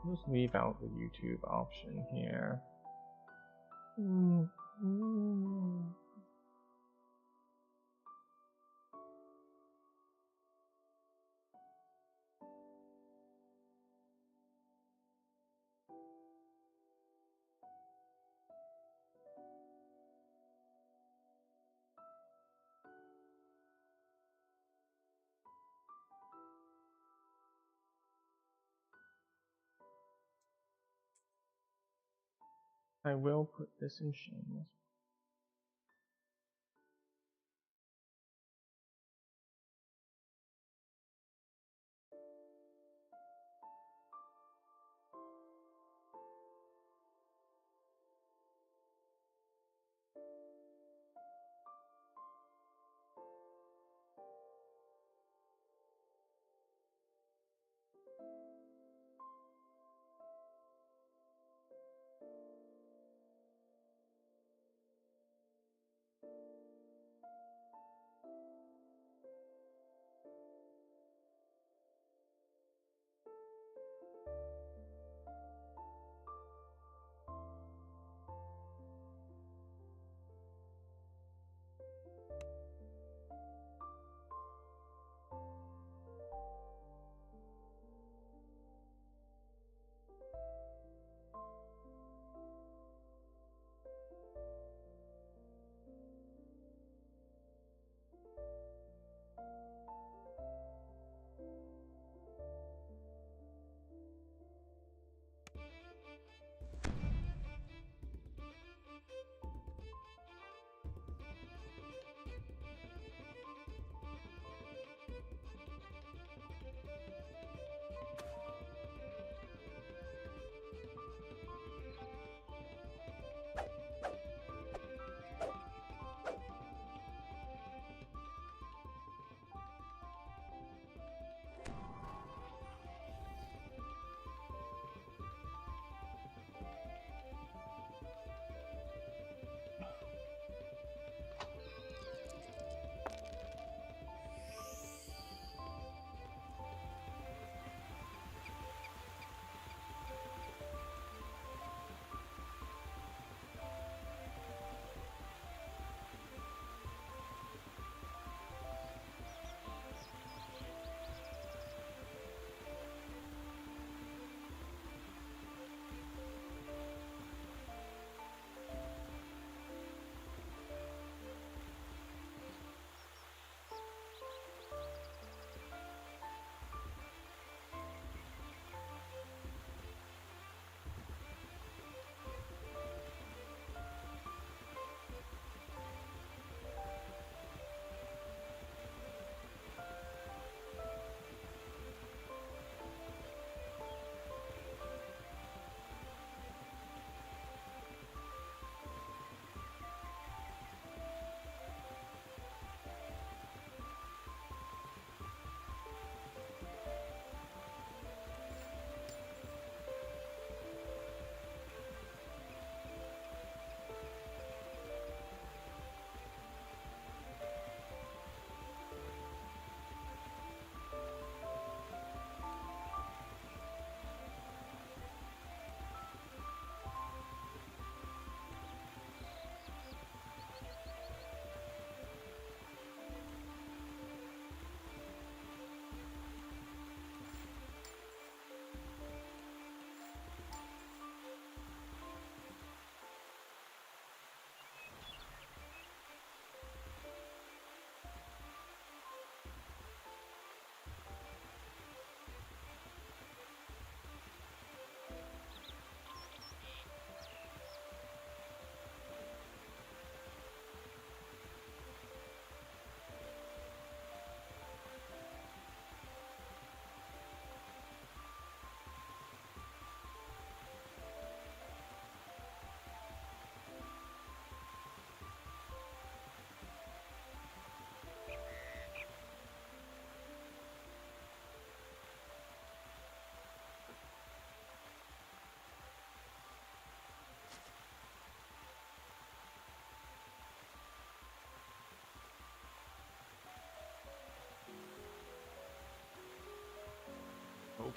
Let's leave out the YouTube option here. I will put this in shameless.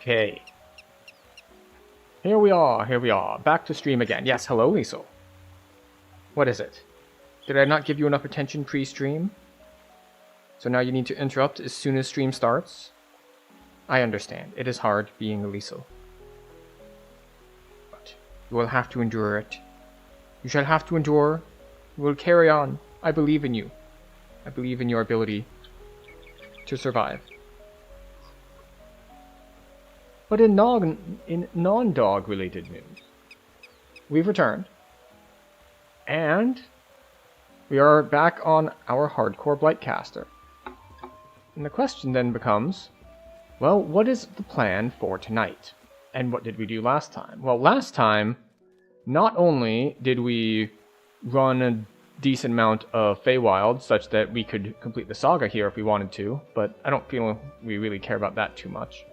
Okay. Here we are, back to stream again. Yes, hello, Liesel. What is it? Did I not give you enough attention pre-stream? So now you need to interrupt as soon as stream starts? I understand. It is hard being a Liesel. But you will have to endure it. You shall have to endure. You will carry on. I believe in you. I believe in your ability to survive. But in non-dog related news, we've returned. And we are back on our hardcore blightcaster. And the question then becomes, well, what is the plan for tonight? And what did we do last time? Well, last time, not only did we run a decent amount of Feywild such that we could complete the saga here if we wanted to, but I don't feel we really care about that too much.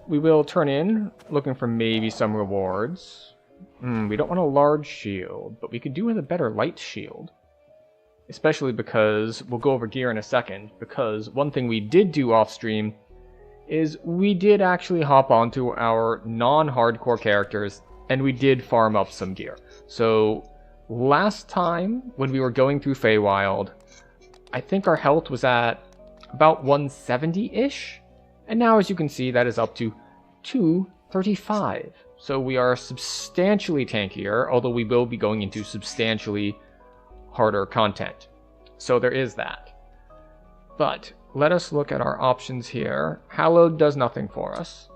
We will turn in, looking for maybe some rewards. We don't want a large shield, but we could do with a better light shield. Especially because, we'll go over gear in a second, because one thing we did do off stream is we did actually hop onto our non-hardcore characters and we did farm up some gear. So last time when we were going through Feywild, I think our health was at about 170-ish. And now, as you can see, that is up to 235. So we are substantially tankier, although we will be going into substantially harder content. So there is that. But let us look at our options here. Hallowed does nothing for us.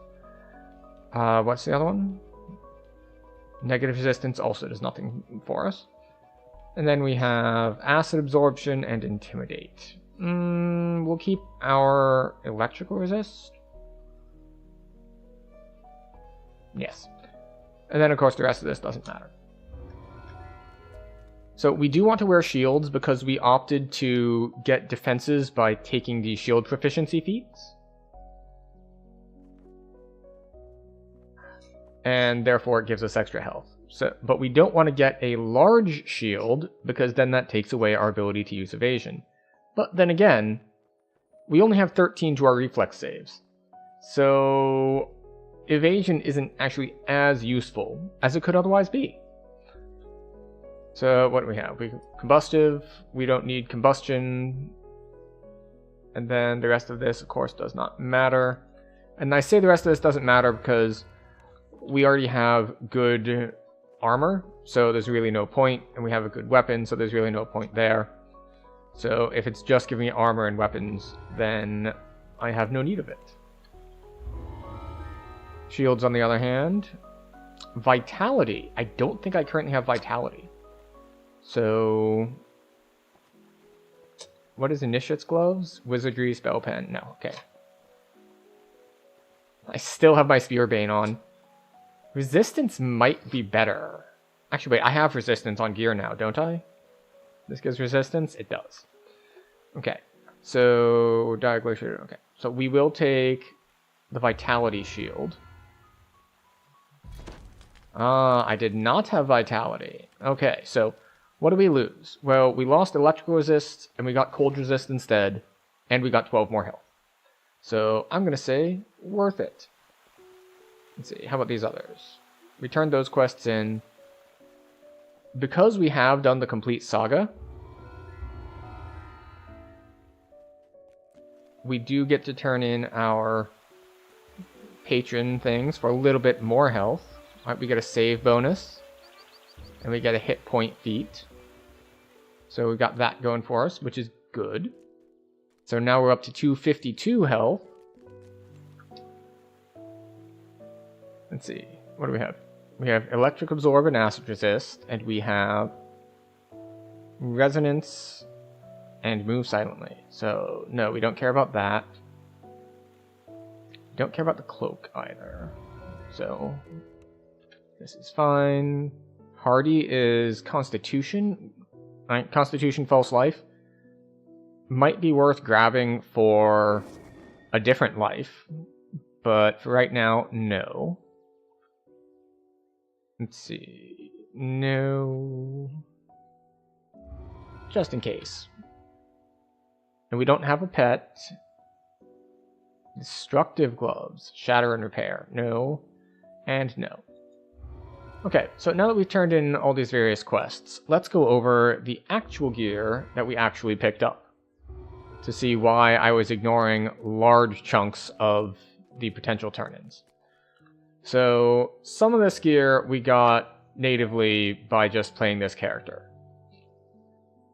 What's the other one? Negative resistance also does nothing for us. And then we have acid absorption and intimidate. We'll keep our electrical resist. Yes. And then, of course, the rest of this doesn't matter. So we do want to wear shields because we opted to get defenses by taking the shield proficiency feats. And therefore it gives us extra health. But we don't want to get a large shield because then that takes away our ability to use evasion. But then again, we only have 13 to our reflex saves. So evasion isn't actually as useful as it could otherwise be. So what do we have? Combustive, we don't need combustion. And then the rest of this, of course, does not matter. And I say the rest of this doesn't matter because we already have good armor, so there's really no point. And we have a good weapon, so there's really no point there. So if it's just giving me armor and weapons, then I have no need of it. Shields, on the other hand. Vitality. I don't think I currently have Vitality. So what is Initiate's Gloves? Wizardry, Spell Pen. No, okay. I still have my Spear Bane on. Resistance might be better. Actually, wait, I have resistance on gear now, don't I? This gives resistance? It does. Okay. So, Diaglaciator. Okay. So we will take the Vitality Shield. I did not have Vitality. Okay, so what do we lose? Well, we lost Electrical Resist, and we got Cold Resist instead, and we got 12 more health. So I'm going to say worth it. Let's see, how about these others? We turned those quests in. Because we have done the complete saga, we do get to turn in our patron things for a little bit more health. Right, we get a save bonus, and we get a hit point feat. So we got that going for us, which is good. So now we're up to 252 health. Let's see, what do we have? We have Electric Absorb and Acid Resist, and we have Resonance and Move Silently. So, no, we don't care about that. We don't care about the Cloak either. So, this is fine. Hardy is Constitution. Right? Constitution, False Life. Might be worth grabbing for a different life, but for right now, no. Let's see. No. Just in case. And we don't have a pet. Destructive Gloves. Shatter and Repair. No. And no. Okay, so now that we've turned in all these various quests, let's go over the actual gear that we actually picked up to see why I was ignoring large chunks of the potential turn-ins. So, some of this gear we got natively by just playing this character.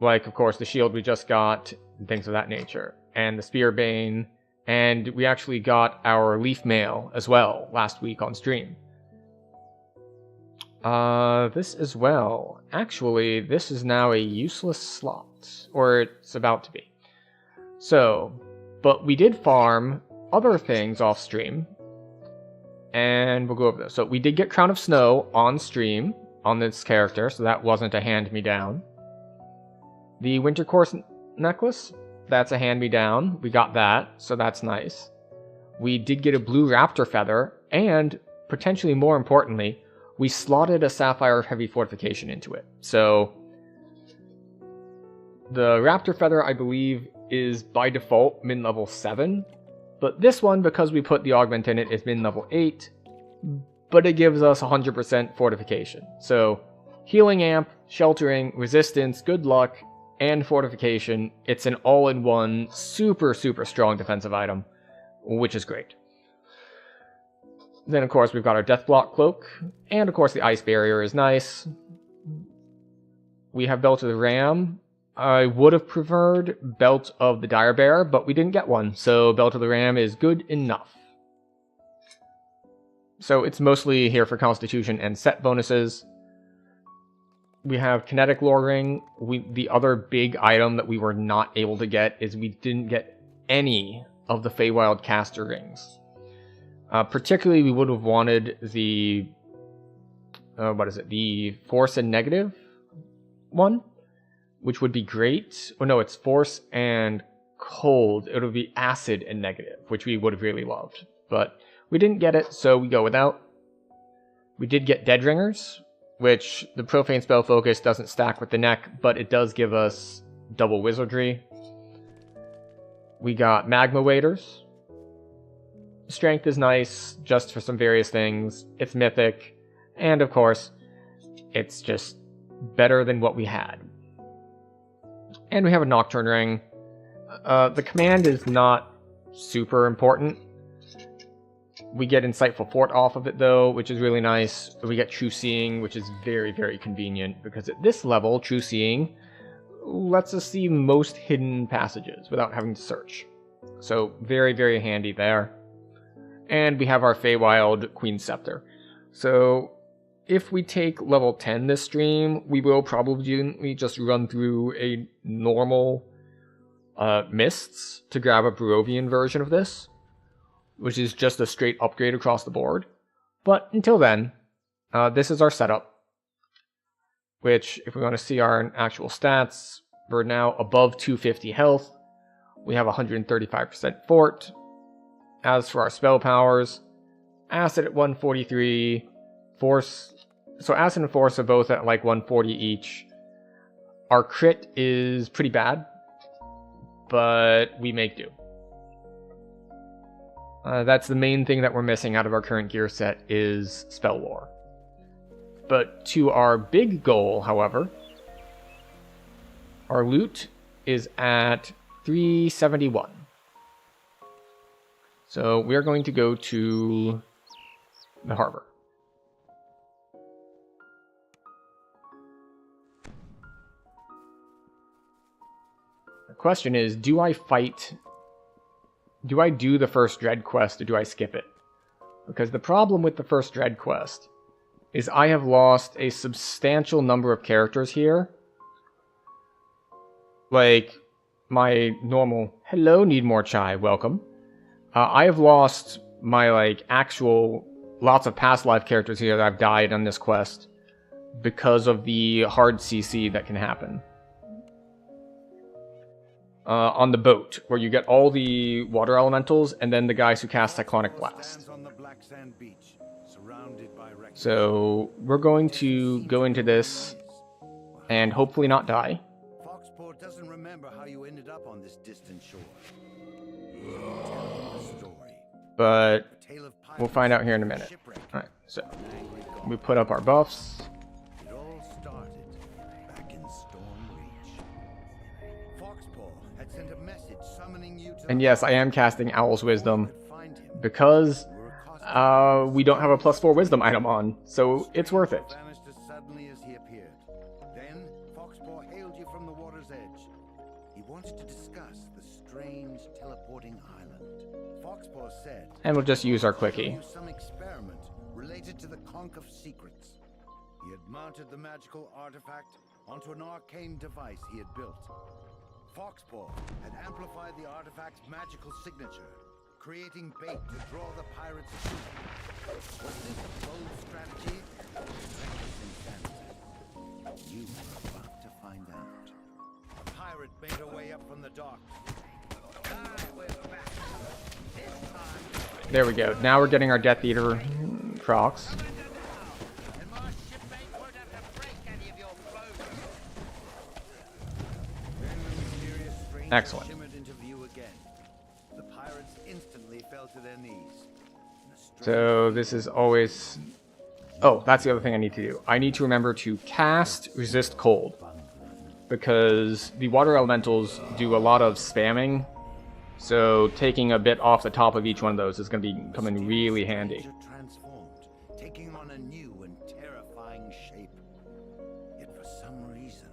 Like, of course, the shield we just got, and things of that nature, and the Spear Bane, and we actually got our Leaf Mail as well last week on stream. This as well. Actually, this is now a useless slot, or it's about to be. So, but we did farm other things off stream, and we'll go over those. So we did get Crown of Snow on stream on this character, so that wasn't a hand-me-down. The Winter Course necklace, that's a hand-me-down. We got that, so that's nice. We did get a blue raptor feather, and potentially more importantly, we slotted a Sapphire Heavy Fortification into it. So, the Raptor Feather, I believe, is by default min-level 7. But this one, because we put the augment in it, is min-level 8. But it gives us 100% fortification. So, healing amp, sheltering, resistance, good luck, and fortification. It's an all-in-one, super, super strong defensive item, which is great. Then, of course, we've got our Deathblock Cloak, and, of course, the Ice Barrier is nice. We have Belt of the Ram. I would have preferred Belt of the Dire Bear, but we didn't get one, so Belt of the Ram is good enough. So it's mostly here for Constitution and set bonuses. We have Kinetic Lore Ring. The other big item that we were not able to get is we didn't get any of the Feywild Caster Rings. Particularly, we would have wanted the, the Force and Negative one, which would be great. Oh no, it's Force and Cold. It would be Acid and Negative, which we would have really loved. But we didn't get it, so we go without. We did get Dead Ringers, which the Profane Spell Focus doesn't stack with the neck, but it does give us double Wizardry. We got Magma Waders. Strength is nice, just for some various things. It's mythic, and of course, it's just better than what we had. And we have a Nocturne Ring. The command is not super important. We get Insightful Fort off of it, though, which is really nice. We get True Seeing, which is very, very convenient, because at this level, True Seeing lets us see most hidden passages without having to search. So, very, very handy there. And we have our Feywild Queen's Scepter. So, if we take level 10 this stream, we will probably just run through a normal Mists to grab a Barovian version of this, which is just a straight upgrade across the board. But until then, this is our setup, which, if we want to see our actual stats, we're now above 250 health. We have 135% fort. As for our spell powers, Acid at 143, Force, so Acid and Force are both at like 140 each. Our crit is pretty bad, but we make do. That's the main thing that we're missing out of our current gear set is Spell Lore. But to our big goal, however, our loot is at 371. So we're going to go to the harbor. The question is, do I fight? Do I do the first Dread quest or do I skip it? Because the problem with the first Dread quest is I have lost a substantial number of characters here. Like my normal, hello, need more chai, welcome. I have lost my actual lots of past life characters here that I've died on this quest because of the hard CC that can happen. On the boat, where you get all the water elementals and then the guys who cast Cyclonic Blast. So we're going to go into this and hopefully not die. Foxport doesn't remember how you ended up on this distant shore. But we'll find out here in a minute. Alright, So, we put up our buffs. It all started back in Storm Reach. Foxpaw had sent a message summoning you to And the yes, I am casting Owl's Wisdom could find him. because You were accosted. we don't have a +4 Wisdom item on, so it's worth it. Vanished as suddenly as he appeared. Then Foxpaw hailed you from the water's edge. He wanted to discuss the strange teleporting island. Foxpaw said And we'll just use our he quickie. used some experiment related to the Conch of Secrets. He had mounted the magical artifact onto an arcane device he had built. Foxpaw had amplified the artifact's magical signature, creating bait to draw the pirates to him. Was this a bold strategy or reckless insanity? You were about to find out. A pirate made her way up from the dock. We're back. This time, There we go. Now we're getting our Death Eater procs. and my shipmate won't have to break any of your clothing. Then the mysterious stranger Excellent. shimmered into view again. The pirates instantly fell to their knees. And a strange So this is always... Oh, that's the other thing I need to do. I need to remember to cast Resist Cold, because the water elementals do a lot of spamming, so taking a bit off the top of each one of those is going to be coming really handy. creature transformed, taking on a new and terrifying shape. Yet for some reason,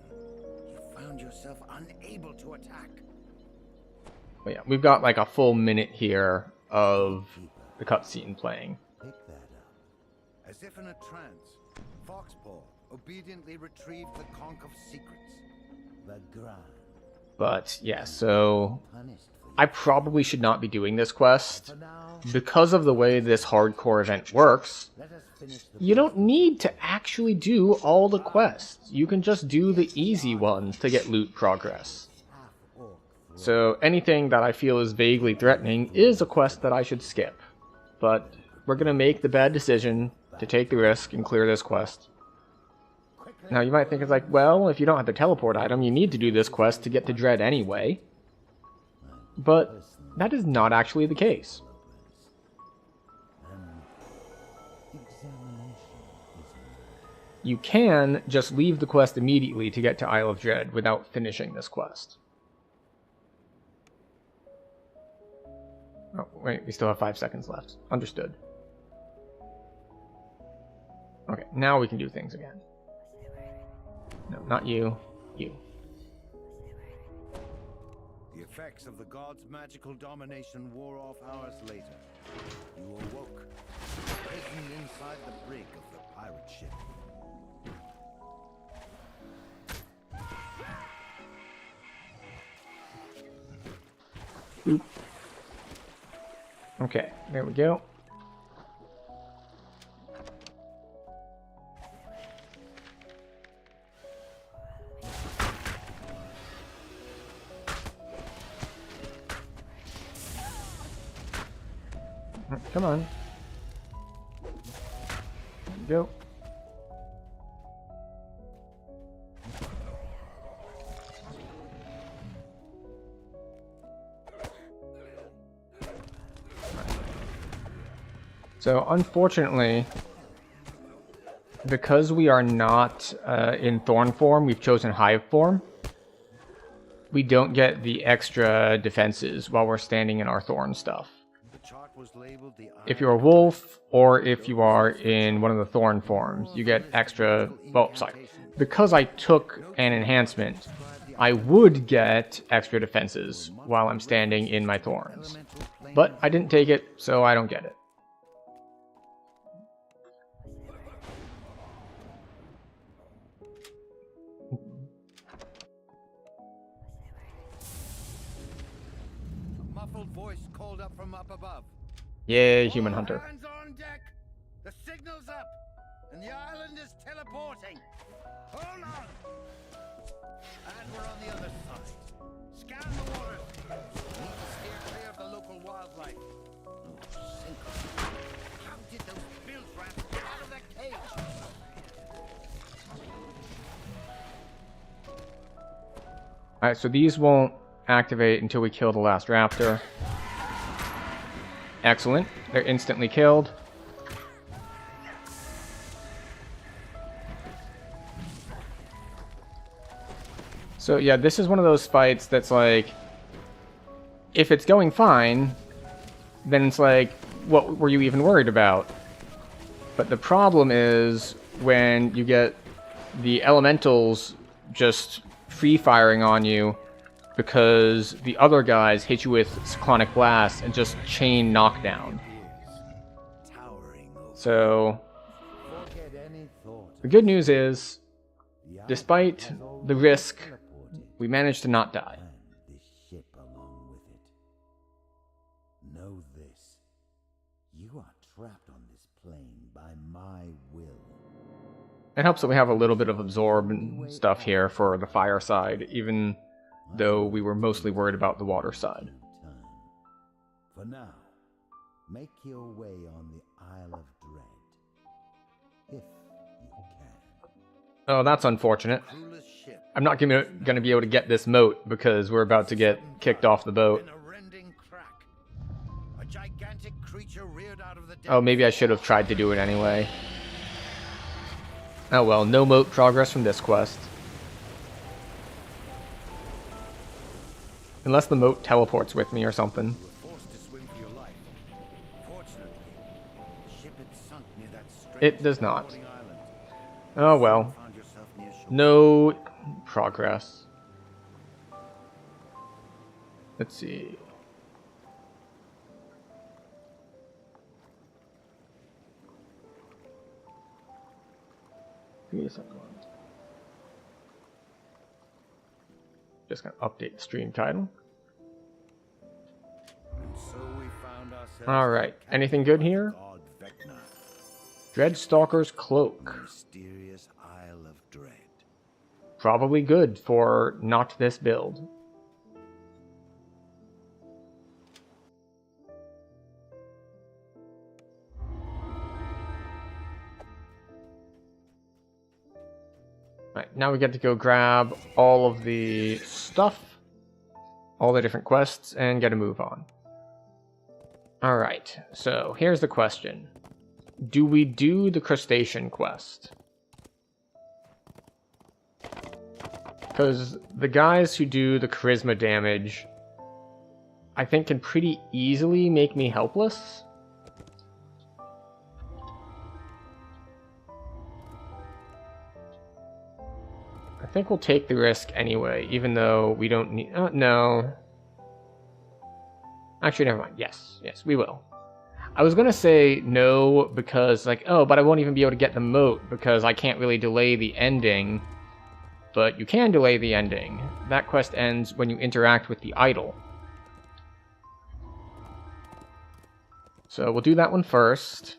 you found yourself unable to attack. But yeah, we've got like a full minute here of the cutscene playing. Pick that up. As if in a trance, Foxpaw obediently retrieved the Conch of Secrets. The Grand But yeah, so punished for I probably should not be doing this quest. For now, Because of the way this hardcore event works, let us finish the you don't need to actually do all the quests. You can just do the easy ones to get loot progress. half-orc. So anything that I feel is vaguely threatening is a quest that I should skip. But we're going to make the bad decision to take the risk and clear this quest. Now you might think it's like, well, if you don't have the teleport item, you need to do this quest to get to Dread anyway. But that is not actually the case. You can just leave the quest immediately to get to Isle of Dread without finishing this quest. Oh, wait, we still have 5 seconds left. Understood. Okay, now we can do things again. No, not you. You. The effects of the god's magical domination wore off hours later. You awoke, imprisoned inside the brig of the pirate ship. Oop. Okay, there we go. Come on. Go. So unfortunately, because we are not in Thorn form, we've chosen Hive form. We don't get the extra defenses while we're standing in our Thorn stuff. The chart was labeled the If you're a wolf, or if you are in one of the Thorn forms, you get extra... Well, sorry. Because I took an enhancement, I would get extra defenses while I'm standing in my Thorns. But I didn't take it, so I don't get it. A muffled voice called up from up above. Yay, Human Hunter. All hands on deck. The signal's up, and the island is teleporting. Hold on. And we're on the other side. Scan the waters. Need to steer clear of the local wildlife. Oh, sinker. How did those bilge rats get out of that cage? Alright, so these won't activate until we kill the last raptor. Excellent. They're instantly killed. So yeah, this is one of those fights that's like, if it's going fine, then it's like, what were you even worried about? But the problem is when you get the elementals just free firing on you because the other guys hit you with cyclonic blast and just chain knockdown. So the good news is, despite the risk, we managed to not die. The ship along with it. Know this. You are trapped on this plane by my will. It helps that we have a little bit of absorb and stuff here for the fire side, even though we were mostly worried about the water side. For now, make your way on the Isle of Dread. If you can. Oh, that's unfortunate. I'm not going to be able to get this moat because we're about to get kicked off the boat. Oh, maybe I should have tried to do it anyway. Oh well, no moat progress from this quest. Unless the moat teleports with me or something. It does not. Oh well. No progress. Let's see. Just gonna update the stream title. Alright, anything good here? Dreadstalker's Cloak. Mysterious Isle of Dread. Probably good for not this build. Alright, now we get to go grab all of the stuff, all the different quests, and get a move on. Alright, so here's the question. Do we do the crustacean quest? Because the guys who do the charisma damage, I think can pretty easily make me helpless. I think we'll take the risk anyway, even though we don't need... no. Actually, never mind. Yes, we will. I was gonna say no because, like, oh, but I won't even be able to get the moat because I can't really delay the ending. But you can delay the ending. That quest ends when you interact with the idol. So we'll do that one first.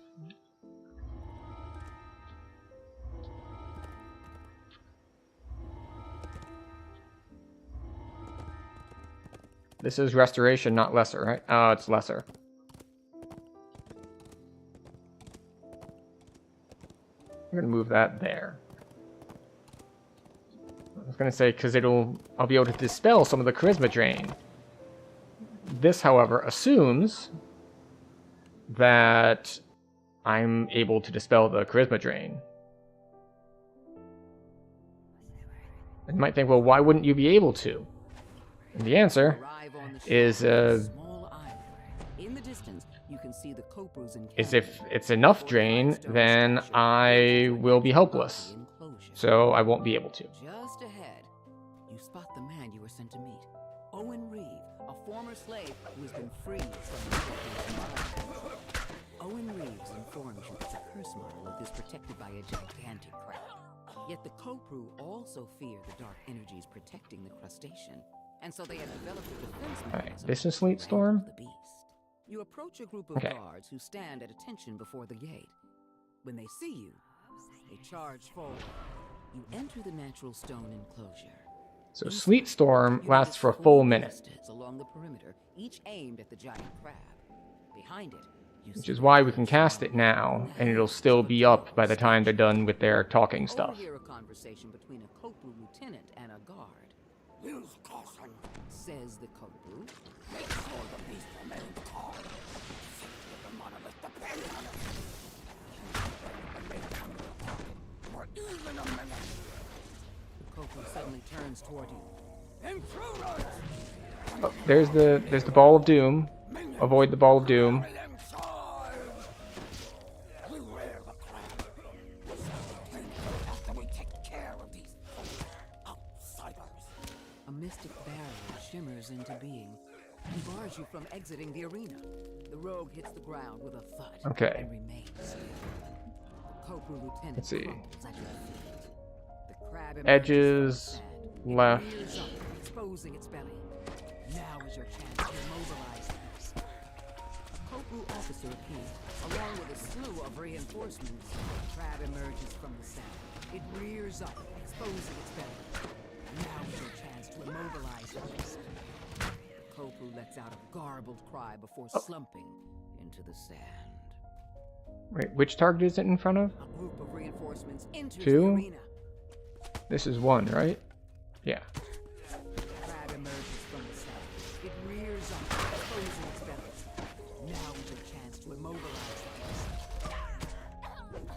This is restoration, not lesser, right? Oh, it's lesser. I'm gonna move that there. I was gonna say, because I'll be able to dispel some of the charisma drain. This, however, assumes that I'm able to dispel the charisma drain. And you might think, well, why wouldn't you be able to? And the answer is if it's enough drain, then I will be helpless. So I won't be able to. Just ahead, you spot the man you were sent to meet. Owen Reeve, a former slave who has been freed from the Owen Reeves informs you that the curse monolith is protected by a gigantic crab. Yet the Kopru also fear the dark energies protecting the crustacean. And so they have developed a defense mechanism. Alright, this is Sleet Storm. The beast. You approach a group of guards who stand at attention before the gate. When they see you, they charge forward. You enter the natural stone enclosure. So Sleet Storm lasts for a full minute. Along the perimeter, each aimed at the giant crab. Behind it, which is why we can cast it now, and it'll still be up by the time they're done with their talking stuff. Overhear a conversation between a Kopru lieutenant and a guard. Use caution, says the Kopru. Make sure the beast remains calm. The monolith depends on it. For even a minute. The Kopru suddenly turns toward you. Oh, there's the ball of doom. Avoid the ball of doom. A mystic barrier shimmers into being and bars you from exiting the arena. The rogue hits the ground with a thud Okay. and remains still. The Cobra lieutenant Let's see. crumples at your feet. The crab emerges Edges, from the sand. left. It rears up, exposing its belly. Now is your chance to immobilize the beast. A Cobra officer appears, along with a slew of reinforcements. The crab emerges from the sand. It rears up, exposing its belly. Now is your chance to immobilize the beast. Kopu lets out a garbled cry before slumping into the sand. Wait, which target is it in front of? A group of reinforcements enters Two? the arena. This is one, right? Yeah. The crab emerges from the sand. It rears up, exposing its belly. Now is your chance to immobilize the beast.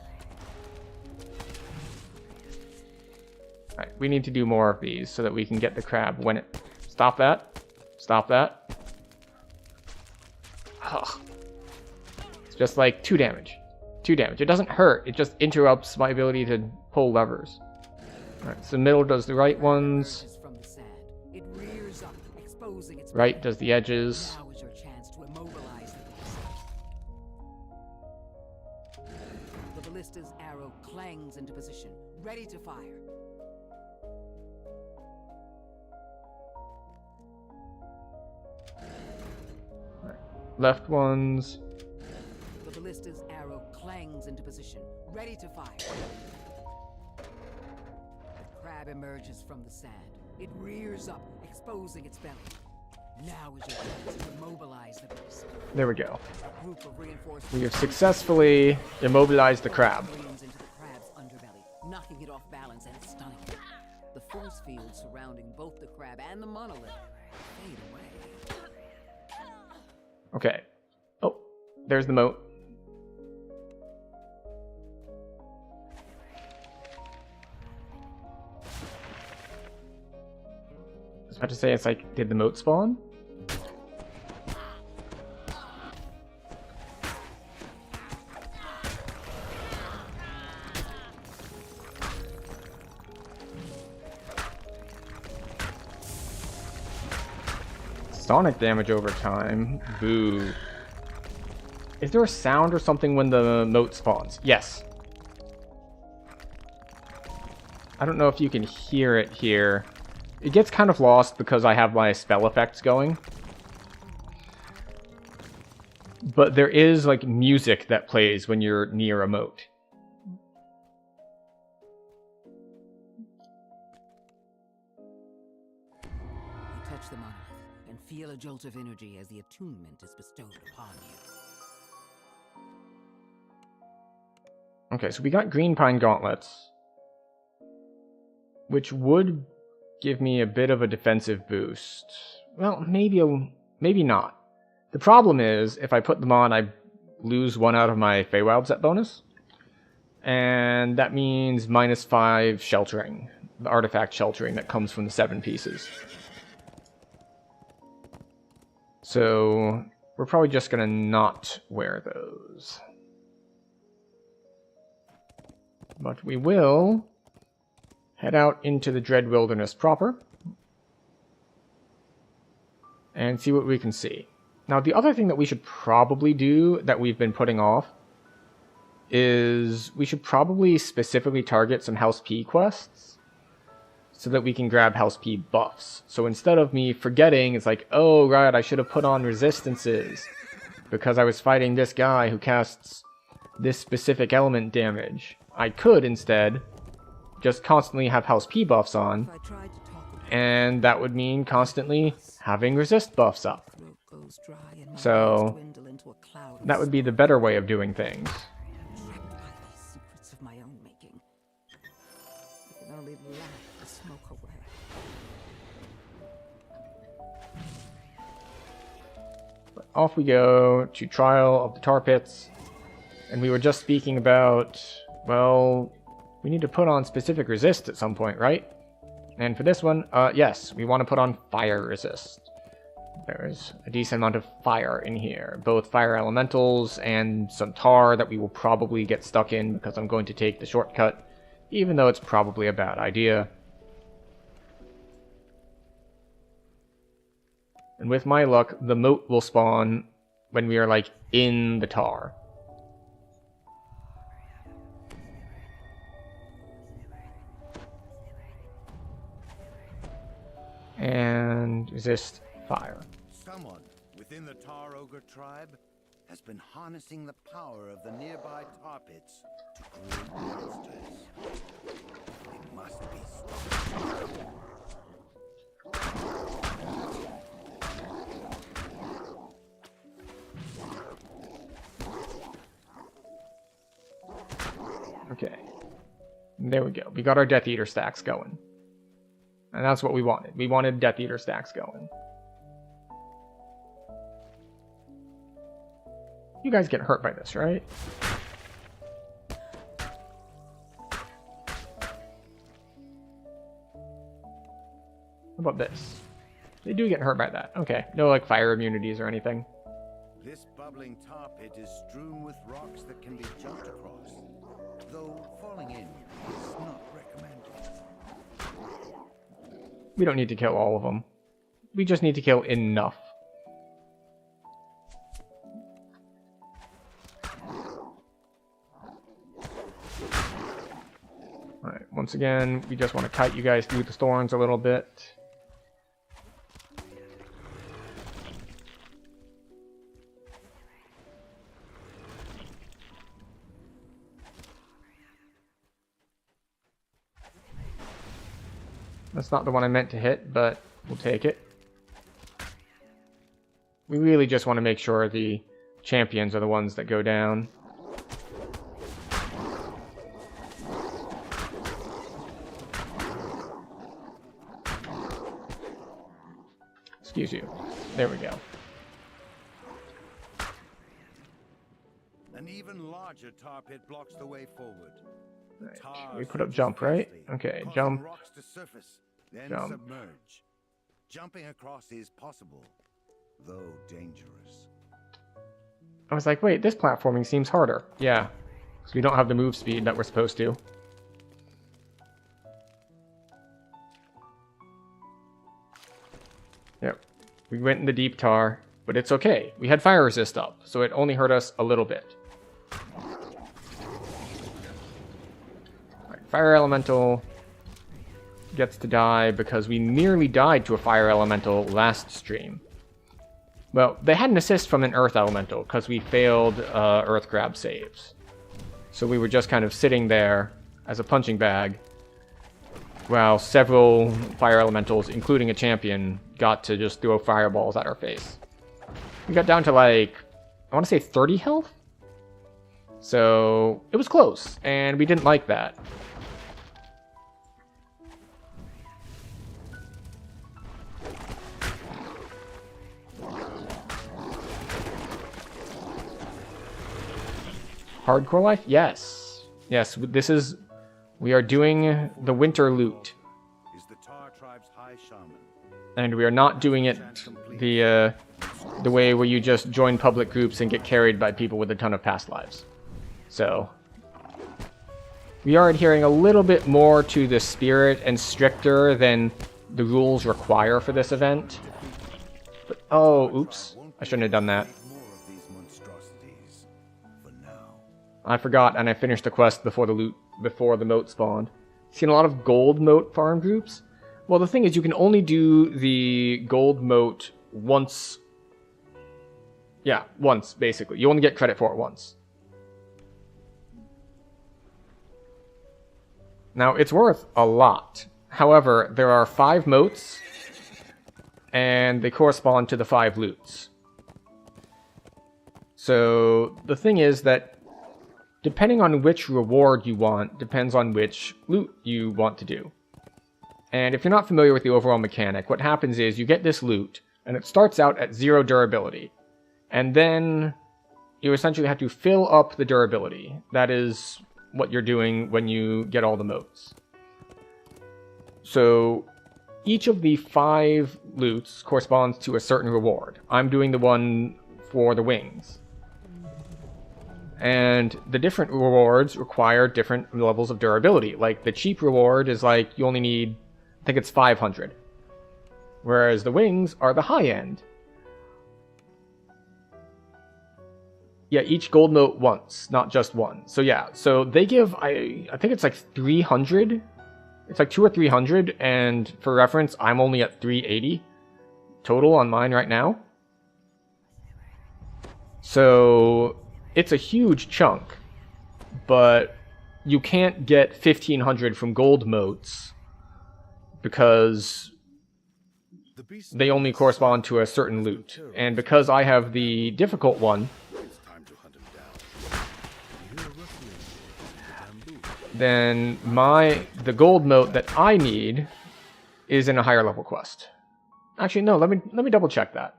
Alright, we need to do more of these so that we can get the crab when it... Stop that. Stop that. Ugh. It's just like 2 damage. 2 damage. It doesn't hurt. It just interrupts my ability to pull levers. Alright, so middle does the right ones. From the sand. It rears up, exposing its Right belly. does the edges. Now is your chance to immobilize the beast. The ballista's arrow clangs into position, ready to fire. Left ones. The ballista's arrow clangs into position, ready to fire. The crab emerges from the sand. It rears up, exposing its belly. Now is your chance to immobilize the beast. There we go. A group of reinforcements We have successfully immobilized the crab. screams into the crab's underbelly, knocking it off balance and stunning it. The force field surrounding both the crab and the monolith fade away. Okay. Oh, there's the moat. I was about to say, it's like, did the moat spawn? Sonic damage over time. Boo. Is there a sound or something when the moat spawns? Yes. I don't know if you can hear it here. It gets kind of lost because I have my spell effects going. But there is like music that plays when you're near a moat. You touch the monolith and feel a jolt of energy as the attunement is bestowed upon you. Okay, so we got green pine gauntlets, which would give me a bit of a defensive boost. Well, maybe not. The problem is, if I put them on, I lose 1 out of my Feywild set bonus. And that means -5 sheltering. The artifact sheltering that comes from the 7 pieces. So, we're probably just gonna not wear those. But we will head out into the Dread Wilderness proper and see what we can see. Now, the other thing that we should probably do that we've been putting off is we should probably specifically target some House P quests so that we can grab House P buffs. So instead of me forgetting, it's like, oh, right, I should have put on resistances because I was fighting this guy who casts this specific element damage. I could instead just constantly have House P buffs on, If I tried to talk about and that would mean constantly having resist buffs up. the throat goes dry and my So, eyes dwindle into a cloud of that would be the better way of doing things. smoke. Trapped by these secrets of my own making. I can only laugh the smoke away. But off we go to Trial of the Tar Pits, and we were just speaking about, well, we need to put on specific resist at some point, right? And for this one, yes, we want to put on fire resist. There's a decent amount of fire in here. Both fire elementals and some tar that we will probably get stuck in because I'm going to take the shortcut, even though it's probably a bad idea. And with my luck, the moat will spawn when we are, like, in the tar. And resist fire. Someone within the Tar Ogre tribe has been harnessing the power of the nearby tar pits to create monsters. They must be stopped. Okay. There we go. We got our Death Eater stacks going. And that's what we wanted. We wanted Death Eater stacks going. You guys get hurt by this, right? How about this? They do get hurt by that. Okay. No, like, fire immunities or anything. This bubbling tar pit is strewn with rocks that can be jumped across, though falling in is not recommended. We don't need to kill all of them. We just need to kill enough. Alright, once again, we just want to kite you guys through the thorns a little bit. That's not the one I meant to hit, but we'll take it. We really just want to make sure the champions are the ones that go down. Excuse you. There we go. An even larger tar pit blocks the way forward. Right. We put up jump, right? Okay, jump. Rocks to surface, then Jump. submerge. Jumping across is possible, though dangerous. I was like, wait, this platforming seems harder. Yeah, because we don't have the move speed that we're supposed to. Yep. We went in the deep tar, but it's okay. We had fire resist up, so it only hurt us a little bit. Fire Elemental gets to die because we nearly died to a Fire Elemental last stream. Well, they had an assist from an Earth Elemental because we failed Earth Grab saves. So we were just kind of sitting there as a punching bag while several Fire Elementals, including a champion, got to just throw fireballs at our face. We got down to, like, I want to say 30 health? So it was close, and we didn't like that. Hardcore life? Yes. Yes, this is... We are doing the winter loot. Is the Tar tribe's high shaman. And we are not doing it the way where you just join public groups and get carried by people with a ton of past lives. So... We are adhering a little bit more to the spirit and stricter than the rules require for this event. But, oh, oops. I shouldn't have done that. I forgot, and I finished the quest before the moat spawned. Seen a lot of gold moat farm groups. Well, the thing is, you can only do the gold moat once. Yeah, once, basically. You only get credit for it once. Now, it's worth a lot. However, there are 5 moats, and they correspond to the 5 loots. So, the thing is that depending on which reward you want, depends on which loot you want to do. And if you're not familiar with the overall mechanic, what happens is you get this loot, and it starts out at 0 durability. And then you essentially have to fill up the durability. That is what you're doing when you get all the moats. So each of the 5 loots corresponds to a certain reward. I'm doing the one for the wings. And the different rewards require different levels of durability. Like, the cheap reward is like, you only need, I think it's 500. Whereas the wings are the high end. Yeah, each gold mote once, not just one. So yeah, so they give, I think it's like 300. It's like 200 or 300, and for reference, I'm only at 380 total on mine right now. So it's a huge chunk, but you can't get 1500 from gold motes because they only correspond to a certain loot. And because I have the difficult one, then the gold mote that I need is in a higher level quest. Actually, no, let me double check that.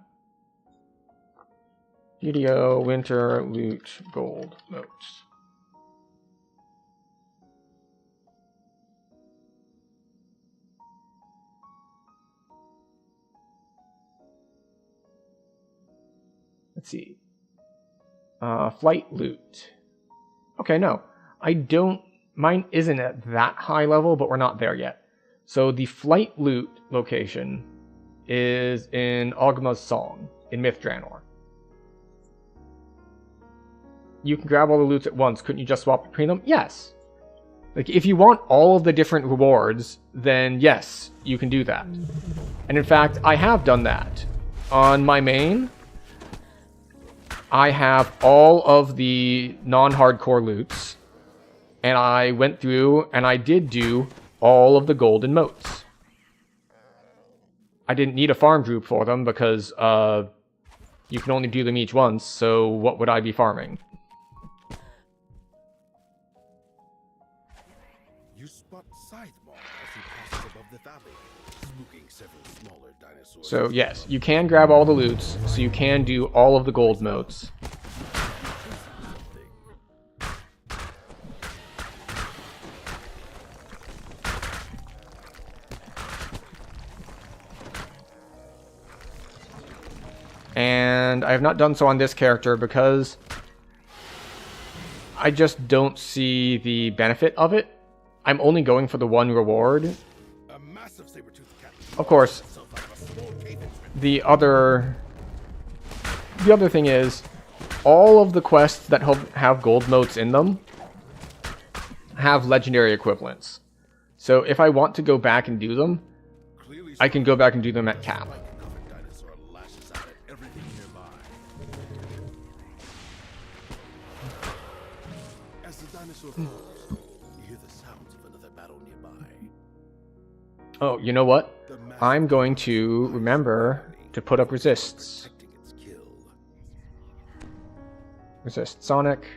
Video winter loot gold motes. Let's see. Flight loot. Okay, no. Mine isn't at that high level, but we're not there yet. So the flight loot location is in Ogma's Song, in Myth Draenor. You can grab all the loots at once. Couldn't you just swap between them? Yes. Like, if you want all of the different rewards, then yes, you can do that. And in fact, I have done that. On my main, I have all of the non-hardcore loots. And I went through and I did do all of the golden motes. I didn't need a farm group for them because you can only do them each once, so what would I be farming? You spot Scythemore as he passes above the valley, spooking several smaller dinosaurs. So yes, you can grab all the loots, so you can do all of the gold motes. And I have not done so on this character because I just don't see the benefit of it. I'm only going for the one reward. A massive saber-toothed cat. Of course, the other thing is, all of the quests that have gold motes in them have legendary equivalents. So if I want to go back and do them, I can go back and do them at cap. You hear the sounds of another battle nearby. Oh, you know what? I'm going to remember to put up resists. Resist Sonic.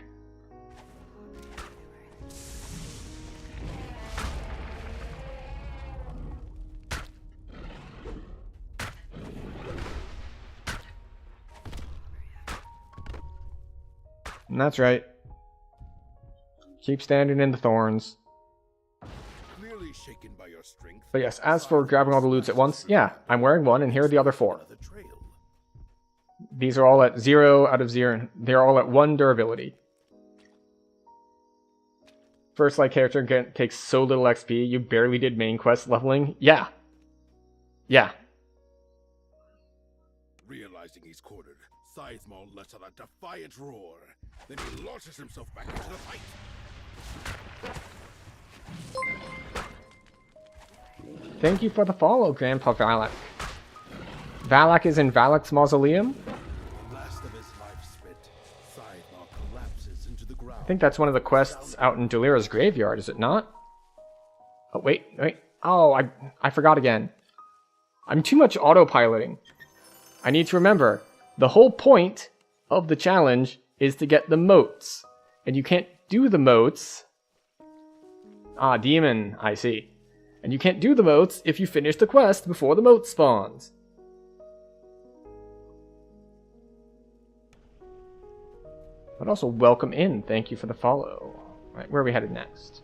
And that's right. Keep standing in the thorns. Clearly shaken by your strength. But yes, as for grabbing all the loots at once, yeah, I'm wearing one, and here are the other 4. These are all at 0 out of 0. They're all at 1 durability. First light character takes so little XP, you barely did main quest leveling. Yeah. Yeah. Realizing he's cornered, Scythemore lets out a defiant roar. Then he launches himself back into the fight. Thank you for the follow, Grandpa Valak. Valak is in Valak's mausoleum? Last of his life spent, Scythemore collapses into the ground. I think that's one of the quests out in Delira's graveyard, is it not? Oh, wait. Oh, I forgot again. I'm too much autopiloting. I need to remember, the whole point of the challenge is to get the motes. And you can't do the motes. Ah, demon, I see. And you can't do the motes if you finish the quest before the mote spawns. But also, welcome in. Thank you for the follow. Alright, where are we headed next?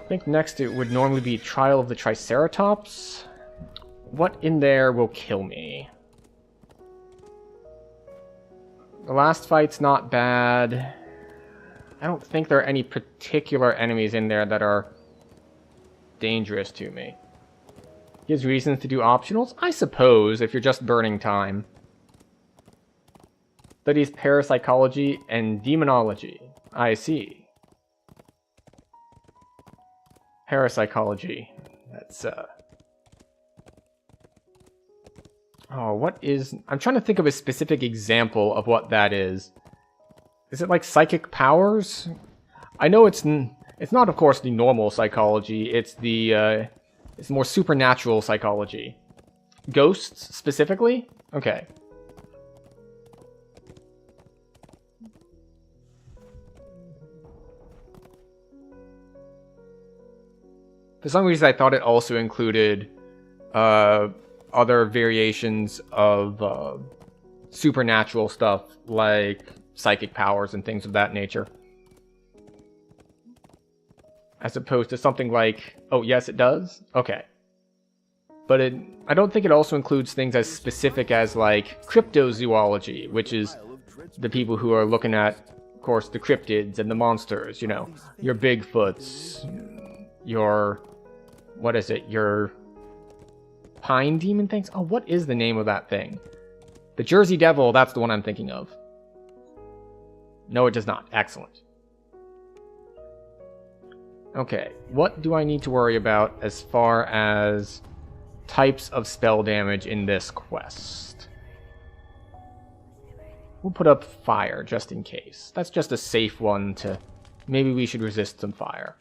I think next it would normally be Trial of the Triceratops. What in there will kill me? The last fight's not bad. I don't think there are any particular enemies in there that are dangerous to me. Gives reasons to do optionals? I suppose, if you're just burning time. Studies parapsychology and demonology. I see. Parapsychology. That's, Oh, what is... I'm trying to think of a specific example of what that is. Is it like psychic powers? I know it's not, of course, the normal psychology. It's the, it's more supernatural psychology. Ghosts, specifically? Okay. For some reason, I thought it also included, other variations of, supernatural stuff, like psychic powers and things of that nature. As opposed to something like, oh yes it does? Okay. But I don't think it also includes things as specific as like cryptozoology, which is the people who are looking at, of course, the cryptids and the monsters, you know, your Bigfoots, your, what is it, your pine demon things? Oh, what is the name of that thing? The Jersey Devil, that's the one I'm thinking of. No, it does not. Excellent. Okay, what do I need to worry about as far as types of spell damage in this quest? We'll put up fire, just in case. That's just a safe one to... Maybe we should resist some fire.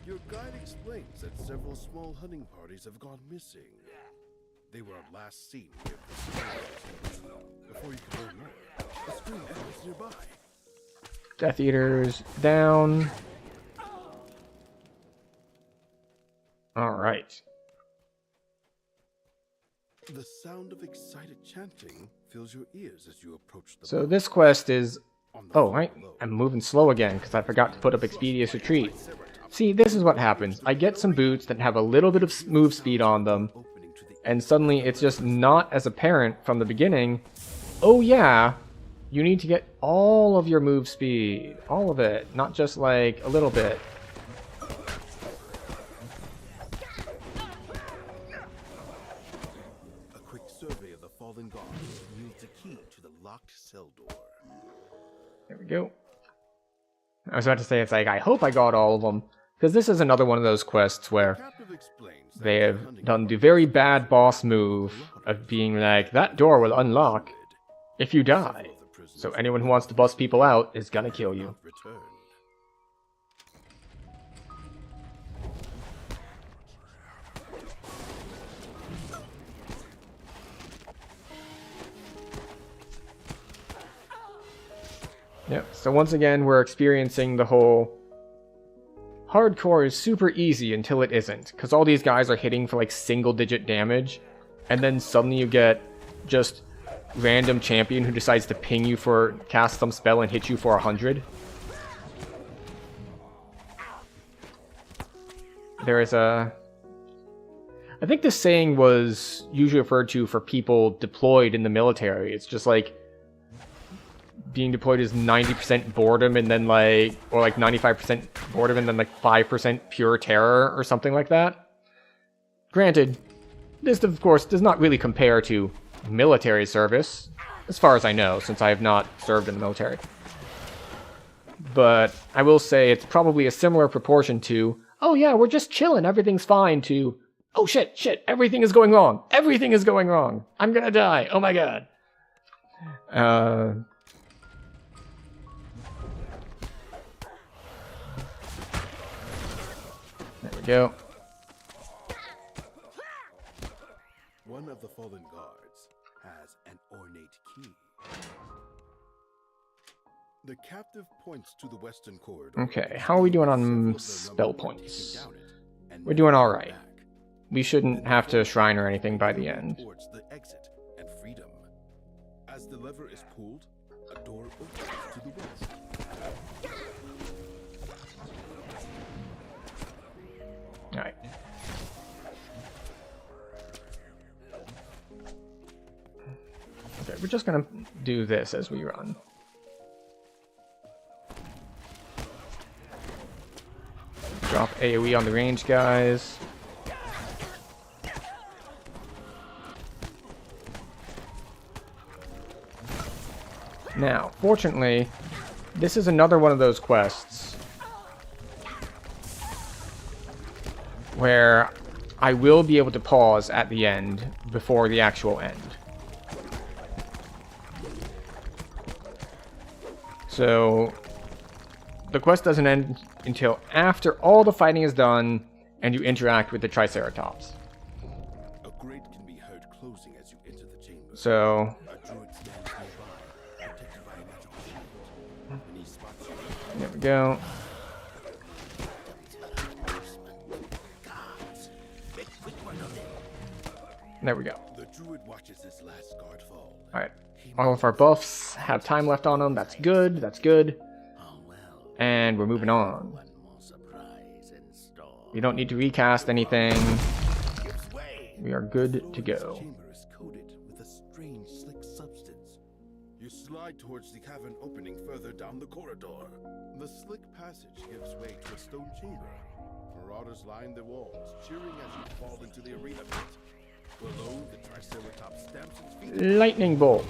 Your guide explains that several small hunting parties have gone missing. They were last seen near the stream. Before you could learn more, the stream was nearby. Death Eaters down. Alright. The sound of excited chanting fills your ears as you approach the So this quest is... Oh, right. I'm moving slow again because I forgot to put up Expedious Retreat. See, this is what happens. I get some boots that have a little bit of move speed on them, and suddenly it's just not as apparent from the beginning. Oh yeah, you need to get all of your move speed. All of it, not just like a little bit. A quick survey of the fallen guards yields a key to the locked cell door. There we go. I was about to say, it's like, I hope I got all of them. Because this is another one of those quests where they have done the very bad boss move of being like, that door will unlock if you die. So anyone who wants to bust people out is gonna kill you. Yep, so once again we're experiencing the whole hardcore is super easy until it isn't, because all these guys are hitting for like single-digit damage, and then suddenly you get just random champion who decides to ping you for cast some spell and hit you for 100. There is a... I think this saying was usually referred to for people deployed in the military. It's just like being deployed is 90% boredom and then like, or like 95% boredom and then like 5% pure terror or something like that. Granted, this of course does not really compare to military service, as far as I know, since I have not served in the military. But I will say it's probably a similar proportion to, oh yeah, we're just chilling, everything's fine, to, oh shit, everything is going wrong. Everything is going wrong. I'm gonna die. Oh my god. There we go. One of the fallen guards has an ornate key. The captive points to the western corridor. Okay, how are we doing on spell points? We're doing alright. We shouldn't have to shrine or anything by the end. Towards the exit and freedom. As the lever is pulled, a door opens to the west. we're just gonna do this as we run. Drop AoE on the range guys. Now, fortunately, this is another one of those quests where I will be able to pause at the end before the actual end. So, the quest doesn't end until after all the fighting is done and you interact with the Triceratops. A grate can be heard closing as you enter the chamber. So, A druid stands nearby, protected by a magical shield. When he spots you, there we go. There we go. the druid watches his last guard fall. Alright. All of our buffs have time left on them. That's good. That's good. And we're moving on. We don't need to recast anything. We are good to The go. chamber is coated with a strange, slick substance. You slide towards the cavern opening further down the corridor. The slick passage gives way to a stone chamber. Marauders line the walls, cheering as you fall into the arena pit. Below, the Triceratops stamps its feet. Lightning bolt.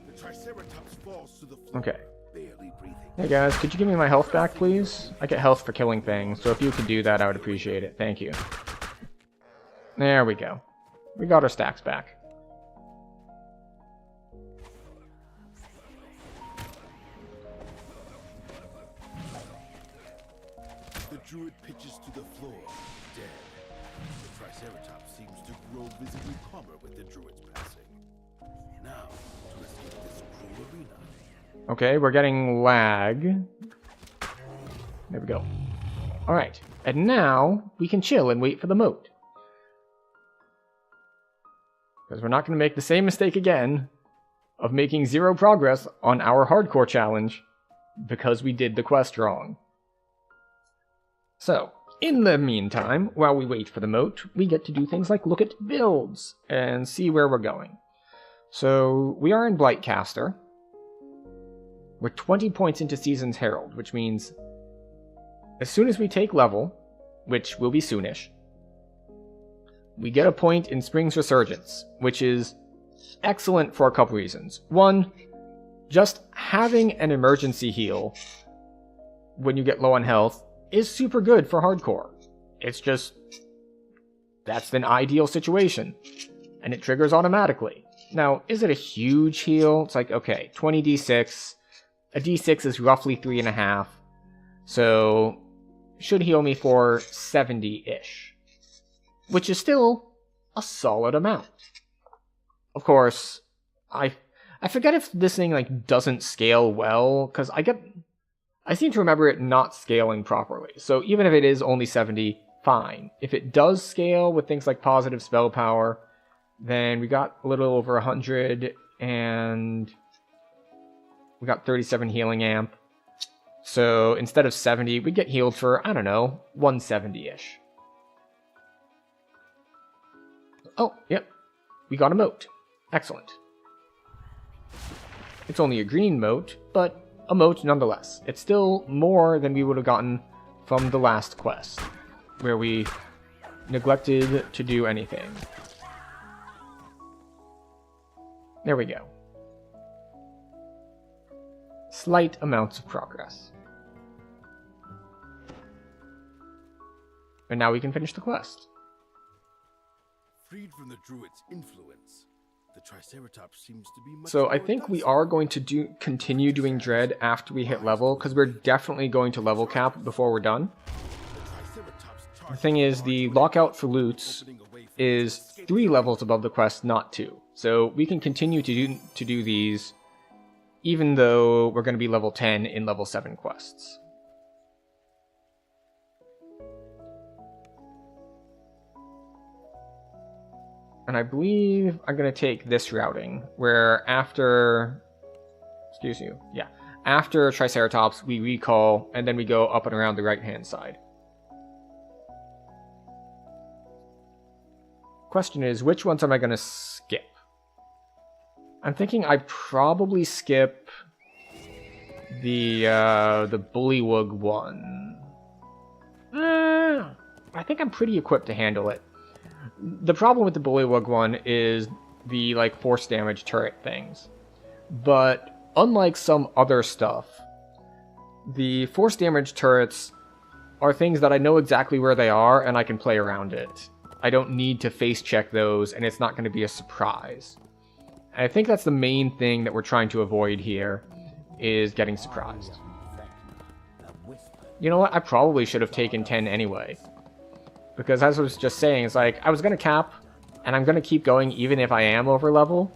The Triceratops falls to the floor, Okay. barely breathing. Hey guys, could you give me my health back, please? I get health for killing things, so if you could do that, I would appreciate it. Thank you. There we go. We got our stacks back. The druid pitches to the floor, dead. The Triceratops seems to grow visibly calmer with the druid's passing. Now, to escape this cruel arena. Okay, we're getting lag. There we go. Alright, and now we can chill and wait for the moat. Because we're not going to make the same mistake again of making 0 progress on our hardcore challenge because we did the quest wrong. So, in the meantime, while we wait for the moat, we get to do things like look at builds and see where we're going. So, we are in Blightcaster. We're 20 points into Season's Herald, which means as soon as we take level, which will be soonish, we get a point in Spring's Resurgence, which is excellent for a couple reasons. One, just having an emergency heal when you get low on health is super good for hardcore. It's just, that's an ideal situation, and it triggers automatically. Now, is it a huge heal? It's like, okay, 20 d6, a d6 is roughly 3.5, so should heal me for 70-ish, which is still a solid amount. Of course, I forget if this thing like doesn't scale well, because I seem to remember it not scaling properly. So even if it is only 70, fine. If it does scale with things like positive spell power, then we got a little over 100, and we got 37 healing amp. So instead of 70, we get healed for, I don't know, 170-ish. Oh, yep. We got a moat. Excellent. It's only a green moat, but a moat nonetheless. It's still more than we would have gotten from the last quest, where we neglected to do anything. There we go. Slight amounts of progress. And now we can finish the quest. Freed from the druid's influence, the Triceratops seems to be much So I more think we docile. are going to continue doing Dread after we hit level, because we're definitely going to level cap before we're done. The Triceratops The charges thing is, the lockout for loots opening a way for is 3 levels above the quest, not 2. So we can continue to do these, even though we're going to be level 10 in level 7 quests. And I believe I'm going to take this routing, where after... Excuse you. Yeah. After Triceratops, we recall, and then we go up and around the right-hand side. Question is, which ones am I going to skip? I'm thinking I probably skip the Bullywug one. I think I'm pretty equipped to handle it. The problem with the Bullywug one is the, like, force damage turret things. But unlike some other stuff, the force damage turrets are things that I know exactly where they are and I can play around it. I don't need to face check those, and it's not going to be a surprise. And I think that's the main thing that we're trying to avoid here, is getting surprised. You know what? I probably should have taken 10 anyway. Because as I was just saying, it's like, I was going to cap, and I'm going to keep going even if I am over level.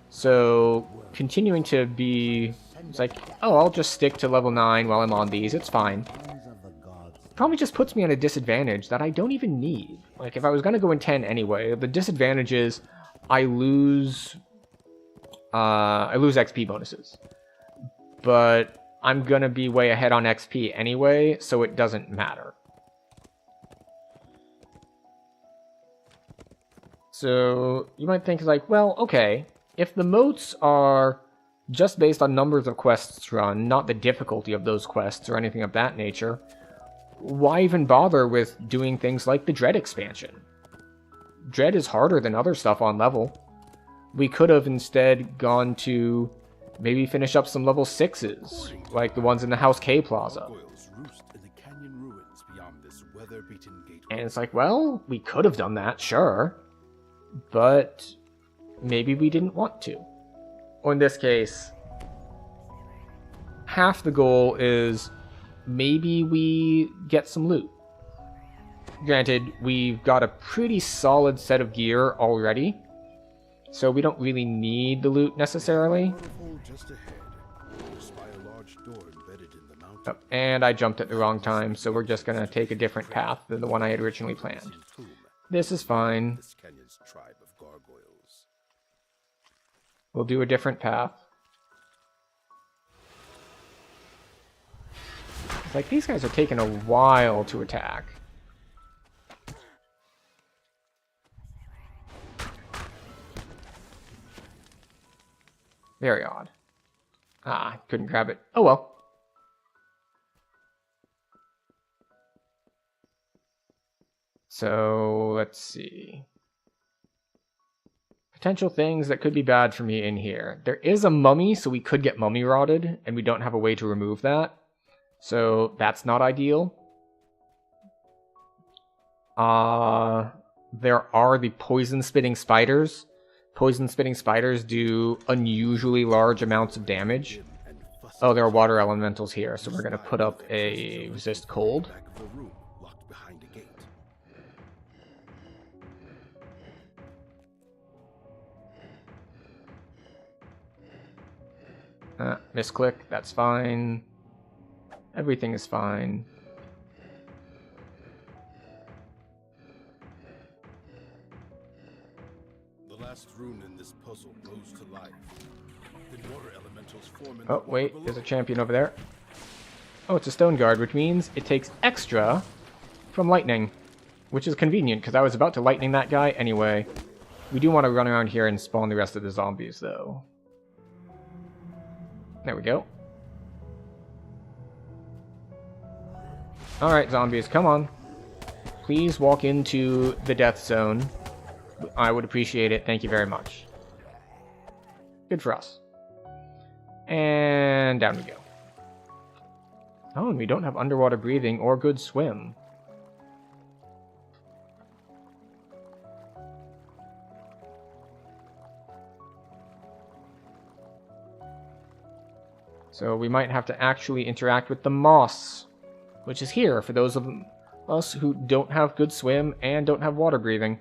So, continuing to be... It's like, oh, I'll just stick to level 9 while I'm on these, it's fine. Probably just puts me at a disadvantage that I don't even need. Like, if I was going to go in 10 anyway, the disadvantage is I lose XP bonuses. But I'm going to be way ahead on XP anyway, so it doesn't matter. So, you might think, like, well, okay, if the moats are just based on numbers of quests run, not the difficulty of those quests or anything of that nature, why even bother with doing things like the Dread expansion? Dread is harder than other stuff on level. We could have instead gone to maybe finish up some level 6s, like the ones in the House K Plaza. And it's like, well, we could have done that, sure, but maybe we didn't want to. Or in this case, half the goal is maybe we get some loot. Granted, we've got a pretty solid set of gear already, so we don't really need the loot necessarily. Oh, and I jumped at the wrong time, so we're just going to take a different path than the one I had originally planned. This is fine. We'll do a different path. It's like, these guys are taking a while to attack. Very odd. Ah, couldn't grab it. Oh well. So, let's see. Potential things that could be bad for me in here. There is a mummy, so we could get mummy rotted, and we don't have a way to remove that. So, that's not ideal. There are the poison-spitting spiders. Poison-spitting spiders do unusually large amounts of damage. Oh, there are water elementals here, so we're going to put up a resist cold. Misclick, that's fine. Everything is fine. The last rune in this puzzle rose to life. The water elementals form in Oh, wait, there's a champion over there. Oh, it's a stone guard, which means it takes extra from lightning, which is convenient, because I was about to lightning that guy anyway. We do want to run around here and spawn the rest of the zombies, though. There we go. Alright, zombies, come on. Please walk into the death zone. I would appreciate it. Thank you very much. Good for us. And down we go. Oh, and we don't have underwater breathing or good swim. So we might have to actually interact with the moss, which is here for those of us who don't have good swim and don't have water breathing.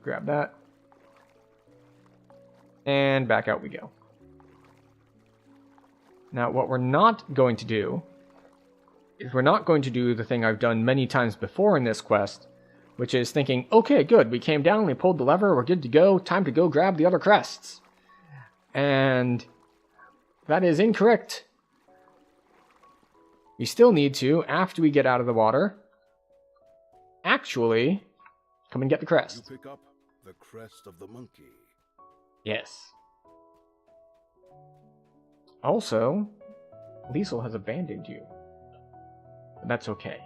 Grab that. And back out we go. Now, what we're not going to do is we're not going to do the thing I've done many times before in this quest, which is thinking, okay, good, we came down, we pulled the lever, we're good to go, time to go grab the other crests. And that is incorrect. we still need to, after we get out of the water, actually come and get the crest. You pick up the crest of the monkey. Yes. Also, Liesel has abandoned you. But that's okay.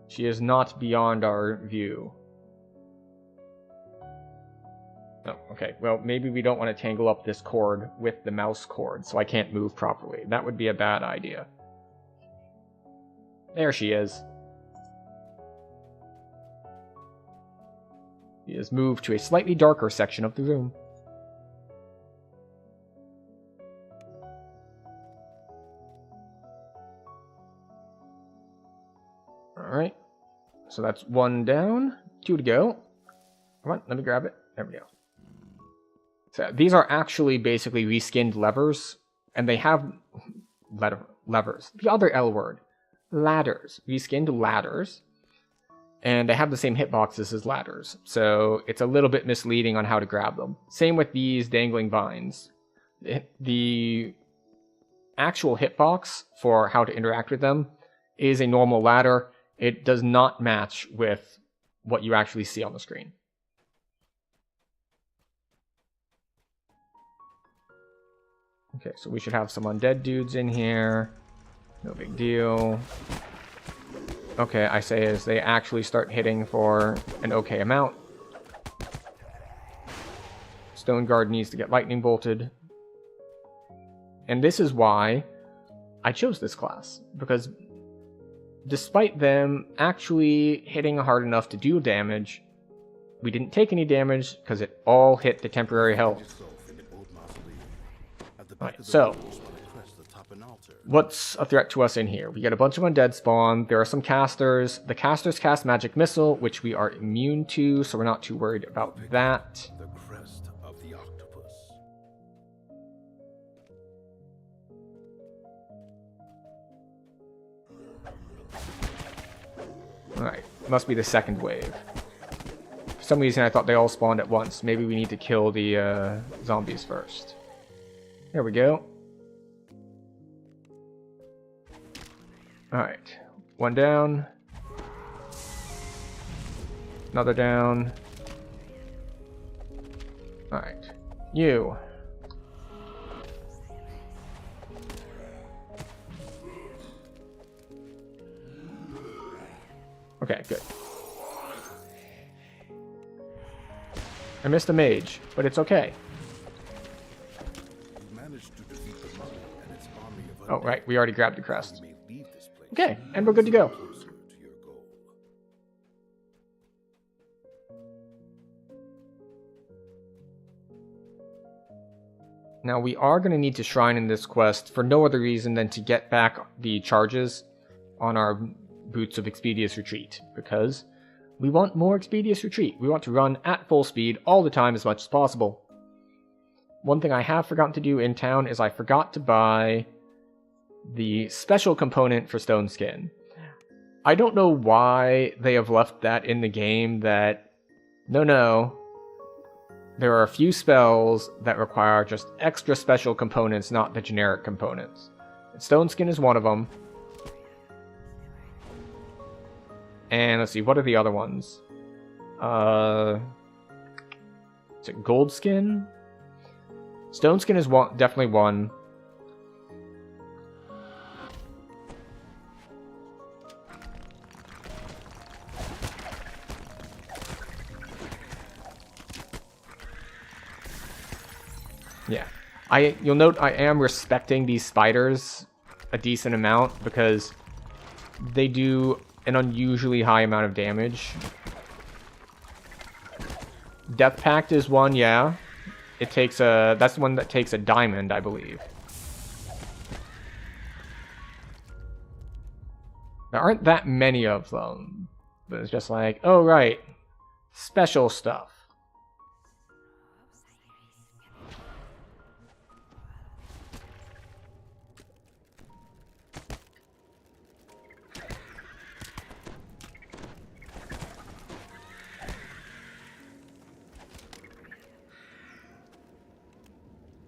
She is not beyond our view. Oh, okay. Well, maybe we don't want to tangle up this cord with the mouse cord, so I can't move properly. That would be a bad idea. There she is. She has moved to a slightly darker section of the room. Alright. So that's one down. 2 to go. Come on, let me grab it. There we go. So these are actually basically reskinned levers, and they have levers. The other L word. Ladders. Reskinned ladders. And they have the same hitboxes as ladders, so it's a little bit misleading on how to grab them. Same with these dangling vines. The actual hitbox for how to interact with them is a normal ladder. It does not match with what you actually see on the screen. Okay, so we should have some undead dudes in here. No big deal. Okay, I say as they actually start hitting for an okay amount. Stone Guard needs to get lightning bolted. And this is why I chose this class. Because despite them actually hitting hard enough to do damage, we didn't take any damage because it all hit the temporary health. Alright, so what's a threat to us in here? We get a bunch of undead spawn. There are some casters. The casters cast magic missile, which we are immune to, so we're not too worried about that. The crest of the octopus. Alright, must be the second wave. For some reason I thought they all spawned at once. Maybe we need to kill the zombies first. There we go. Alright, one down. Another down. Alright, you. Okay, good. I missed a mage, but it's okay. Oh, right, we already grabbed the crest. Okay, and we're good to go. Now, we are going to need to shrine in this quest for no other reason than to get back the charges on our Boots of Expedious Retreat, because we want more Expedious Retreat. We want to run at full speed all the time as much as possible. One thing I have forgotten to do in town is I forgot to buy the special component for Stone Skin. I don't know why they have left that in the game that, no, there are a few spells that require just extra special components, not the generic components. Stone Skin is one of them. And let's see, what are the other ones? Is it Gold Skin? Stone Skin is one, definitely one. Yeah. You'll note I am respecting these spiders a decent amount because they do an unusually high amount of damage. Death Pact is one, yeah. It takes a... That's the one that takes a diamond, I believe. There aren't that many of them. But it's just like, oh right, special stuff.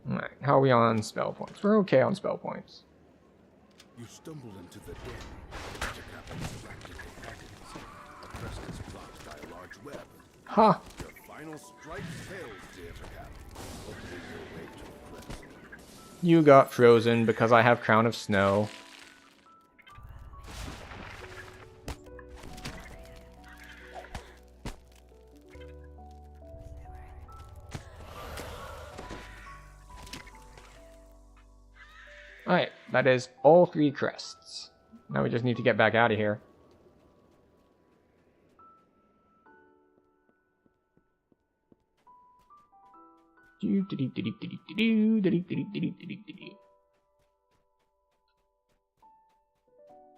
Alright, how are we on spell points? We're okay on spell points. You stumble into the den. Magic happens practical patterns. A crest is blocked by a large web. Huh. Your final strike fails, dear Cap, opening your way to the crest. You got frozen because I have Crown of Snow. Alright, that is all 3 crests. Now we just need to get back out of here.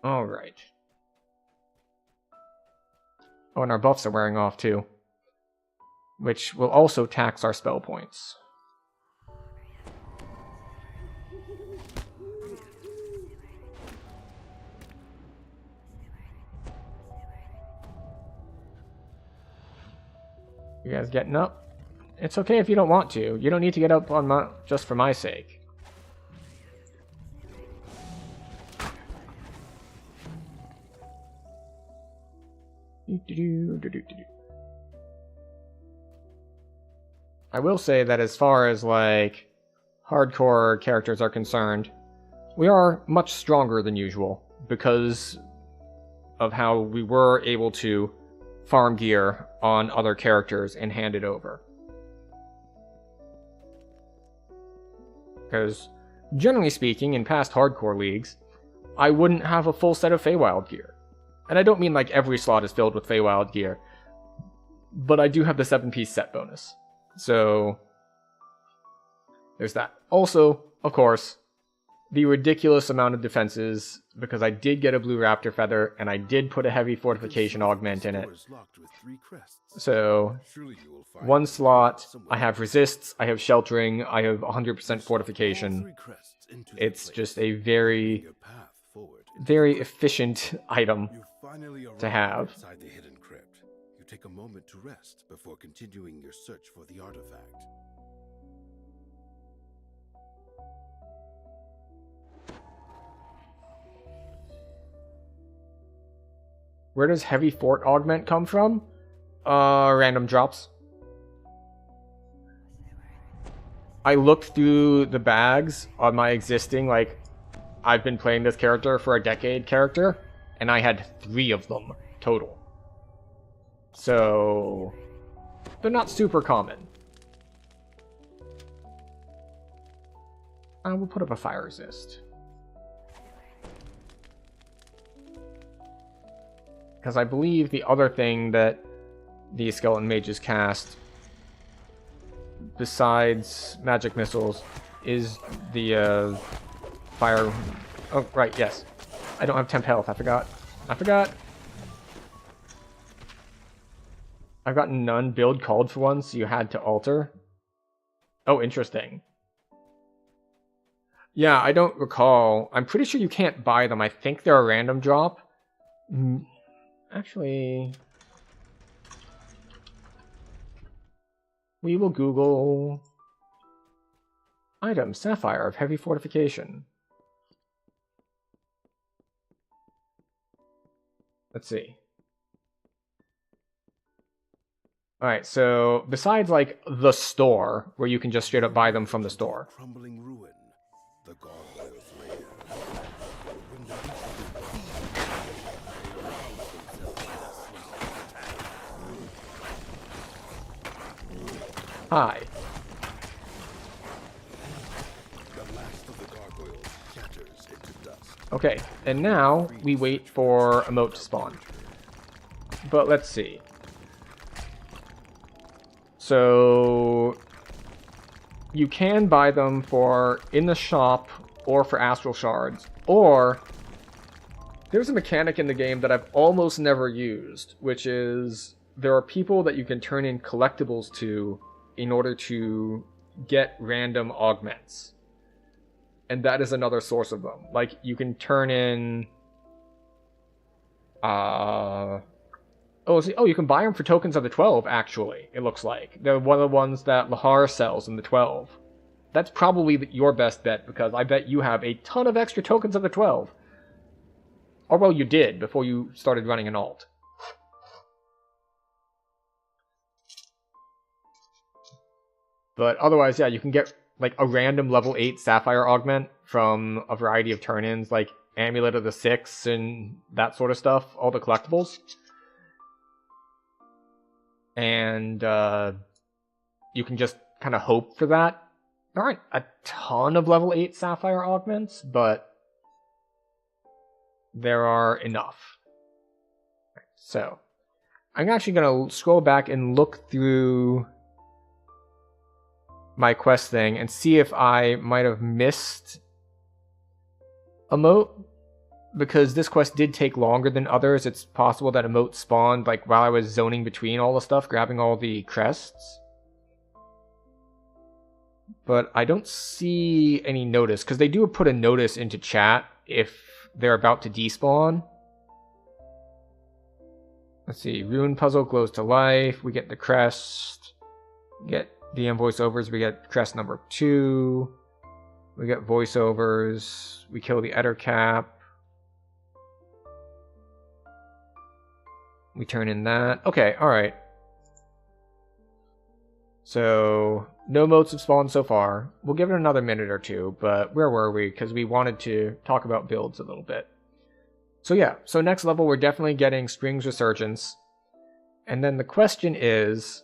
Alright. Oh, and our buffs are wearing off too. Which will also tax our spell points. You guys getting up? It's okay if you don't want to. You don't need to get up on just for my sake. I will say that as far as, like, hardcore characters are concerned, we are much stronger than usual because of how we were able to farm gear on other characters and hand it over. Because, generally speaking, in past hardcore leagues, I wouldn't have a full set of Feywild gear. And I don't mean like every slot is filled with Feywild gear, but I do have the 7-piece set bonus. So, there's that. Also, of course, the ridiculous amount of defenses, because I did get a blue raptor feather, and I did put a heavy fortification augment in it. So, one slot, I have resists, I have sheltering, I have 100% fortification. It's just a very, very efficient item to have. You take a moment to rest before continuing your search for the artifact. Where does heavy fort augment come from? Random drops. I looked through the bags on my existing, like, I've been playing this character for a decade character, and I had 3 of them total. So, they're not super common. I will put up a fire resist. Because I believe the other thing that the skeleton mages cast, besides magic missiles, is the fire... Oh, right, yes. I don't have temp health, I forgot. I've got none build called for one, so you had to alter. Oh, interesting. Yeah, I don't recall. I'm pretty sure you can't buy them. I think they're a random drop. Actually, we will Google item sapphire of heavy fortification. Let's see. Alright, so besides like the store, where you can just straight up buy them from the store. Crumbling ruin, the gargoyle's lair. Hi. The last of the gargoyles shatters into dust. Okay, and now we wait for a moat to spawn. But let's see. So you can buy them for in the shop or for astral shards, or there's a mechanic in the game that I've almost never used, which is there are people that you can turn in collectibles to in order to get random augments. And that is another source of them. Like, you can turn in... you can buy them for tokens of the 12, actually, it looks like. They're one of the ones that Lahar sells in the 12. That's probably your best bet, because I bet you have a ton of extra tokens of the 12. Or, well, you did before you started running an alt. But otherwise, yeah, you can get like a random level 8 Sapphire augment from a variety of turn-ins, like Amulet of the Six and that sort of stuff, all the collectibles. And you can just kind of hope for that. There aren't a ton of level 8 Sapphire augments, but there are enough. So, I'm actually going to scroll back and look through my quest thing and see if I might have missed a moat, because this quest did take longer than others. It's possible that a moat spawned like while I was zoning between all the stuff, grabbing all the crests. But I don't see any notice, because they do put a notice into chat if they're about to despawn. Let's see, Rune Puzzle glows to life, we get the crest, we get DM voiceovers, we get crest number 2, we get voiceovers, we kill the Ettercap, we turn in that. Okay, alright. So, no moats have spawned so far. We'll give it another minute or two, but where were we? Because we wanted to talk about builds a little bit. So yeah, so next level we're definitely getting Spring's Resurgence. And then the question is,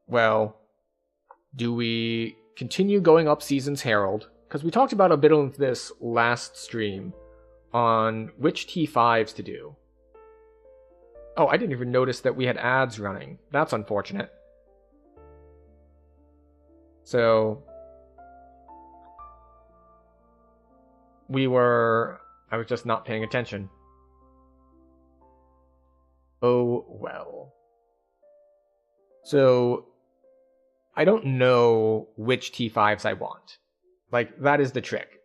well, do we continue going up Season's Herald? Because we talked about a bit of this last stream on which T5s to do. Oh, I didn't even notice that we had ads running. That's unfortunate. So, I was just not paying attention. Oh, well. So, I don't know which T5s I want. Like, that is the trick.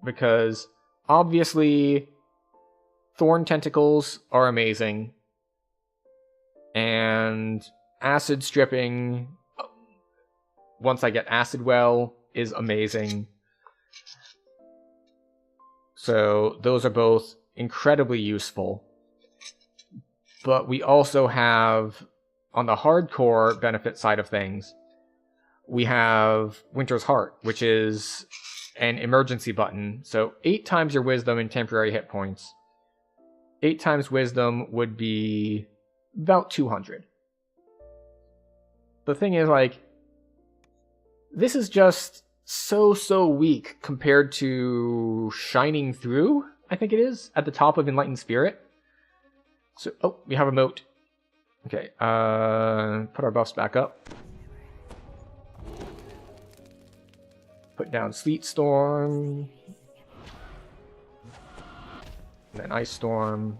Because, obviously, Thorn Tentacles are amazing. And Acid Stripping, once I get Acid Well, is amazing. So those are both incredibly useful. But we also have, on the hardcore benefit side of things, we have Winter's Heart, which is an emergency button. So 8 times your wisdom in temporary hit points. 8 times wisdom would be about 200. The thing is, like, this is just so weak compared to Shining Through, I think it is, at the top of Enlightened Spirit. So, oh, we have a moat. Okay, put our buffs back up. Put down Sleet Storm. And then Ice Storm.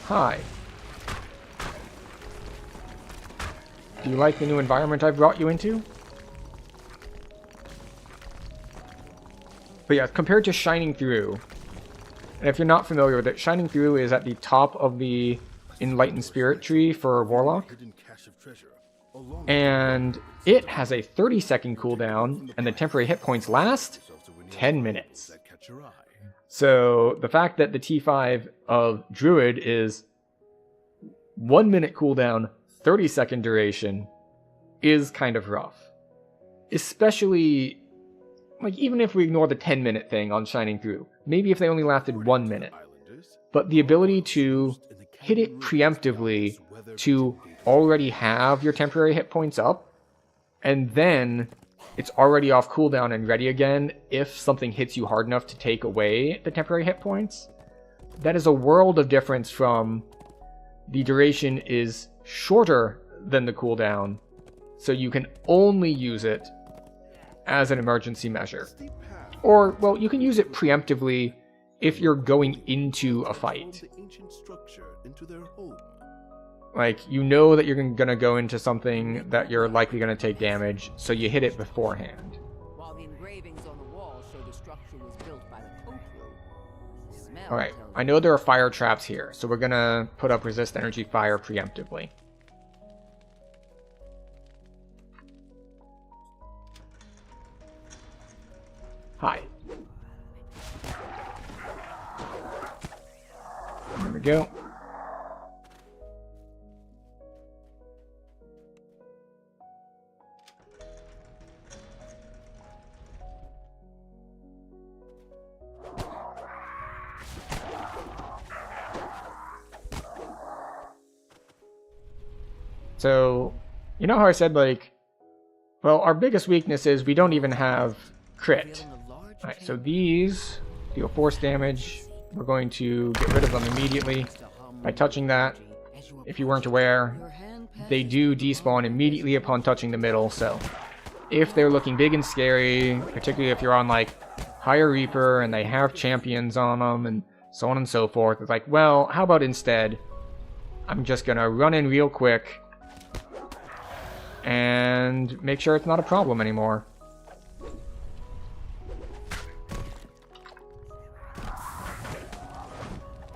Hi. Do you like the new environment I've brought you into? But yeah, compared to Shining Through, and if you're not familiar with it, Shining Through is at the top of the Enlightened Spirit tree for Warlock. And it has a 30-second cooldown, and the temporary hit points last 10 minutes. So the fact that the T5 of Druid is 1 minute cooldown, 30-second duration, is kind of rough. Especially, like, even if we ignore the 10-minute thing on Shining Through, maybe if they only lasted 1 minute. But the ability to hit it preemptively, to already have your temporary hit points up, and then it's already off cooldown and ready again if something hits you hard enough to take away the temporary hit points, that is a world of difference from the duration is shorter than the cooldown, so you can only use it as an emergency measure. Or, well, you can use it preemptively if you're going into a fight. Like, you know that you're going to go into something that you're likely going to take damage, so you hit it beforehand. While the engravings on the wall show the structure was built by the Pope, the smell Alright, I know there are fire traps here, so we're gonna put up resist energy fire preemptively. Hi. There we go. So, you know how I said, like, well, our biggest weakness is we don't even have crit. Alright, so these deal force damage. We're going to get rid of them immediately by touching that. If you weren't aware, they do despawn immediately upon touching the middle, so if they're looking big and scary, particularly if you're on, like, Higher Reaper and they have champions on them and so on and so forth, it's like, well, how about instead, I'm just gonna run in real quick and make sure it's not a problem anymore.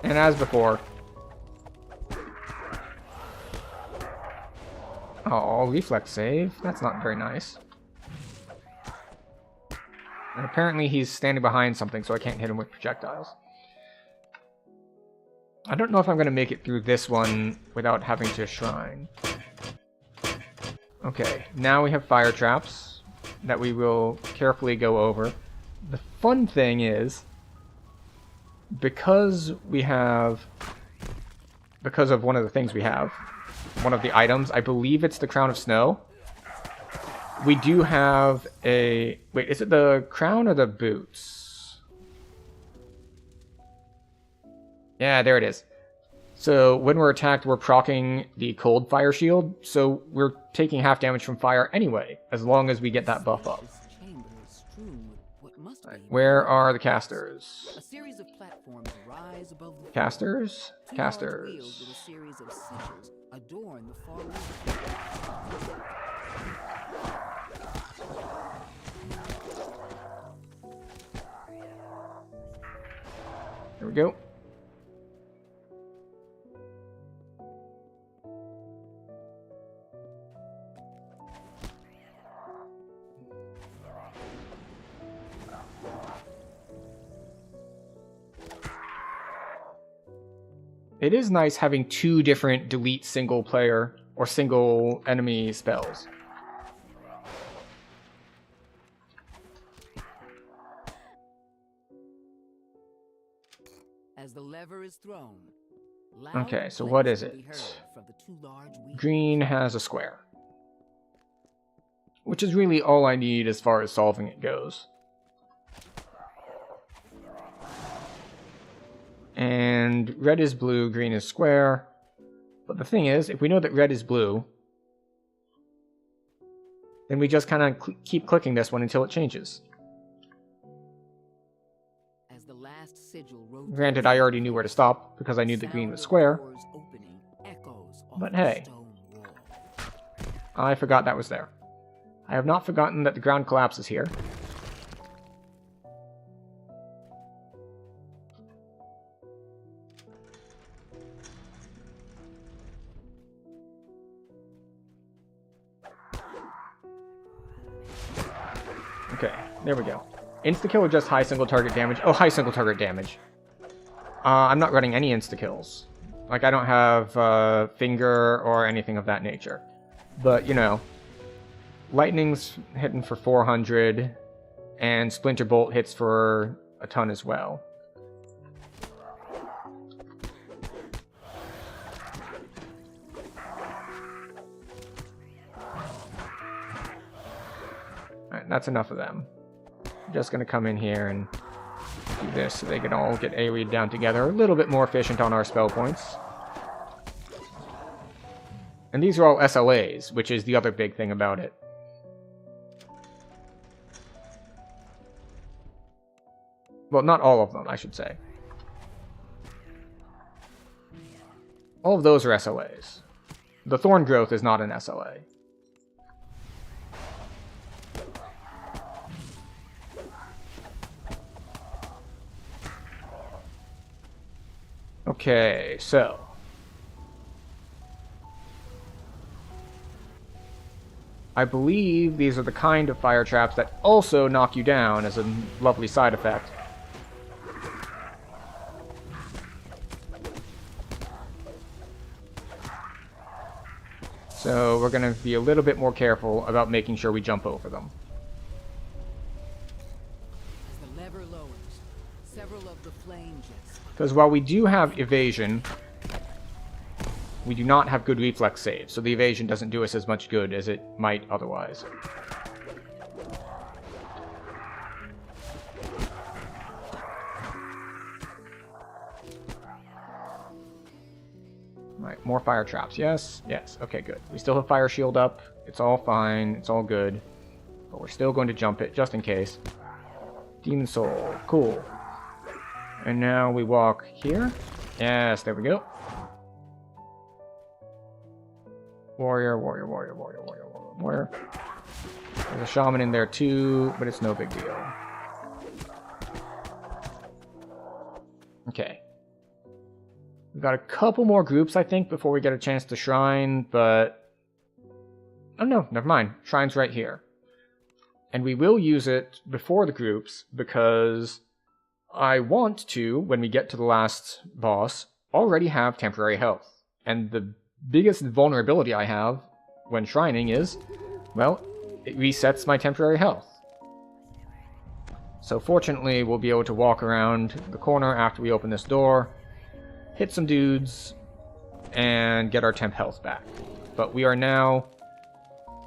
And as before. Oh, reflex save. That's not very nice. And apparently he's standing behind something, so I can't hit him with projectiles. I don't know if I'm going to make it through this one without having to shrine. Okay, now we have fire traps that we will carefully go over. The fun thing is, because of one of the things we have, one of the items, I believe it's the Crown of Snow, we do have a... Wait, is it the crown or the boots? Yeah, there it is. So when we're attacked, we're proccing the cold fire shield, so we're taking half damage from fire anyway, as long as we get that buff up. Right, where are the casters? A series of platforms rise above the Casters? Two Casters. large wheels with a series of sigils adorn the far right. There we go. It is nice having two different delete single player or single enemy spells. As the lever is thrown, Okay, so what is it? Green has a square. Which is really all I need as far as solving it goes. And red is blue, green is square. But the thing is, if we know that red is blue, then we just kind of keep clicking this one until it changes. As the last sigil Granted, I already knew where to stop, because I knew that green was square. But hey, I forgot that was there. I have not forgotten that the ground collapses here. Okay, there we go. Insta-kill or just high single target damage? Oh, high single target damage. I'm not running any insta-kills. Like, I don't have finger or anything of that nature. But, you know, lightning's hitting for 400, and splinter bolt hits for a ton as well. Alright, that's enough of them. I'm just gonna come in here and do this so they can all get AoE'd down together. A little bit more efficient on our spell points. And these are all SLAs, which is the other big thing about it. Well, not all of them, I should say. All of those are SLAs. The Thorn Growth is not an SLA. Okay, so I believe these are the kind of fire traps that also knock you down as a lovely side effect. So we're going to be a little bit more careful about making sure we jump over them. As the lever lowers, several of the flame jets. Because while we do have evasion, we do not have good reflex saves, so the evasion doesn't do us as much good as it might otherwise. Alright, more fire traps. Yes, yes. Okay, good. We still have fire shield up. It's all fine. It's all good. But we're still going to jump it, just in case. Demon Soul. Cool. And now we walk here. Yes, there we go. Warrior, warrior, warrior, warrior, warrior, warrior, warrior. There's a shaman in there too, but it's no big deal. Okay. We've got a couple more groups, I think, before we get a chance to shrine, but... Oh no, never mind. Shrine's right here. And we will use it before the groups, because I want to, when we get to the last boss, already have temporary health. And the biggest vulnerability I have when shrining is, well, it resets my temporary health. So fortunately, we'll be able to walk around the corner after we open this door, hit some dudes, and get our temp health back. But we are now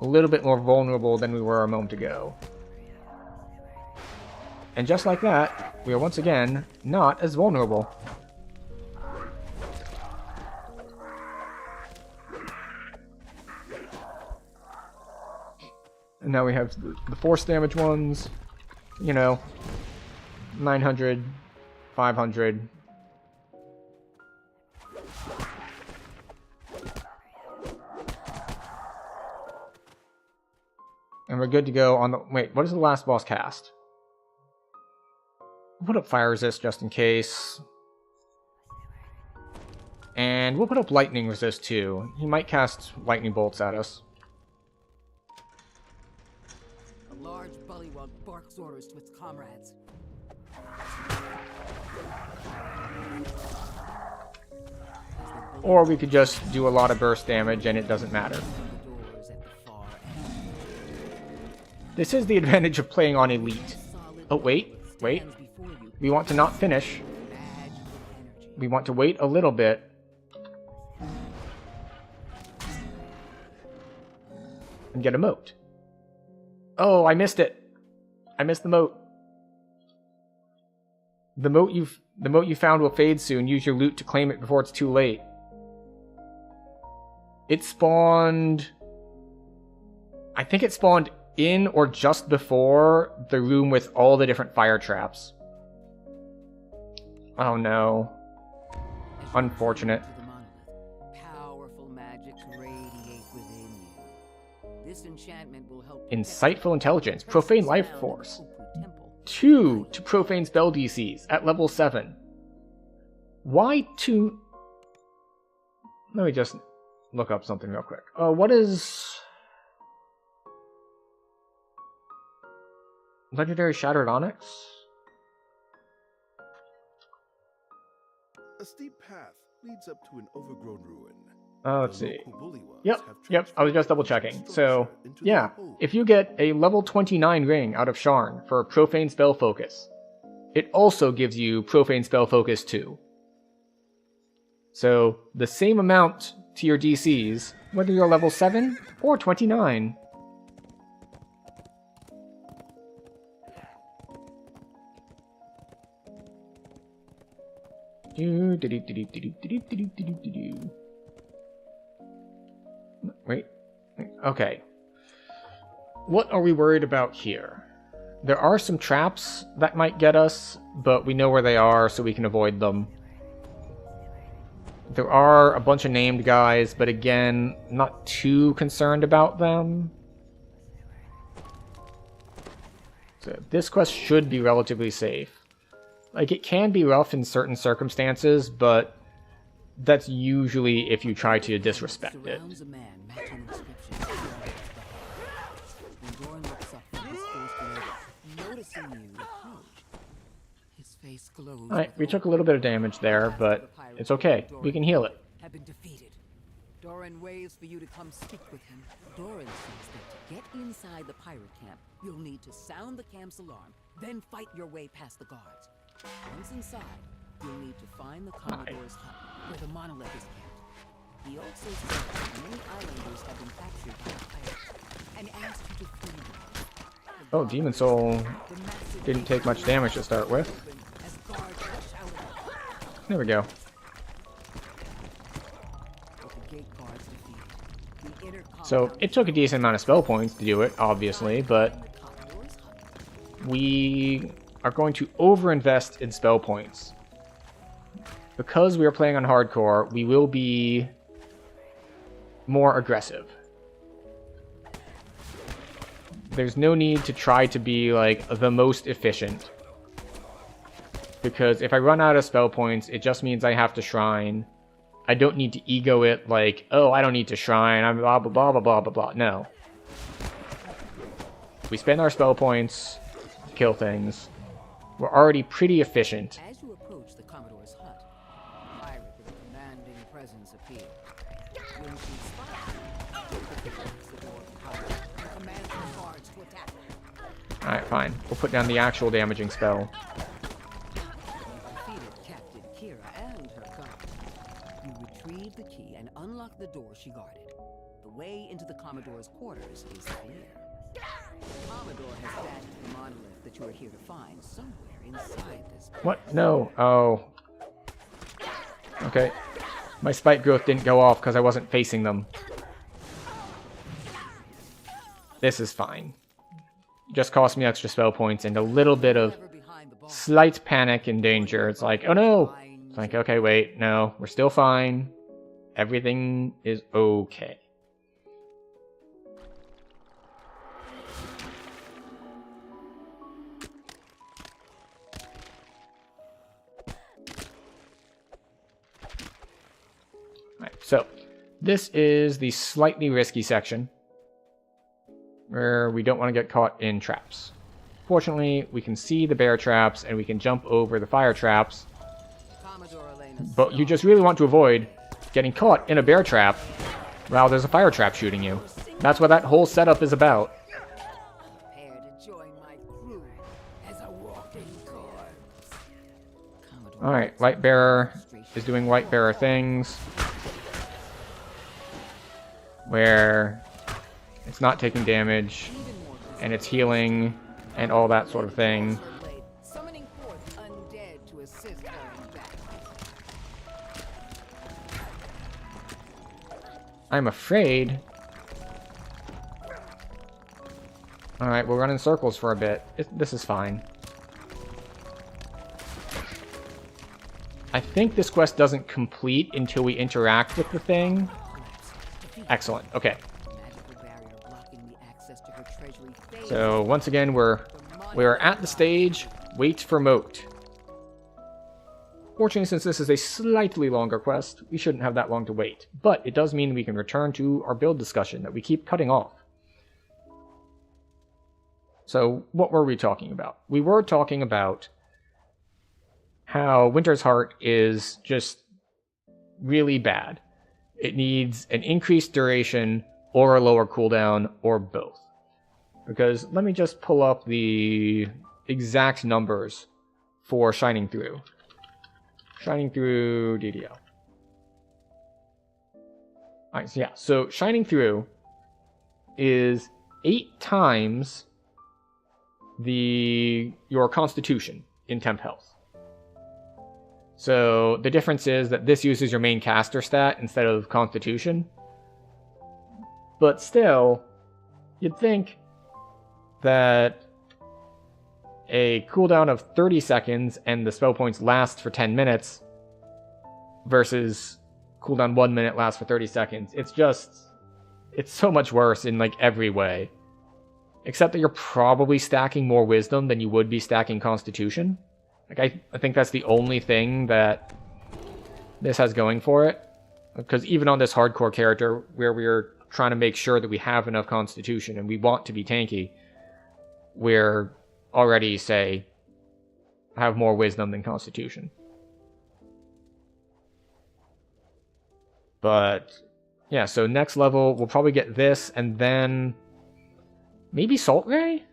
a little bit more vulnerable than we were a moment ago. And just like that, we are once again not as vulnerable. And now we have the force damage ones, you know, 900, 500. And we're good to go on the... Wait, what does the last boss cast? We'll put up fire resist just in case. And we'll put up lightning resist too. He might cast lightning bolts at us. A large bullywug barks orders to its comrades. Or we could just do a lot of burst damage and it doesn't matter. This is the advantage of playing on Elite. Oh, wait. We want to not finish. We want to wait a little bit. And get a moat. Oh, I missed it. I missed the moat. The moat you found will fade soon. Use your loot to claim it before it's too late. It spawned... I think it spawned in or just before the room with all the different fire traps. Oh no. Unfortunate. Powerful magic radiate within you. This enchantment will help. Insightful intelligence. Profane life force. 2 to profane spell DCs at level 7. Why 2? Let me just look up something real quick. What is... Legendary Shattered Onyx? A steep path leads up to an overgrown ruin. Let's see. Yep, I was just double checking. So, yeah, if you get a level 29 ring out of Sharn for Profane Spell Focus, it also gives you Profane Spell Focus 2. So, the same amount to your DCs, whether you're level 7 or 29. Wait. Okay. What are we worried about here? There are some traps that might get us, but we know where they are, so we can avoid them. There are a bunch of named guys, but again, not too concerned about them. So this quest should be relatively safe. Like, it can be rough in certain circumstances, but that's usually if you try to disrespect it. Surrounds a man matching inscription to the heart. When Doran looks up from his forced labor, noticing you approach, his face glows. Alright, we took a little bit of damage there, but it's okay. We can heal it. Have been defeated. Doran waves for you to come speak with him. Doran says that to get inside the pirate camp, you'll need to sound the camp's alarm, then fight your way past the guards. Once inside, you'll need to find the Commodore's hut, where the monolith is kept. He also says that many islanders have been captured by the pirates, and asked you to free them. Oh, Demon Soul didn't take much damage to start with. As guards rush out, There we go. with the gate guards defeated, the inner So it took a decent amount of spell points to do it, obviously, but Commodore's hut. we are going to overinvest in spell points. Because we are playing on hardcore, we will be more aggressive. There's no need to try to be like the most efficient. Because if I run out of spell points, it just means I have to shrine. I don't need to ego it like, oh, I don't need to shrine, I'm blah blah blah blah blah blah blah. No. We spend our spell points to kill things. We're already pretty efficient. As you approach the Commodore's hut, a pirate with a commanding presence appears. When she spots you, she locks the door behind her and commands the guards to attack. Alright, fine. We'll put down the actual damaging spell. You defeated Captain Kira and her guard. You retrieve the key and unlock the door she guarded. The way into the Commodore's quarters is clear. The Commodore has stashed the monolith that you are here to find somewhere inside this place. What? No. Oh. Okay. My spike growth didn't go off because I wasn't facing them. This is fine. Just cost me extra spell points and a little bit of Ever behind the bar, slight panic and danger. It's like, oh no! It's like, okay, wait, no, we're still fine. Everything is okay. Alright, so this is the slightly risky section where we don't want to get caught in traps. Fortunately, we can see the bear traps and we can jump over the fire traps, Commodore Elena's but you just really want to avoid getting caught in a bear trap while there's a fire trap shooting you. That's what that whole setup is about. prepare to join my crew as a walking corpse. Commodore Alright, Light Bearer is doing Light Bearer things where it's not taking damage and it's healing and all that sort of thing. summoning forth undead to assist her in battle. I'm afraid. Alright, we'll run in circles for a bit. This is fine. I think this quest doesn't complete until we interact with the thing. Excellent. Okay. Magical barrier blocking the access to her treasury fades. So once again, we're at the stage. Wait for Moat. Fortunately, since this is a slightly longer quest, we shouldn't have that long to wait. But it does mean we can return to our build discussion that we keep cutting off. So what were we talking about? We were talking about how Winter's Heart is just really bad. It needs an increased duration or a lower cooldown or both. Because let me just pull up the exact numbers for Shining Through. Shining Through DDO. Alright, so yeah, so Shining Through is 8 times your Constitution in Temp Health. So the difference is that this uses your main caster stat instead of Constitution. But still, you'd think that a cooldown of 30 seconds and the spell points last for 10 minutes versus cooldown 1 minute lasts for 30 seconds. It's so much worse in like every way. Except that you're probably stacking more wisdom than you would be stacking Constitution. Like I think that's the only thing that this has going for it. Because even on this hardcore character, where we're trying to make sure that we have enough constitution and we want to be tanky, we're already, say, have more wisdom than constitution. But, yeah, so next level, we'll probably get this, and then maybe Salt Ray?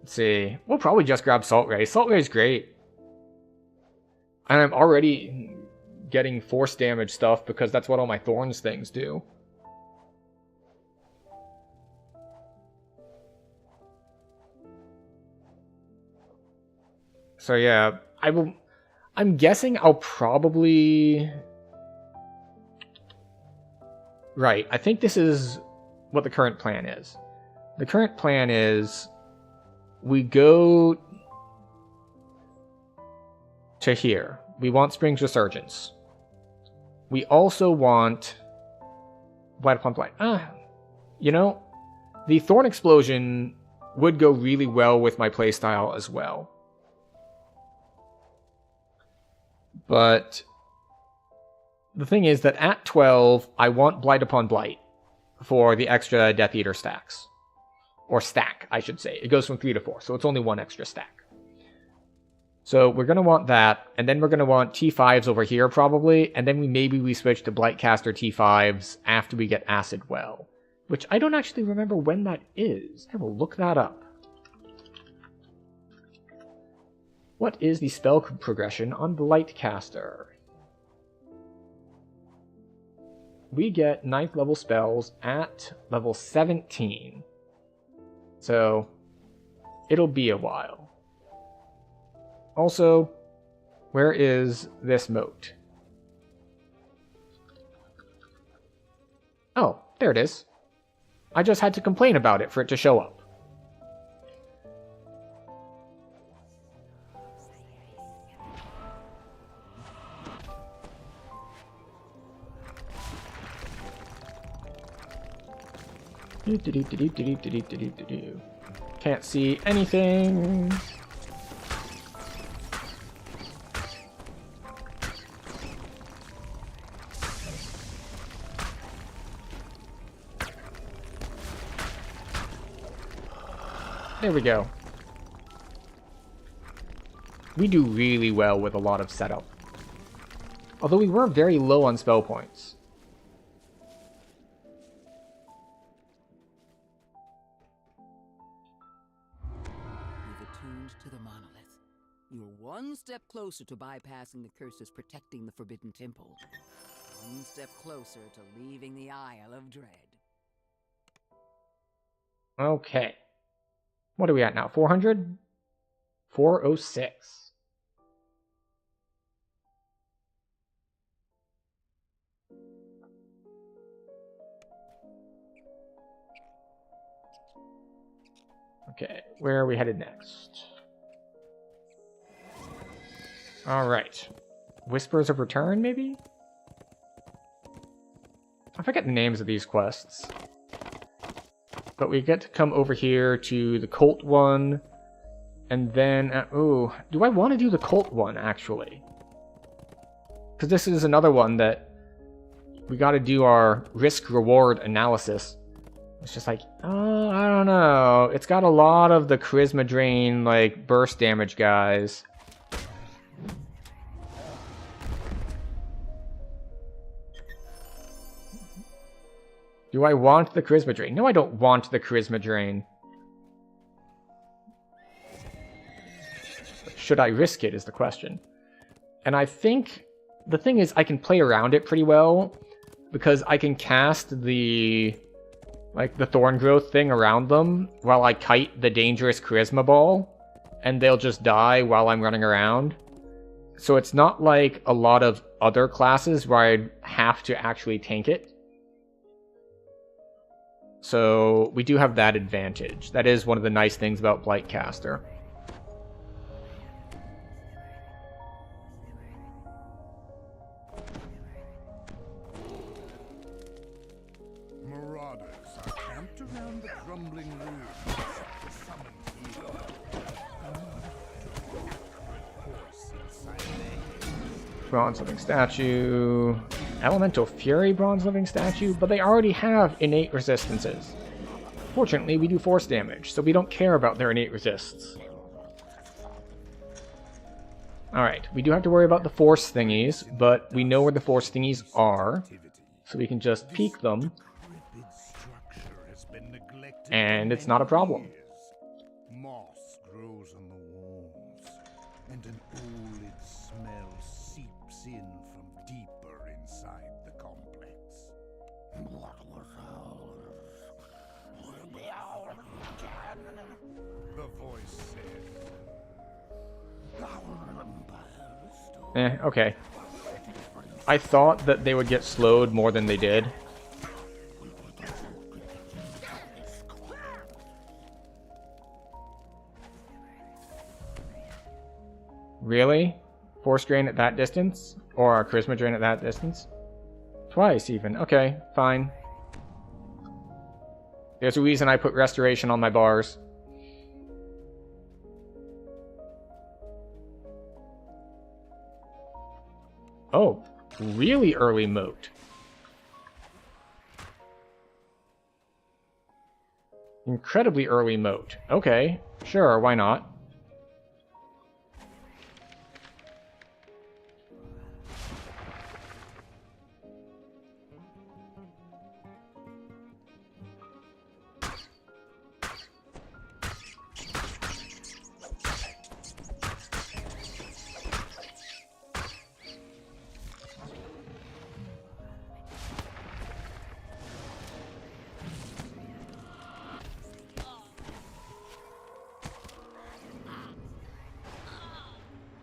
Let's see. We'll probably just grab Salt Ray. Salt Ray's great. And I'm already getting force damage stuff because that's what all my Thorns things do. So yeah, I'm guessing I'll probably... Right, I think this is what the current plan is. The current plan is we go to here. We want Spring's Resurgence. We also want Blight upon Blight. You know, the Thorn Explosion would go really well with my playstyle as well. But the thing is that at 12, I want Blight upon Blight for the extra Death Eater stacks. Or stack, I should say. It goes from 3 to 4, so it's only one extra stack. So we're going to want that, and then we're going to want T5s over here probably, and then maybe we switch to Blightcaster T5s after we get Acid Well. Which I don't actually remember when that is. I will look that up. What is the spell progression on Blightcaster? We get 9th level spells at level 17. So, it'll be a while. Also, where is this moat? Oh, there it is. I just had to complain about it for it to show up. Can't see anything. There we go. We do really well with a lot of setup. Although we were very low on spell points. To the monolith. You're one step closer to bypassing the curses protecting the Forbidden Temple. One step closer to leaving the Isle of Dread. Okay. What are we at now? 400? 406. Okay, where are we headed next? Alright. Whispers of Return, maybe? I forget the names of these quests. But we get to come over here to the Cult one. And then... ooh, do I want to do the Cult one, actually? Because this is another one that we got to do our risk-reward analysis. It's just like, oh, I don't know. It's got a lot of the charisma drain, like, burst damage guys. Do I want the charisma drain? No, I don't want the charisma drain. Should I risk it is the question. And I think the thing is I can play around it pretty well because I can cast the thorn growth thing around them while I kite the dangerous charisma ball and they'll just die while I'm running around. So it's not like a lot of other classes where I'd have to actually tank it. So we do have that advantage. That is one of the nice things about Blightcaster. Marauders are camped around the crumbling ruins to summon evil. Accurate course inside their Bronze living statue. Elemental fury bronze living statue, but they already have innate resistances. Fortunately, we do force damage, so we don't care about their innate resists. Alright, we do have to worry about the force thingies, but we know where the force thingies are, so we can just peek them, and it's not a problem. Moss grows on the walls, and an oolid smell seeps in from deeper inside the complex. The voice said, Okay. I thought that they would get slowed more than they did. Really? Force drain at that distance? Or a charisma drain at that distance? Twice even. Okay, fine. There's a reason I put restoration on my bars. Oh, really early moat. Incredibly early moat. Okay, sure, why not?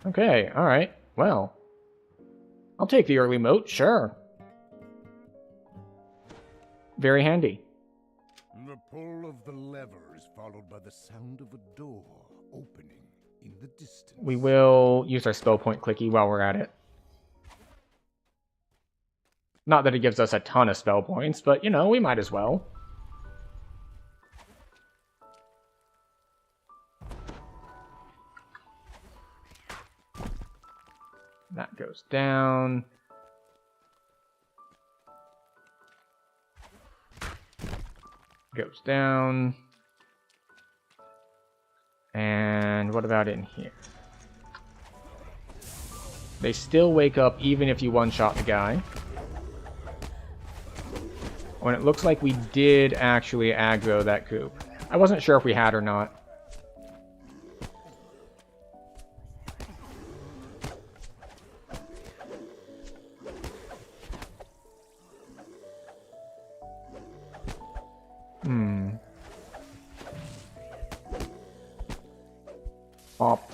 Okay, alright. Well, I'll take the early moat, sure. Very handy. the pull of the lever is followed by the sound of a door opening in the distance. We will use our spell point clicky while we're at it. Not that it gives us a ton of spell points, but, you know, we might as well. That goes down. Goes down. And what about in here? They still wake up even if you one-shot the guy. When it looks like we did actually aggro that coop. I wasn't sure if we had or not. Pop.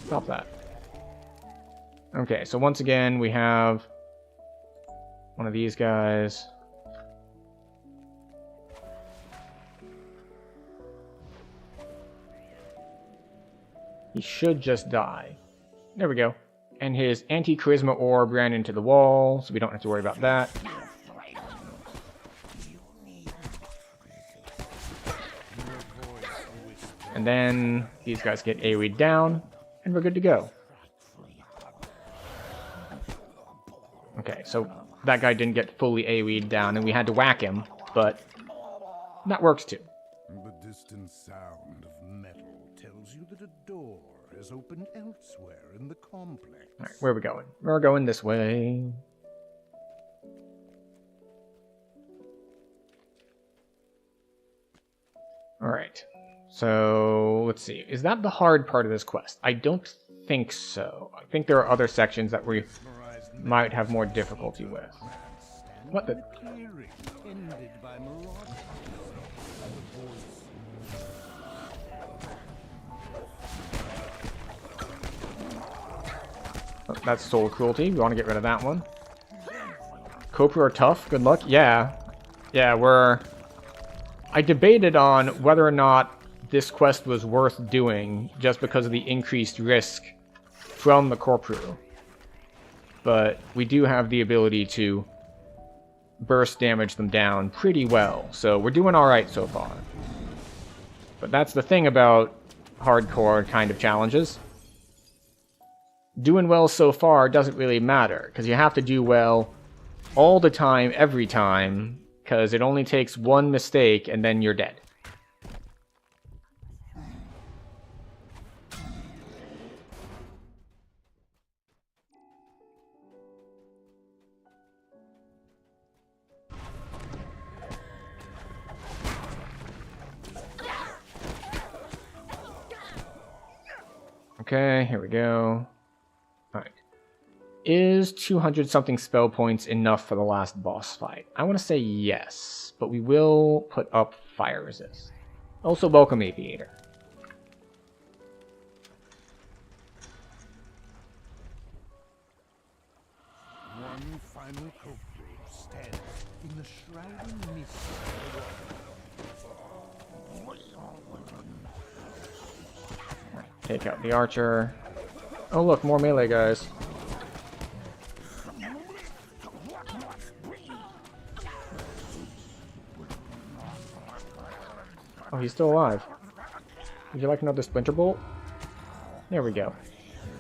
Stop that. Okay, so once again we have one of these guys. He should just die. There we go. And his anti-charisma orb ran into the wall, so we don't have to worry about that. And then these guys get AoE'd down, and we're good to go. Okay, so that guy didn't get fully AoE'd down, and we had to whack him, but that works too. The distant sound of metal tells you that a door has opened elsewhere in the complex. Alright, where are we going? We're going this way. Alright. So, let's see. Is that the hard part of this quest? I don't think so. I think there are other sections that we might have more difficulty with. What the? Oh, that's soul cruelty. We want to get rid of that one. Copra are tough. Good luck. Yeah. Yeah, I debated on whether or not this quest was worth doing just because of the increased risk from the Corpru. But we do have the ability to burst damage them down pretty well, so we're doing alright so far. But that's the thing about hardcore kind of challenges. doing well so far doesn't really matter, because you have to do well all the time, every time, because it only takes one mistake and then you're dead. Okay, here we go. Alright. Is 200-something spell points enough for the last boss fight? I want to say yes, but we will put up fire resist. Also, welcome Aviator. One final culprit stands in the shrouding mist of the Take out the archer. Oh look, more melee guys. Oh, he's still alive. Would you like another splinter bolt? There we go.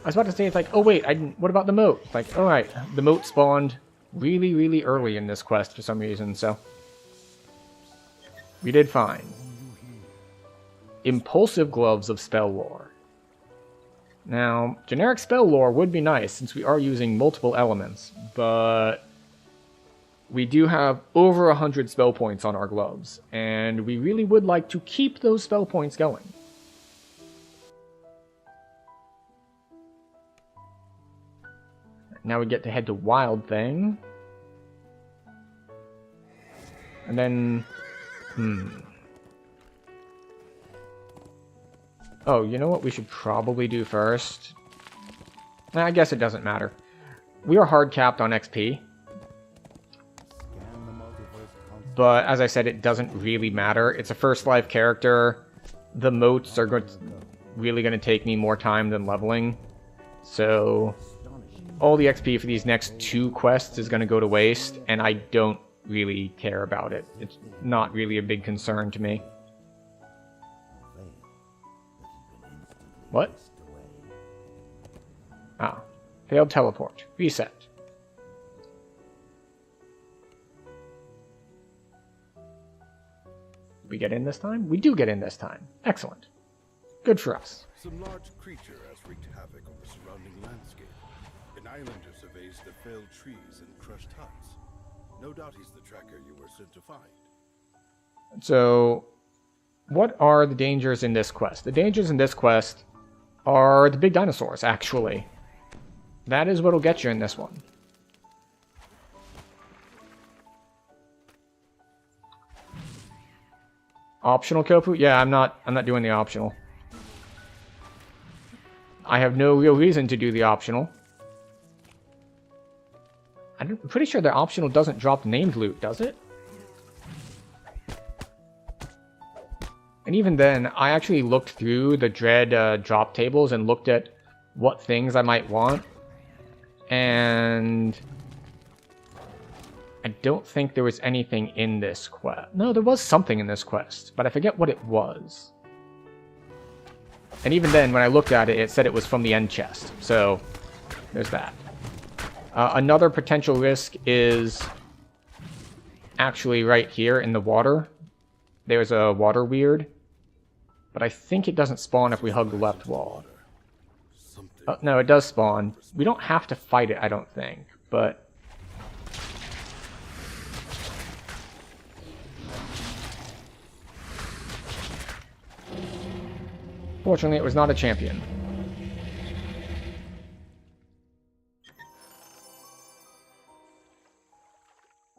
I was about to say, it's like, oh wait, what about the moat? It's like, alright, the moat spawned really, really early in this quest for some reason, so we did fine. Impulsive Gloves of Spell Lore. Now, generic spell lore would be nice since we are using multiple elements, but we do have over 100 spell points on our gloves, and we really would like to keep those spell points going. Now we get to head to Wild Thing. And then... Oh, you know what we should probably do first? I guess it doesn't matter. We are hard capped on XP. But as I said, it doesn't really matter. It's a first life character. The moats are really going to take me more time than leveling. So all the XP for these next 2 quests is going to go to waste, and I don't really care about it. It's not really a big concern to me. What? Ah. Failed teleport. Reset. We get in this time? We do get in this time. Excellent. Good for us. Some large creature has wreaked havoc on the surrounding landscape. An islander surveys the felled trees and crushed huts. No doubt he's the tracker you were sent to find. So, what are the dangers in this quest? The dangers in this quest are the big dinosaurs, actually. That is what'll get you in this one. Optional Kopu? Yeah, I'm not doing the optional. I have no real reason to do the optional. I'm pretty sure the optional doesn't drop named loot, does it? And even then, I actually looked through the Dread drop tables and looked at what things I might want. And I don't think there was anything in this quest. No, there was something in this quest, but I forget what it was. And even then, when I looked at it, it said it was from the end chest. So, there's that. Another potential risk is actually right here in the water. There's a water weird. But I think it doesn't spawn if we hug the left wall. No, it does spawn. We don't have to fight it, I don't think. But... fortunately, it was not a champion.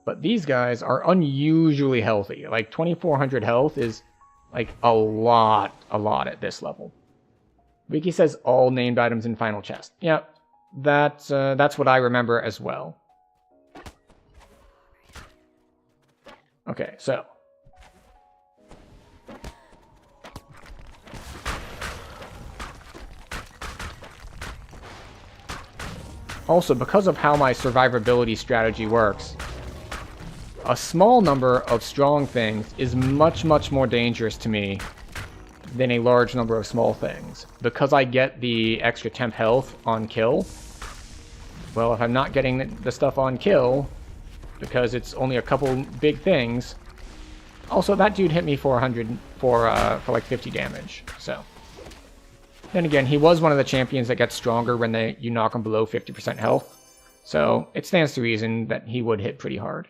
But these guys are unusually healthy. Like, 2,400 health is, like, a lot at this level. Wiki says all named items in final chest. Yeah, that's what I remember as well. Okay, so... also, because of how my survivability strategy works, a small number of strong things is much more dangerous to me than a large number of small things. Because I get the extra temp health on kill, well, if I'm not getting the stuff on kill, because it's only a couple big things... Also, that dude hit me for like 50 damage, so... Then again, he was one of the champions that gets stronger when you knock him below 50% health, so it stands to reason that he would hit pretty hard.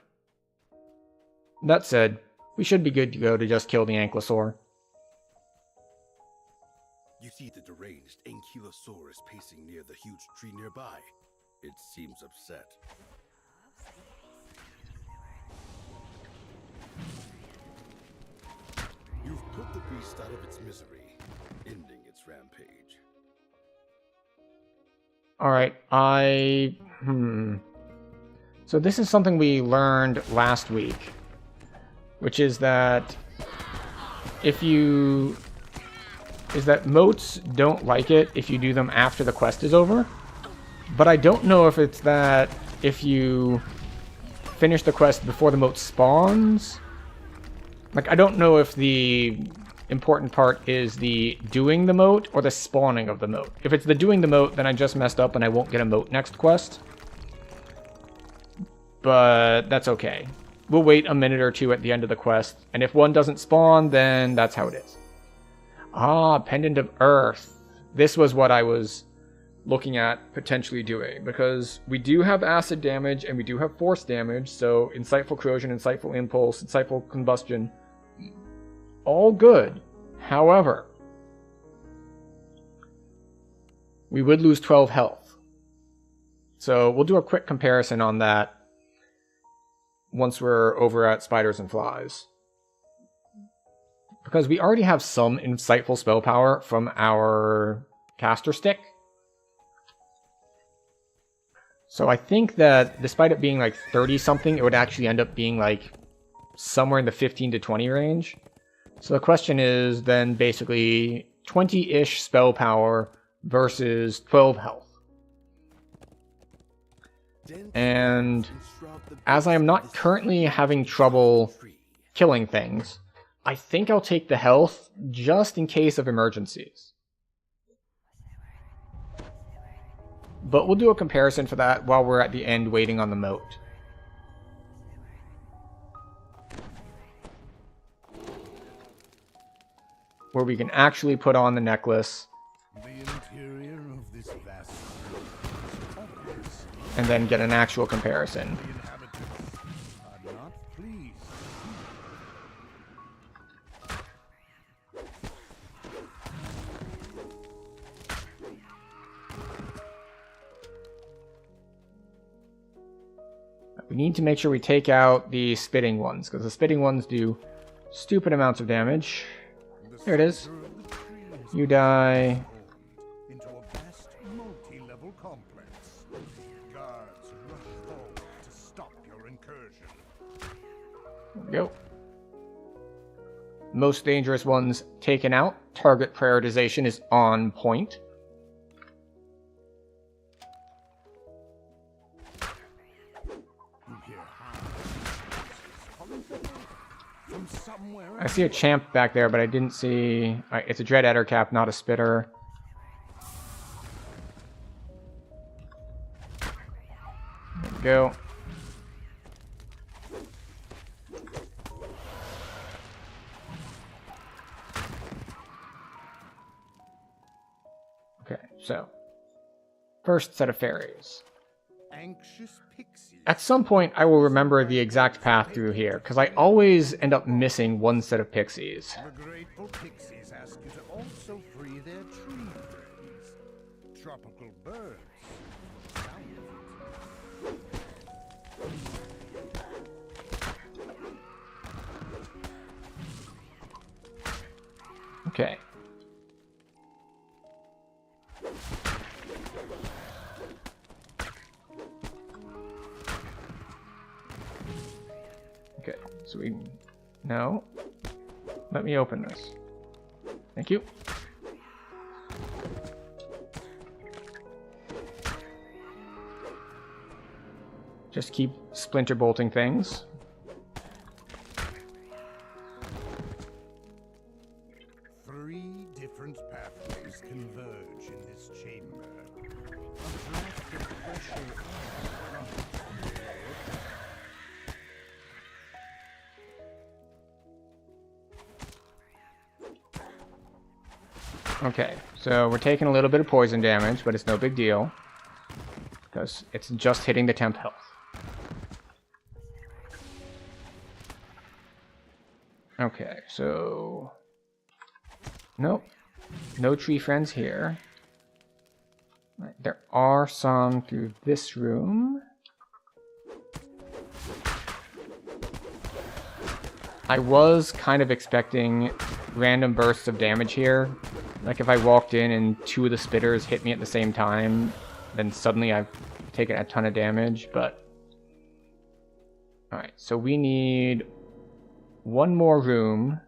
That said, we should be good to go to just kill the Ankylosaur. You see the deranged Ankylosaurus pacing near the huge tree nearby. It seems upset. You've put the beast out of its misery, ending its rampage. Alright, So this is something we learned last week, which is that moats don't like it if you do them after the quest is over. But I don't know if it's that if you finish the quest before the moat spawns. Like, I don't know if the important part is the doing the moat or the spawning of the moat. If it's the doing the moat, then I just messed up and I won't get a moat next quest. But that's okay. We'll wait a minute or two at the end of the quest, and if one doesn't spawn, then that's how it is. Ah, Pendant of Earth. This was what I was looking at potentially doing, because we do have acid damage and we do have force damage, so Insightful Corrosion, Insightful Impulse, Insightful Combustion, all good. However, we would lose 12 health. So we'll do a quick comparison on that once we're over at Spiders and Flies. Because we already have some insightful spell power from our caster stick. So I think that despite it being like 30 something, it would actually end up being like somewhere in the 15 to 20 range. So the question is then basically 20-ish spell power versus 12 health. And as I am not currently having trouble killing things, I think I'll take the health just in case of emergencies. But we'll do a comparison for that while we're at the end waiting on the moat. Where we can actually put on the necklace. The interior of this vast and then get an actual comparison. the inhabitants are not pleased. We need to make sure we take out the spitting ones, because the spitting ones do stupid amounts of damage. Here it is. You die. Into a vast multi-level complex. Guards rush forward to stop your incursion. There we go. Most dangerous ones taken out. Target prioritization is on point. I see a champ back there, but I didn't see... it's a Dread Ettercap, not a Spitter. There we go. Okay, so... First set of fairies. Anxious pixies. At some point, I will remember the exact path through here, because I always end up missing one set of pixies. The grateful pixies ask you to also free their tree friends. Tropical birds. Okay. Okay, so we... No. Let me open this. Thank you. Just keep splinter bolting things. Three Okay, so we're taking a little bit of poison damage, but it's no big deal. Because it's just hitting the temp health. Okay, so... Nope. No tree friends here. Right, there are some through this room. I was kind of expecting random bursts of damage here. Like if I walked in and two of the spitters hit me at the same time, then suddenly I've taken a ton of damage, but... Alright, so we need one more room.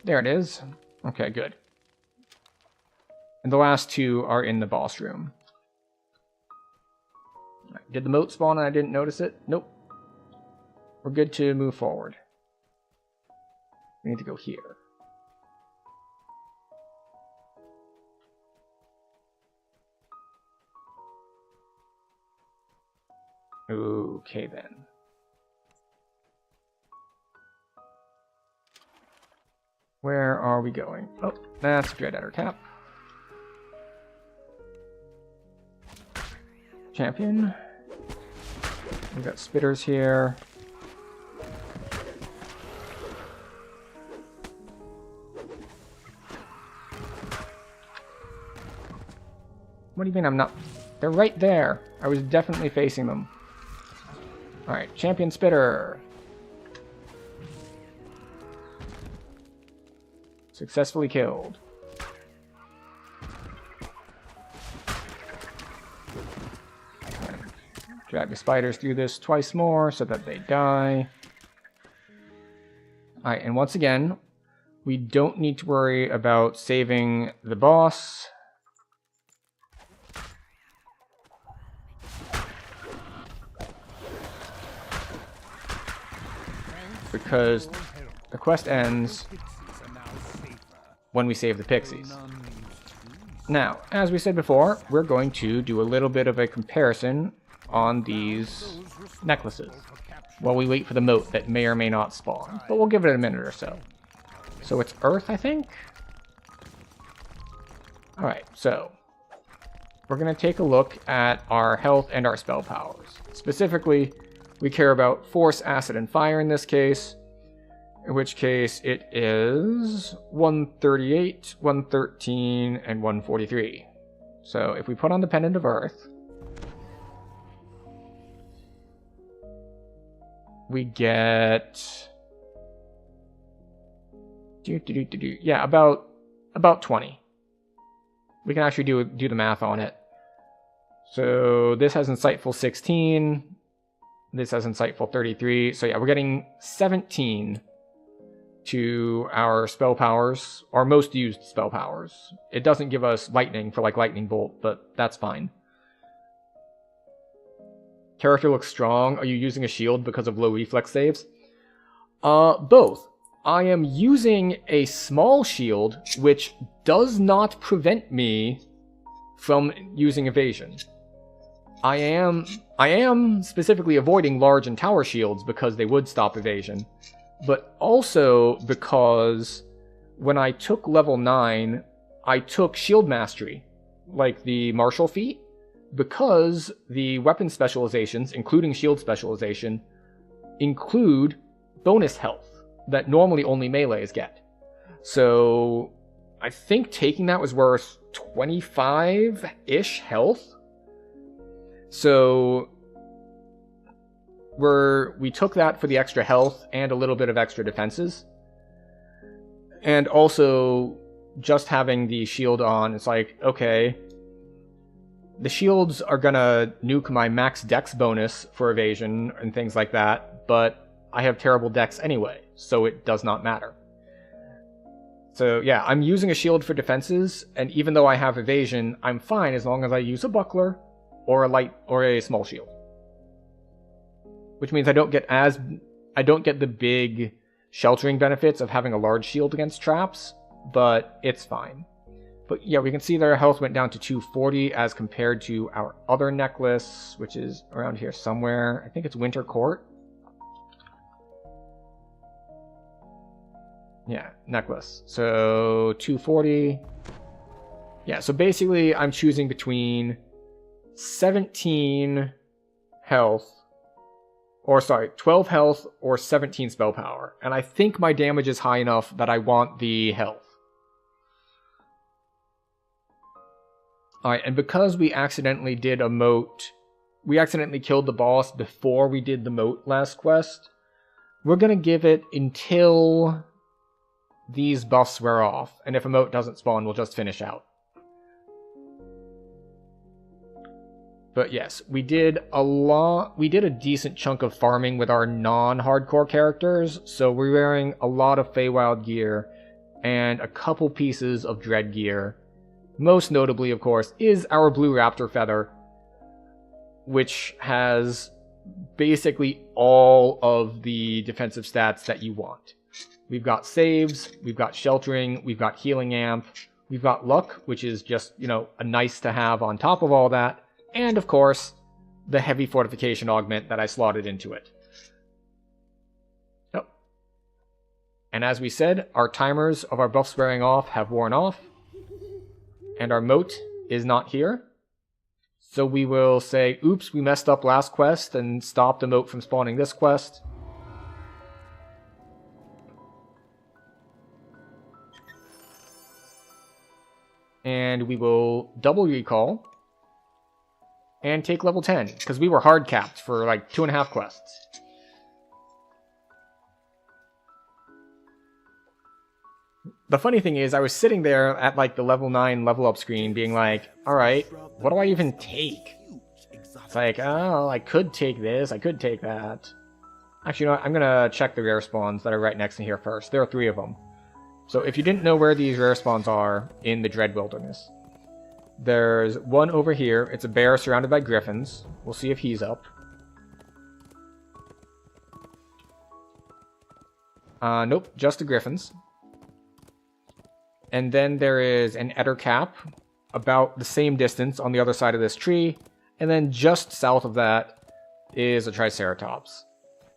There it is. Okay, good. And the last two are in the boss room. Right, did the moat spawn and I didn't notice it? Nope. We're good to move forward. We need to go here. Okay then. Where are we going? Oh, that's Dreadadder Cap. Champion. We've got spitters here. What do you mean I'm not? They're right there. I was definitely facing them. Alright, champion spitter. Successfully killed. Drag the spiders through this twice more so that they die. Alright, and once again, we don't need to worry about saving the boss. Because the quest ends when we save the pixies. Now, as we said before, we're going to do a little bit of a comparison on these necklaces while we wait for the moat that may or may not spawn. But we'll give it a minute or so. So it's Earth, I think? Alright, so we're going to take a look at our health and our spell powers. Specifically, we care about Force, Acid, and Fire in this case. In which case it is 138, 113, and 143. So if we put on the Pendant of Earth, we get... Yeah, about 20. We can actually do the math on it. So this has Insightful 16. This has Insightful 33. So yeah, we're getting 17 to our spell powers, our most used spell powers. It doesn't give us lightning for like lightning bolt, but that's fine. Character looks strong. Are you using a shield because of low reflex saves? Both. I am using a small shield, which does not prevent me from using evasion. I am specifically avoiding large and tower shields because they would stop evasion. But also because when I took level 9, I took shield mastery, like the martial feat, because the weapon specializations, including shield specialization, include bonus health that normally only melees get. So I think taking that was worth 25-ish health. So we took that for the extra health and a little bit of extra defenses. And also, just having the shield on, it's like, okay, the shields are gonna nuke my max dex bonus for evasion and things like that, but I have terrible dex anyway, so it does not matter. So yeah, I'm using a shield for defenses, and even though I have evasion, I'm fine as long as I use a buckler or a small shield. Which means I don't get the big sheltering benefits of having a large shield against traps, but it's fine. But yeah, we can see that our health went down to 240 as compared to our other necklace, which is around here somewhere. I think it's Winter Court. Yeah, necklace. So 240. Yeah, so basically I'm choosing between 17 health, or sorry, 12 health or 17 spell power. And I think my damage is high enough that I want the health. Alright, and because we accidentally did a moat, we accidentally killed the boss before we did the moat last quest, we're going to give it until these buffs wear off. And if a moat doesn't spawn, we'll just finish out. But yes, we did a decent chunk of farming with our non-hardcore characters, so we're wearing a lot of Feywild gear and a couple pieces of Dread gear. Most notably, of course, is our Blue Raptor Feather, which has basically all of the defensive stats that you want. We've got saves, we've got sheltering, we've got healing amp, we've got luck, which is just, you know, a nice to have on top of all that. And, of course, the heavy fortification augment that I slotted into it. Oh. And as we said, our timers of our buffs wearing off have worn off. And our moat is not here. So we will say, oops, we messed up last quest and stop the moat from spawning this quest. And we will double recall. And take level 10, because we were hard capped for like 2.5 quests. The funny thing is, I was sitting there at like the level 9 level up screen being like, alright, what do I even take? It's like, oh, I could take this, I could take that. Actually, you know what? I'm gonna check the rare spawns that are right next to here first. There are 3 of them. So if you didn't know where these rare spawns are in the Dread Wilderness, there's one over here. It's a bear surrounded by griffins. We'll see if he's up. Nope, just the griffins. And then there is an ettercap about the same distance on the other side of this tree. And then just south of that is a triceratops.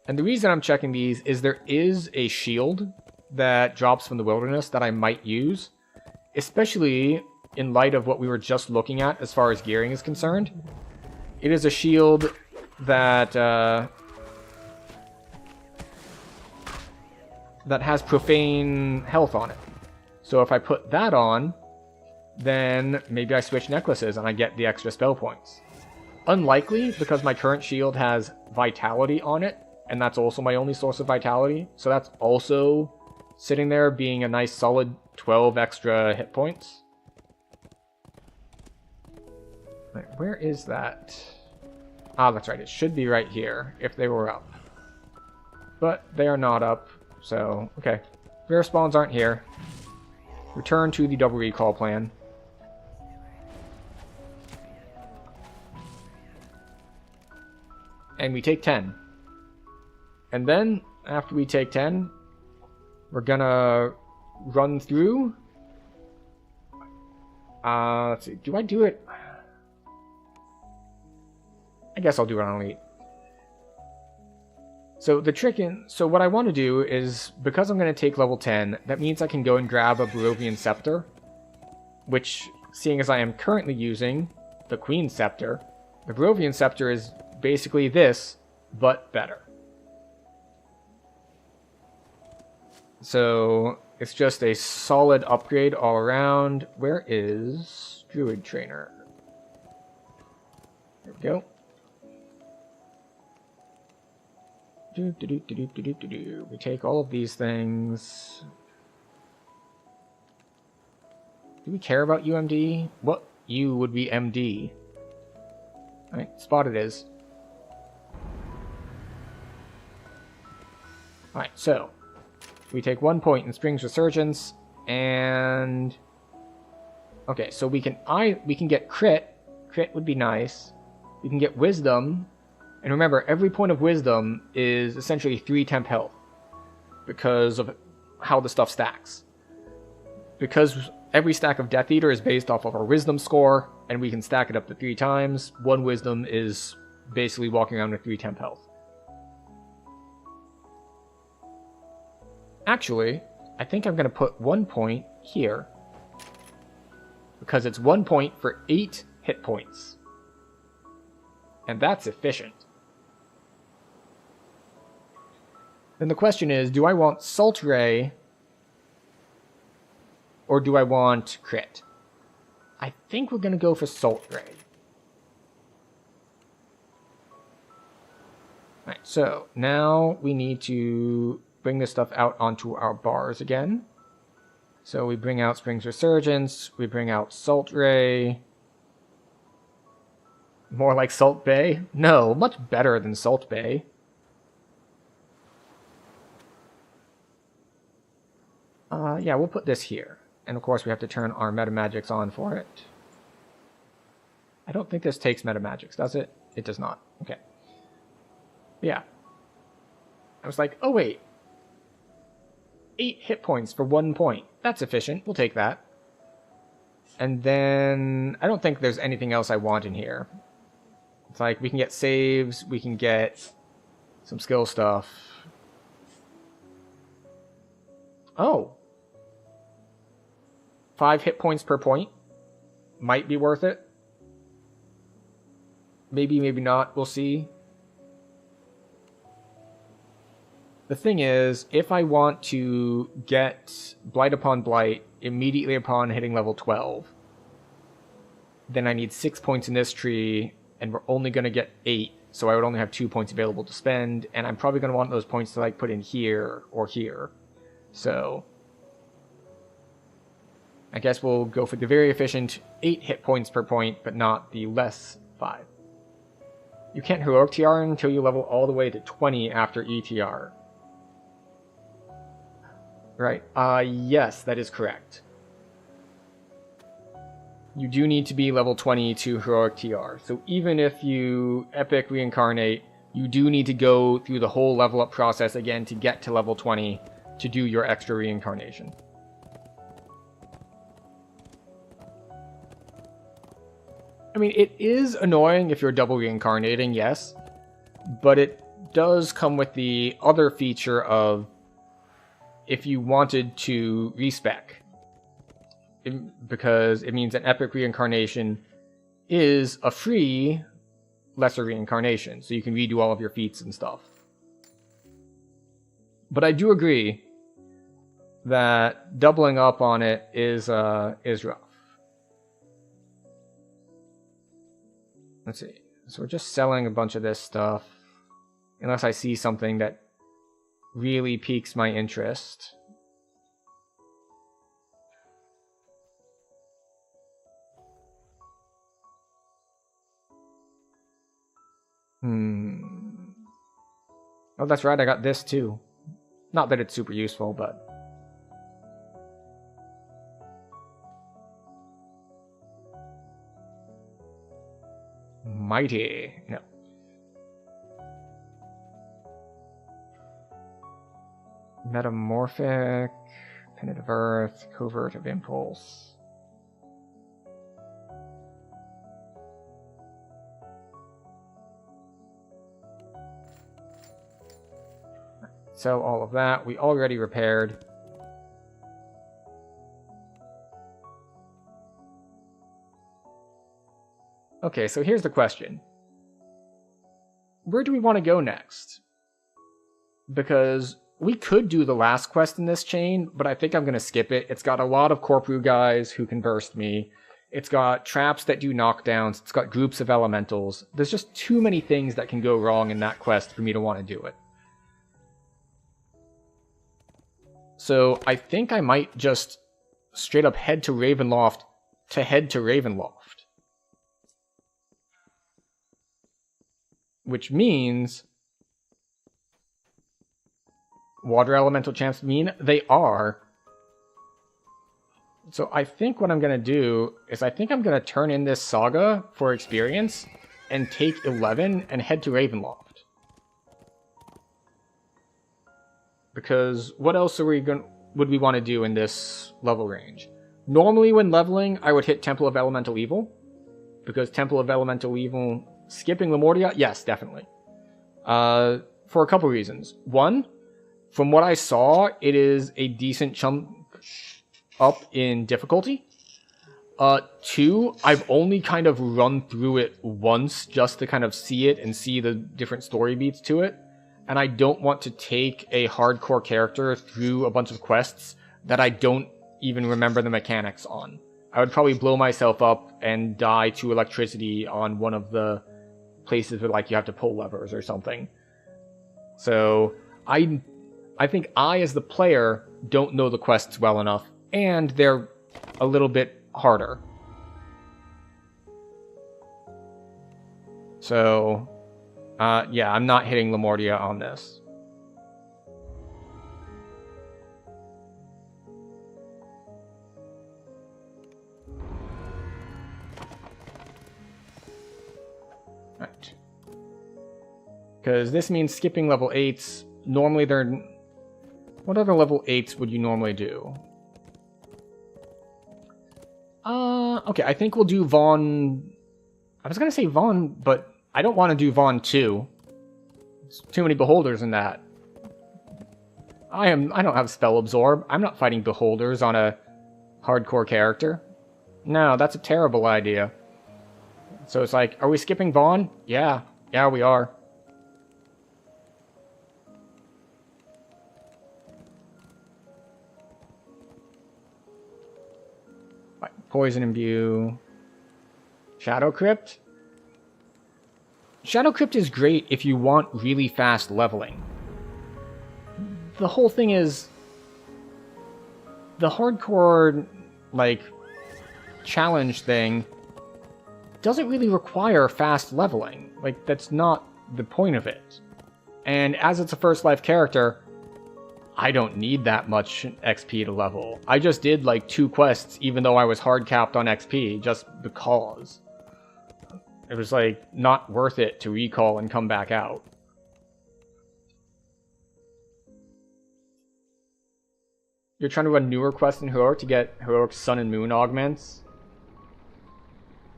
And the reason I'm checking these is there is a shield that drops from the wilderness that I might use, especially in light of what we were just looking at as far as gearing is concerned. It is a shield that that has profane health on it. So if I put that on, then maybe I switch necklaces and I get the extra spell points. Unlikely, because my current shield has vitality on it, and that's also my only source of vitality. So that's also sitting there being a nice solid 12 extra hit points. Wait, where is that? Ah, that's right. It should be right here if they were up. But they are not up, so okay. Rare spawns aren't here. Return to the double recall plan. And we take 10. And then, after we take 10, we're gonna run through. Let's see. Do I do it? I guess I'll do it on Elite. So so what I want to do is, because I'm going to take level 10, that means I can go and grab a Barovian Scepter, which, seeing as I am currently using the Queen's Scepter, the Barovian Scepter is basically this, but better. So it's just a solid upgrade all around. Where is Druid Trainer? There we go. We take all of these things. Do we care about UMD? What U would be MD? Alright, spot it is. Alright, so we take 1 point in Spring's Resurgence, and okay, so we can get crit. Crit would be nice. We can get Wisdom. And remember, every point of wisdom is essentially 3 temp health because of how the stuff stacks. Because every stack of Death Eater is based off of our wisdom score, and we can stack it up to 3 times. 1 wisdom is basically walking around with 3 temp health. Actually, I think I'm going to put 1 point here, because it's 1 point for 8 hit points. And that's efficient. Then the question is, do I want Salt Ray or do I want Crit? I think we're going to go for Salt Ray. Alright, so now we need to bring this stuff out onto our bars again. So we bring out Spring's Resurgence, we bring out Salt Ray. More like Salt Bay? No, much better than Salt Bay. Yeah, we'll put this here. And of course we have to turn our meta magics on for it. I don't think this takes meta magics, does it? It does not. Okay. Yeah. I was like, oh wait. 8 hit points for 1 point. That's efficient. We'll take that. And then I don't think there's anything else I want in here. It's like we can get saves, we can get some skill stuff. Oh. 5 hit points per point. Might be worth it. Maybe, maybe not. We'll see. The thing is, if I want to get Blight upon Blight immediately upon hitting level 12, then I need 6 points in this tree, and we're only going to get 8, so I would only have 2 points available to spend, and I'm probably going to want those points to like put in here or here. So I guess we'll go for the very efficient 8 hit points per point, but not the less 5. You can't heroic TR until you level all the way to 20 after ETR. Right, yes, that is correct. You do need to be level 20 to heroic TR. So even if you epic reincarnate, you do need to go through the whole level up process again to get to level 20 to do your extra reincarnation. I mean, it is annoying if you're double reincarnating, yes, but it does come with the other feature of if you wanted to respec, because it means an epic reincarnation is a free lesser reincarnation, so you can redo all of your feats and stuff. But I do agree that doubling up on it is rough. Let's see. So we're just selling a bunch of this stuff, unless I see something that really piques my interest. Oh, that's right, I got this too. Not that it's super useful, but... Mighty. No. Metamorphic, Pennant of Earth, Covert of Impulse. Sell all of that. We already repaired. Okay, so here's the question. Where do we want to go next? Because we could do the last quest in this chain, but I think I'm going to skip it. It's got a lot of Corpru guys who can burst me. It's got traps that do knockdowns. It's got groups of elementals. There's just too many things that can go wrong in that quest for me to want to do it. So I think I might just straight up head to Ravenloft to head to Ravenloft. Which means... Water elemental champs mean they are. So I think what I'm going to do is I think I'm going to turn in this saga for experience and take 11 and head to Ravenloft. Because what else are we would we want to do in this level range? Normally when leveling, I would hit Temple of Elemental Evil. Because Temple of Elemental Evil, skipping Lamortia, yes, definitely. For a couple reasons. One, from what I saw, it is a decent chunk up in difficulty. Two, I've only kind of run through it once just to kind of see it and see the different story beats to it. And I don't want to take a hardcore character through a bunch of quests that I don't even remember the mechanics on. I would probably blow myself up and die to electricity on one of the places where like you have to pull levers or something. So I think I, as the player, don't know the quests well enough, and they're a little bit harder. So, yeah, I'm not hitting Lamortia on this. Right. Because this means skipping level 8s. Normally they're... What other level 8s would you normally do? Okay, I think we'll do Vaughn... I was gonna say Vaughn, but I don't want to do Vaughn 2. There's too many beholders in that. I don't have Spell Absorb. I'm not fighting beholders on a hardcore character. No, that's a terrible idea. So it's like, are we skipping Vaughn? Yeah. Yeah, we are. Right, Poison Imbue. Shadow Crypt? Shadow Crypt is great if you want really fast leveling. The whole thing is... The hardcore, like, challenge thing doesn't really require fast leveling. Like, that's not the point of it. And as it's a first life character, I don't need that much XP to level. I just did like 2 quests even though I was hard capped on XP just because. It was like not worth it to recall and come back out. You're trying to run newer quests in Heroic to get Heroic Sun and Moon augments?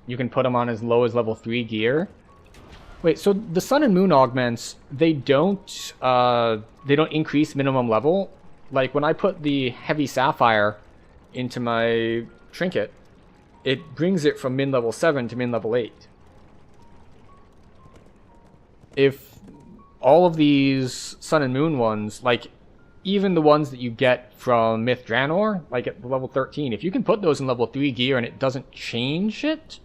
You can put them on as low as level 3 gear. Wait, so the Sun and Moon augments, they don't increase minimum level. Like when I put the Heavy Sapphire into my trinket, it brings it from min level 7 to min level 8. If all of these Sun and Moon ones, like even the ones that you get from Myth Draenor, like at level 13, if you can put those in level 3 gear and it doesn't change it,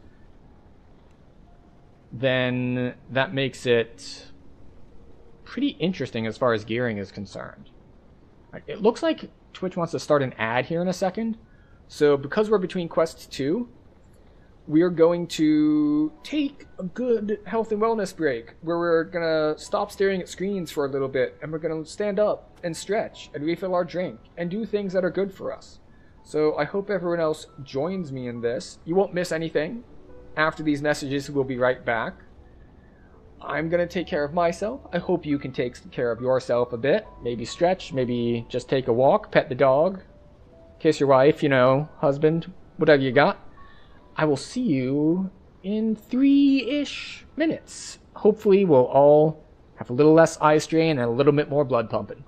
then that makes it pretty interesting as far as gearing is concerned. It looks like Twitch wants to start an ad here in a second. So because we're between quests 2, we are going to take a good health and wellness break where we're going to stop staring at screens for a little bit and we're going to stand up and stretch and refill our drink and do things that are good for us. So I hope everyone else joins me in this. You won't miss anything. After these messages, we'll be right back. I'm going to take care of myself. I hope you can take care of yourself a bit. Maybe stretch, maybe just take a walk, pet the dog, kiss your wife, you know, husband, whatever you got. I will see you in 3-ish minutes. Hopefully we'll all have a little less eye strain and a little bit more blood pumping.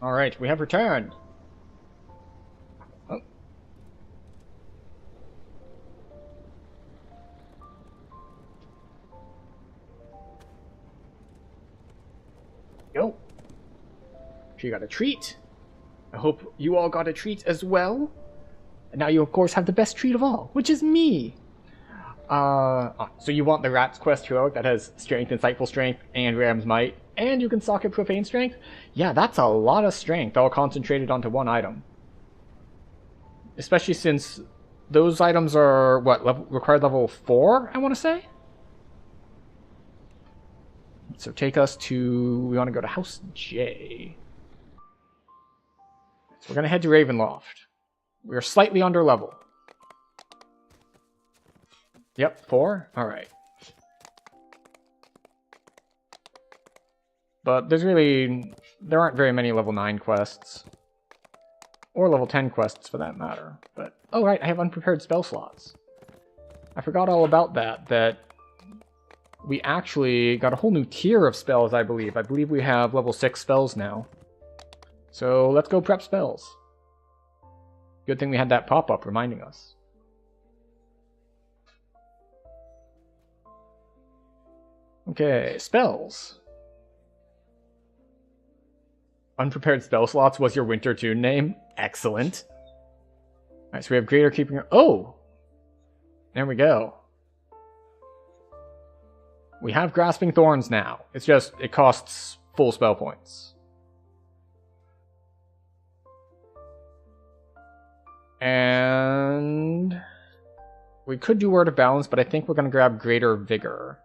Alright, we have returned. Oh. Yo. She got a treat. I hope you all got a treat as well. And now you, of course, have the best treat of all, which is me. So you want the Rat's Quest heroic that has Strength, Insightful Strength, and Ram's Might, and you can socket Profane Strength? Yeah, that's a lot of strength, all concentrated onto one item. Especially since those items are, what, required level 4, I want to say? So take us to, we want to go to House J. So we're going to head to Ravenloft. We're slightly under level. Yep, 4? Alright. But there aren't very many level 9 quests. Or level 10 quests for that matter. But, oh right, I have unprepared spell slots. I forgot all about that we actually got a whole new tier of spells, I believe. I believe we have level 6 spells now. So let's go prep spells. Good thing we had that pop-up reminding us. Okay, spells. Unprepared spell slots was your Winter Tune name? Excellent. Alright, so we have Greater Keeping... Oh! There we go. We have Grasping Thorns now. It's just, it costs full spell points. And... we could do Word of Balance, but I think we're going to grab Greater Vigor.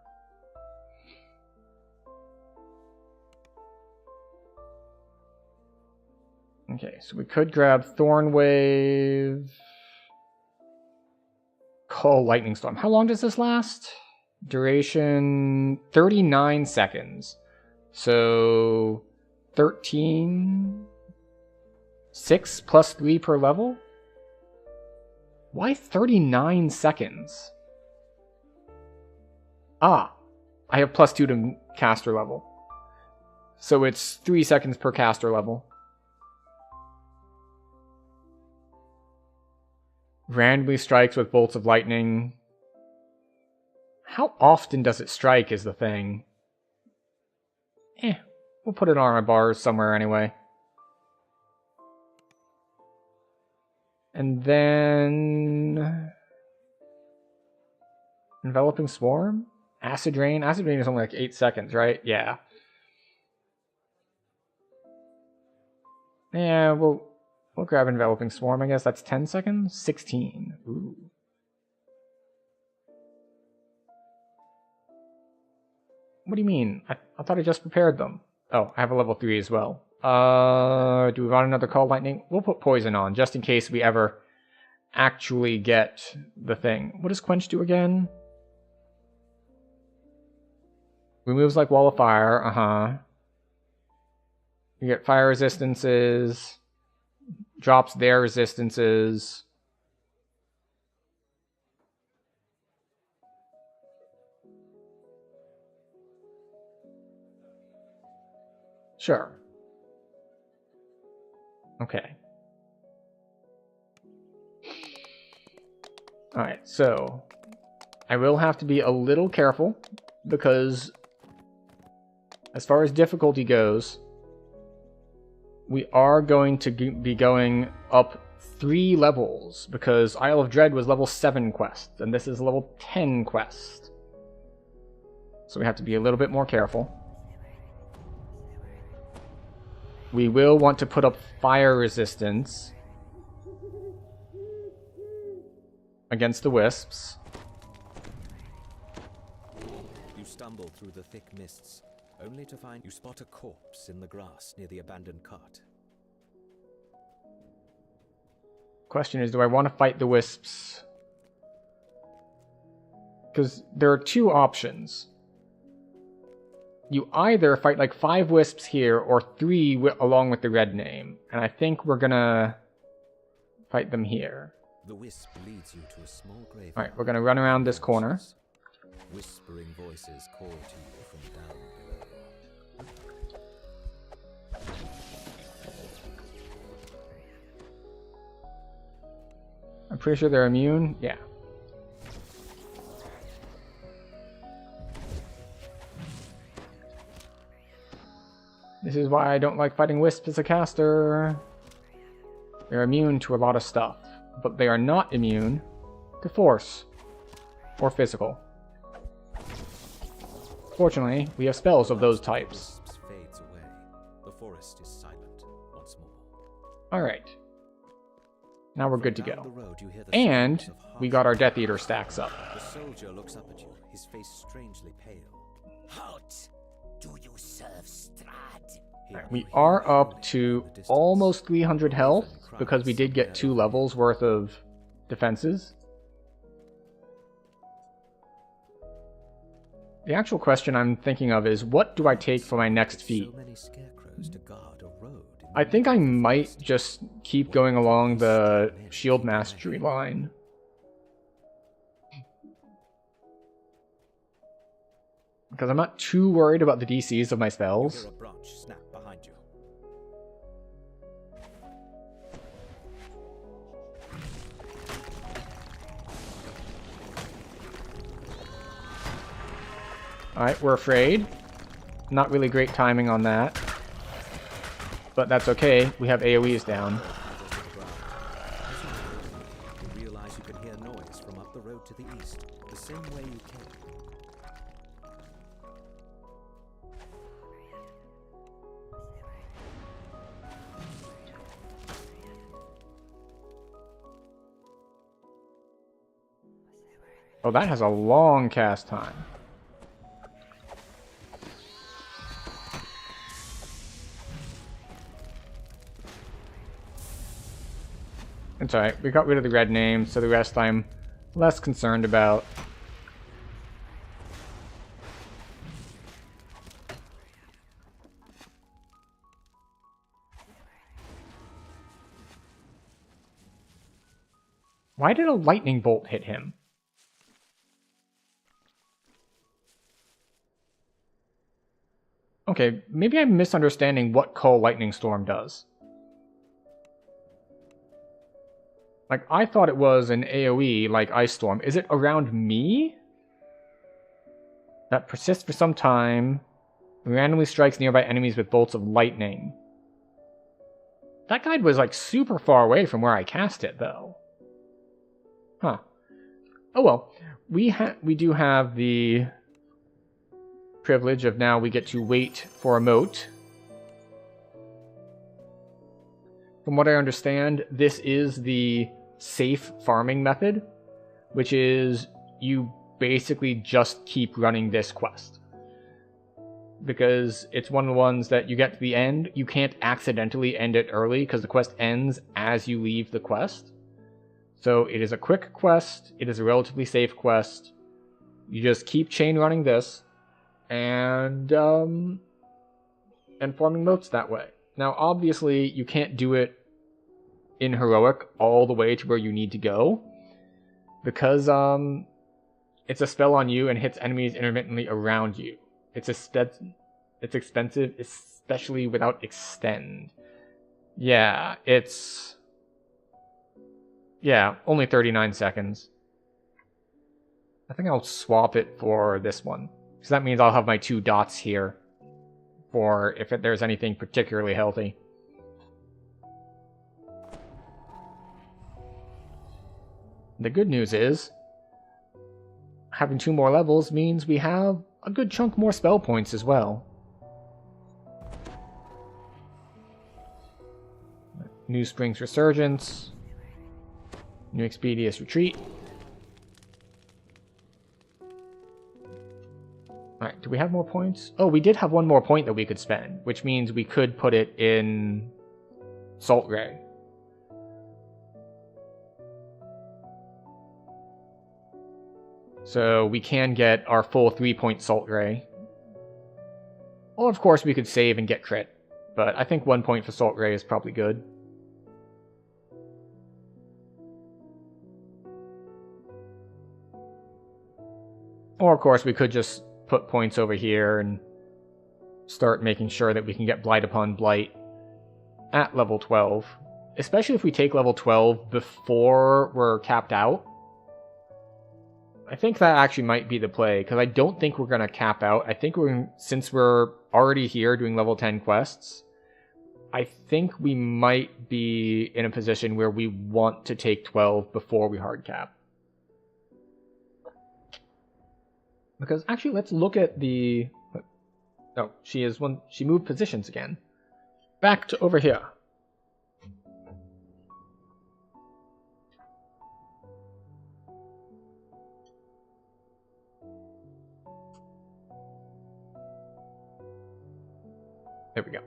Okay, so we could grab Thorn Wave... Call Lightning Storm. How long does this last? Duration 39 seconds. So 13... 6 plus 3 per level? Why 39 seconds? Ah, I have plus 2 to caster level. So it's 3 seconds per caster level. Randomly strikes with bolts of lightning. How often does it strike is the thing. We'll put it on our bars somewhere anyway. And then... Enveloping Swarm? Acid Rain? Acid Rain is only like 8 seconds, right? Yeah. Yeah, we'll grab Enveloping Swarm, I guess. That's 10 seconds? 16. Ooh. What do you mean? I thought I just prepared them. Oh, I have a level 3 as well. Do we want another Call Lightning? We'll put Poison on, just in case we ever actually get the thing. What does Quench do again? Removes like Wall of Fire, You get fire resistances. Drops their resistances. Sure. Okay. Alright, so I will have to be a little careful because as far as difficulty goes, we are going to be going up 3 levels because Isle of Dread was level 7 quest and this is level 10 quest. So we have to be a little bit more careful. We will want to put up fire resistance against the wisps. You stumble through the thick mists, only to find you spot a corpse in the grass near the abandoned cart. Question is, do I want to fight the wisps? Because there are 2 options. You either fight like 5 wisps here or 3 along with the red name. And I think we're gonna fight them here. The wisp leads you to a small grave. Alright, we're gonna run around this corner. Whispering voices call to you from down below. pretty sure they're immune. Yeah. This is why I don't like fighting wisps as a caster. They're immune to a lot of stuff, but they are not immune to force or physical. Fortunately, we have spells of those types. Wisps fades away. The forest is silent once more. Alright. Now we're good to Down go. the road, you hear the And sounds of we harsh got our Death Eater stacks up. The soldier looks up at you, his face strangely pale. Halt! Do you serve Strahd? We are up to almost 300 health because we did get 2 levels worth of defenses. The actual question I'm thinking of is, what do I take for my next feat? So many scarecrows to guard a road in I think I might just keep going along the shield mastery line. Because I'm not too worried about the DCs of my You spells. hear a branch snap behind you. Alright, we're afraid. Not really great timing on that. But that's okay, we have AoEs down. You realize you can hear noise from up the road to the east, the same way you came. Oh, that has a long cast time. It's alright, we got rid of the red name, so the rest I'm less concerned about. Why did a lightning bolt hit him? Okay, maybe I'm misunderstanding what Call Lightning Storm does. Like, I thought it was an AoE like Ice Storm. Is it around me? That persists for some time. Randomly strikes nearby enemies with bolts of lightning. That guide was like super far away from where I cast it, though. Huh. Oh well. We do have the privilege of now we get to wait for a moat. From what I understand, this is the safe farming method, which is you basically just keep running this quest. Because it's one of the ones that you get to the end, you can't accidentally end it early because the quest ends as you leave the quest. So it is a quick quest, it is a relatively safe quest. You just keep chain running this and forming moats that way. Now obviously you can't do it in heroic all the way to where you need to go, because it's a spell on you and hits enemies intermittently around you. It's expensive, especially without extend. Yeah, only 39 seconds. I think I'll swap it for this one, because that means I'll have my 2 dots here for if there's anything particularly healthy. The good news is, having 2 more levels means we have a good chunk more spell points as well. New Spring's Resurgence. New Expeditious Retreat. Alright, do we have more points? Oh, we did have 1 more point that we could spend, which means we could put it in Salt Ray. So we can get our full 3-point Salt Ray. Or of course we could save and get crit, but I think 1 point for Salt Ray is probably good. Or of course we could just put points over here and start making sure that we can get Blight upon Blight at level 12 especially if we take level 12 before we're capped out. I think that actually might be the play, because I don't think we're going to cap out. I think since we're already here doing level 10 quests, I think we might be in a position where we want to take 12 before we hard cap. Because actually, let's look at the... Oh, she moved positions again. Back to over here. There we go.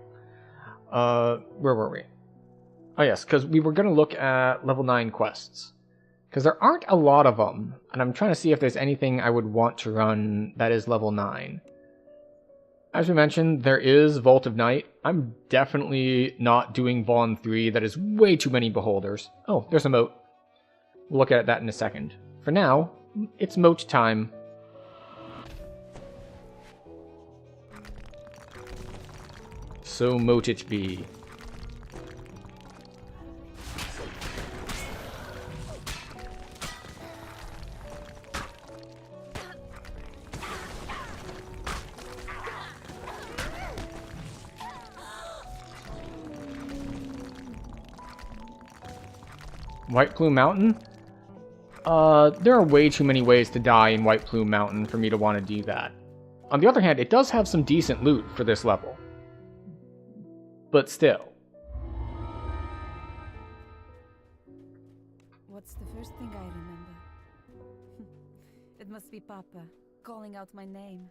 Where were we? Oh yes, because we were going to look at level 9 quests. Because there aren't a lot of them, and I'm trying to see if there's anything I would want to run that is level 9. As we mentioned, there is Vault of Night. I'm definitely not doing Vaughn 3. That is way too many beholders. Oh, there's a moat. We'll look at that in a second. For now, it's moat time. So mote it be. White Plume Mountain? There are way too many ways to die in White Plume Mountain for me to want to do that. On the other hand, it does have some decent loot for this level. But still. What's the first thing I remember? It must be Papa, calling out my name.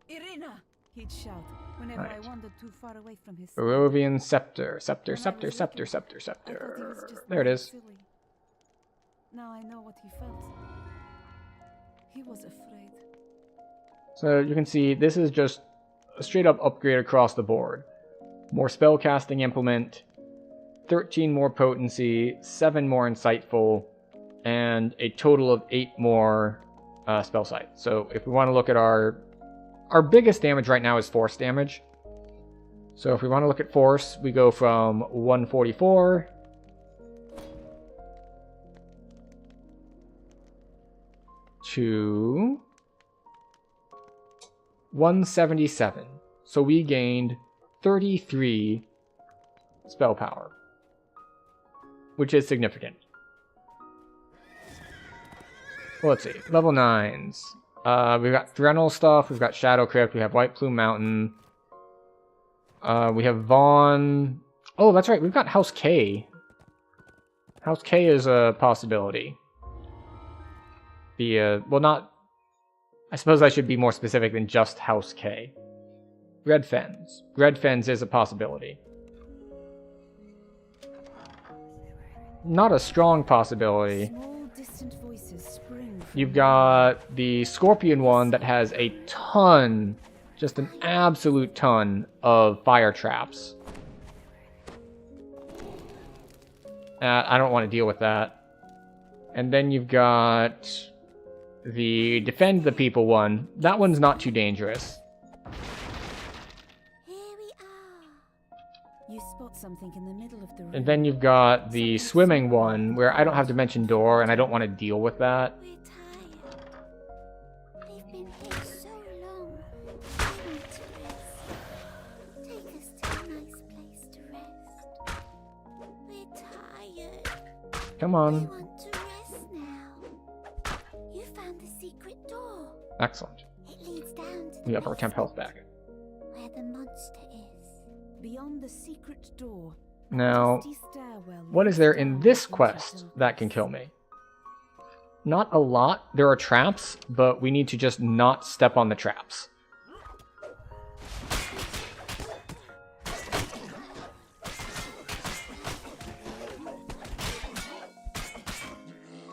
Irina! He'd shout whenever I wandered too far away from his side. Barovian Scepter. Scepter. I thought he was There it is. silly. Now I know what he felt. He was afraid. So you can see this is just a straight up upgrade across the board. More spellcasting implement, 13 more potency, 7 more insightful, and a total of 8 more spell sight. So if we want to look at our biggest damage right now is force damage. So if we want to look at force, we go from 144 to 177. So we gained 33 spell power, which is significant. Well, let's see. Level 9s. We've got Threnal stuff, we've got Shadow Crypt, we have White Plume Mountain. We have Vaughn. Oh, that's right, we've got House K. House K is a possibility. Well, not... I suppose I should be more specific than just House K. Red Fens. Red Fens is a possibility. Not a strong possibility. Small, distant voices spring from You've got the Scorpion one that has a ton, just an absolute ton of fire traps. I don't want to deal with that. And then you've got the Defend the People one. That one's not too dangerous. Here we are. You spot something in the middle of the room. And then you've got the Swimming one, where I don't have to mention door, and I don't want to deal with that. We're tired. We've been here so long. We need to rest. Take us to a nice place to rest. We're tired. Come We on. want to rest now. You found the secret door. Excellent. It leads down to We the have our temp health back. where the monster is. Beyond the secret door. Now, dusty stairwell what is leads there in down this into quest darkness. that can kill me? Not a lot. There are traps, but we need to just not step on the traps.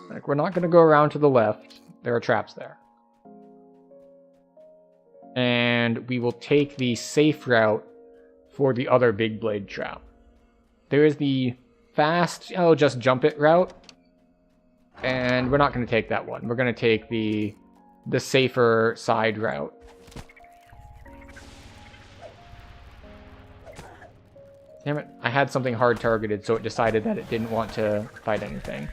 Like, we're not going to go around to the left. There are traps there. And we will take the safe route for the other big blade trap. There is the fast, oh, just jump it route. And we're not going to take that one. We're going to take the safer side route. Damn it, I had something hard targeted, so it decided that it didn't want to fight anything.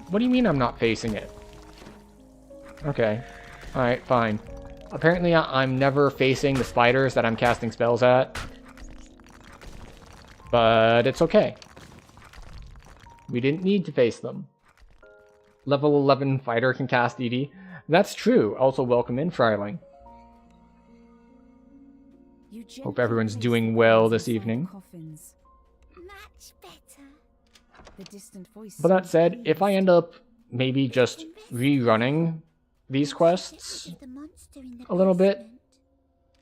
What do you mean I'm not facing it? Okay. Alright, fine. Apparently I'm never facing the spiders that I'm casting spells at. But it's okay. We didn't need to face them. Level 11 fighter can cast ED. That's true. Also, welcome in, Fryling. Hope everyone's doing well this evening. Much better. But that said, if I end up maybe just rerunning these quests The monster in the a little bit, basement.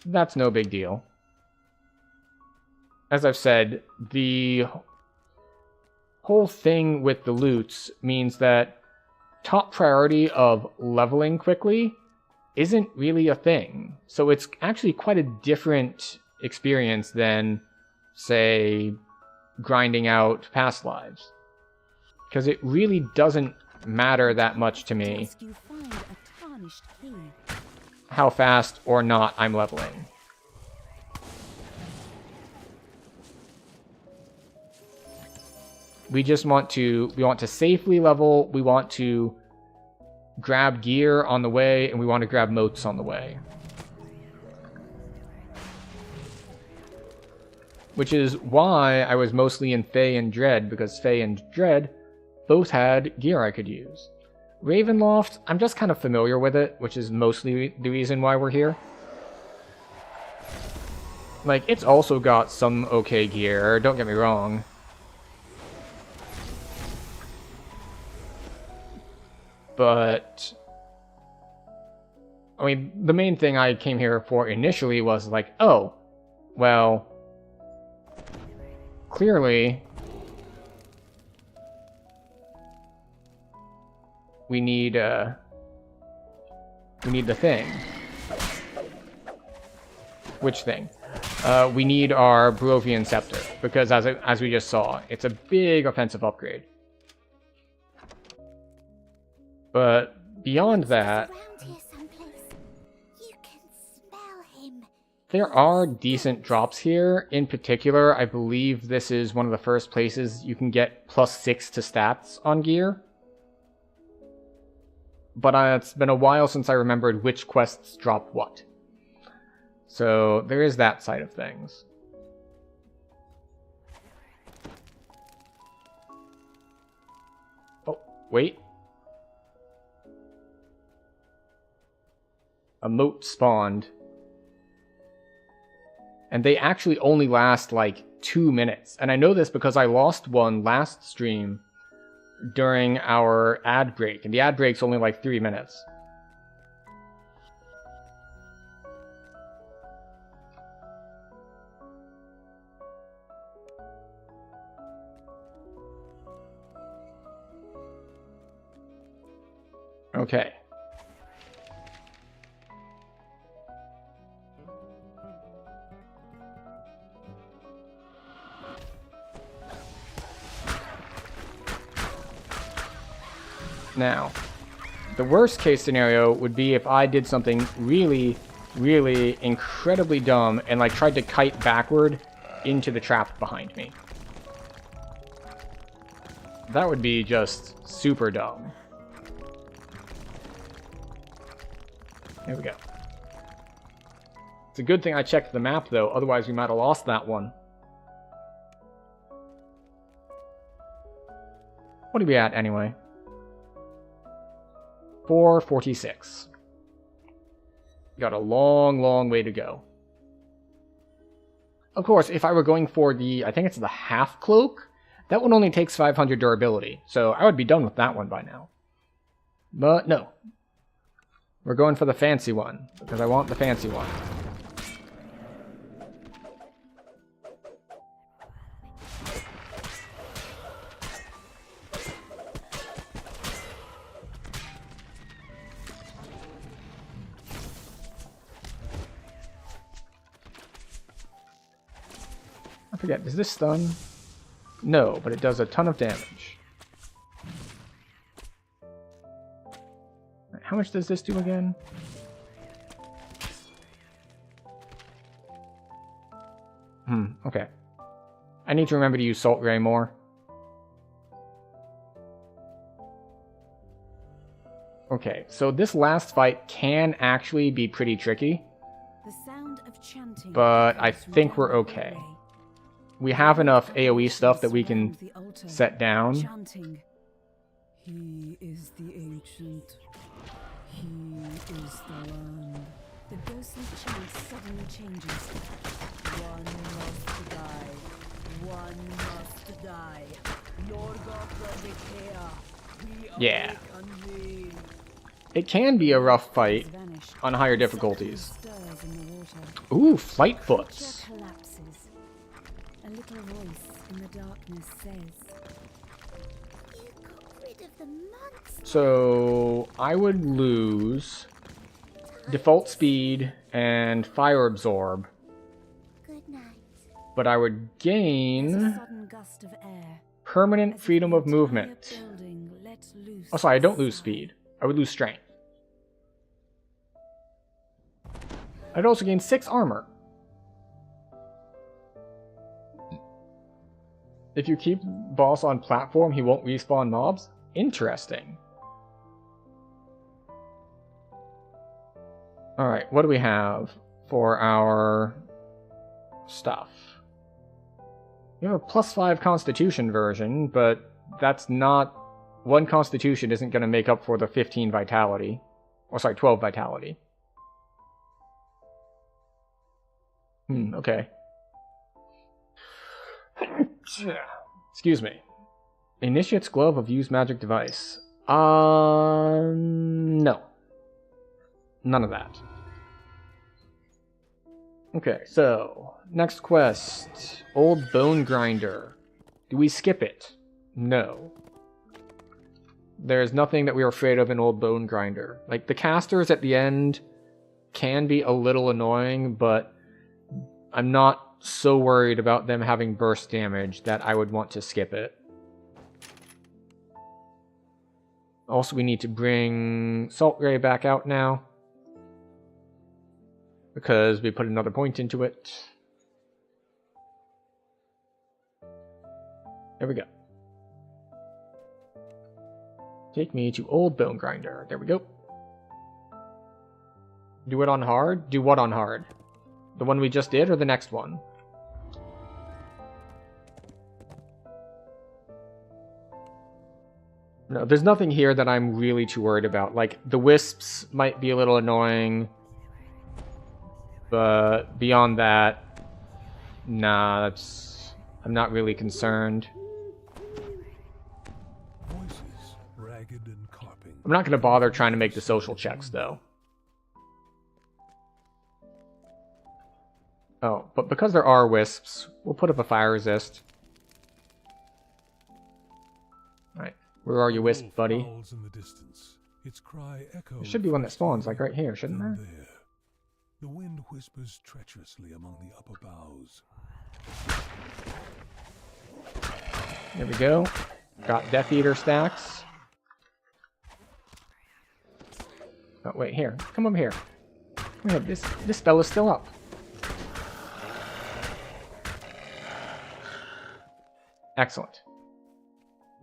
that's no big deal. As I've said, the whole thing with the loots means that top priority of leveling quickly isn't really a thing. So it's actually quite a different experience than, say, grinding out past lives. Because it really doesn't matter that much to me Task you find a tarnished key. how fast or not I'm leveling. We just want to safely level, we want to grab gear on the way, and we want to grab motes on the way. Which is why I was mostly in Fae and Dread, because Fae and Dread both had gear I could use. Ravenloft, I'm just kind of familiar with it, which is mostly the reason why we're here. Like, it's also got some okay gear, don't get me wrong. But, I mean, the main thing I came here for initially was like, oh, well, clearly we need the thing. Which thing? We need our Barovian Scepter, because as we just saw, it's a big offensive upgrade. But beyond that, Around here someplace. You can smell him. there are decent drops here. In particular, I believe this is one of the first places you can get +6 to stats on gear. But it's been a while since I remembered which quests drop what. So there is that side of things. Oh, wait. A moat spawned. And they actually only last like 2 minutes. And I know this because I lost one last stream during our ad break. And the ad break's only like 3 minutes. Okay. Now, the worst case scenario would be if I did something really, really incredibly dumb and like tried to kite backward into the trap behind me. That would be just super dumb. There we go. It's a good thing I checked the map though, otherwise we might have lost that one. What are we at anyway? 446. Got a long, long way to go. Of course, if I were going for the, I think it's the half cloak, that one only takes 500 durability, so I would be done with that one by now. But no. We're going for the fancy one, because I want the fancy one. I forget, does this stun? No, but it does a ton of damage. How much does this do again? Okay. I need to remember to use Salt Ray more. Okay, so this last fight can actually be pretty tricky. The sound of chanting But I echoes from think we're down the okay. way. We have enough AoE stuff that we can Surround the altar, set down. chanting, "He is the ancient. He is the land." The ghostly chant suddenly changes. One must die. One must die. Lorgoth Rekea. We Yeah. awaken thee. It can be a rough fight Has vanished. on higher Something difficulties. stirs in the water. Ooh, flight Creature foots. collapses. A little voice in the darkness says, You got rid of the monster. So I would lose default speed and fire absorb, Good night. but I would "There's a gain sudden gust of air. permanent As if freedom the of entire movement. building let loose Oh, sorry, I don't a lose sigh. speed. I would lose strength. I'd also gain 6 armor. If you keep boss on platform, he won't respawn mobs? Interesting. Alright, what do we have for our stuff? We have a +5 constitution version, but that's not... 1 constitution isn't going to make up for the 15 vitality. Or sorry, 12 vitality. Okay. Excuse me. Initiate's Glove of Use Magic Device. No. None of that. Okay, so, next quest. Old Bone Grinder. Do we skip it? No. There's nothing that we are afraid of in Old Bone Grinder. Like, the casters at the end can be a little annoying, but I'm not so worried about them having burst damage that I would want to skip it. Also, we need to bring Salt Ray back out now, because we put another point into it. There we go. Take me to Old Bone Grinder. There we go. Do it on hard? Do what on hard? The one we just did or the next one? No, there's nothing here that I'm really too worried about. Like, the wisps might be a little annoying, but beyond that, nah, that's... I'm not really concerned. Voices, ragged and carping. I'm not going to bother trying to make the social checks, though. Oh, but because there are wisps, we'll put up a fire resist. Alright, where are you, wisp buddy? Howls in the distance. Its cry echoes There should be one that spawns, like right here, shouldn't down there? there. The wind whispers treacherously among the upper boughs. There we go. Got Death Eater stacks. Oh, wait, here. Come over here. Come here, this spell is still up. Excellent.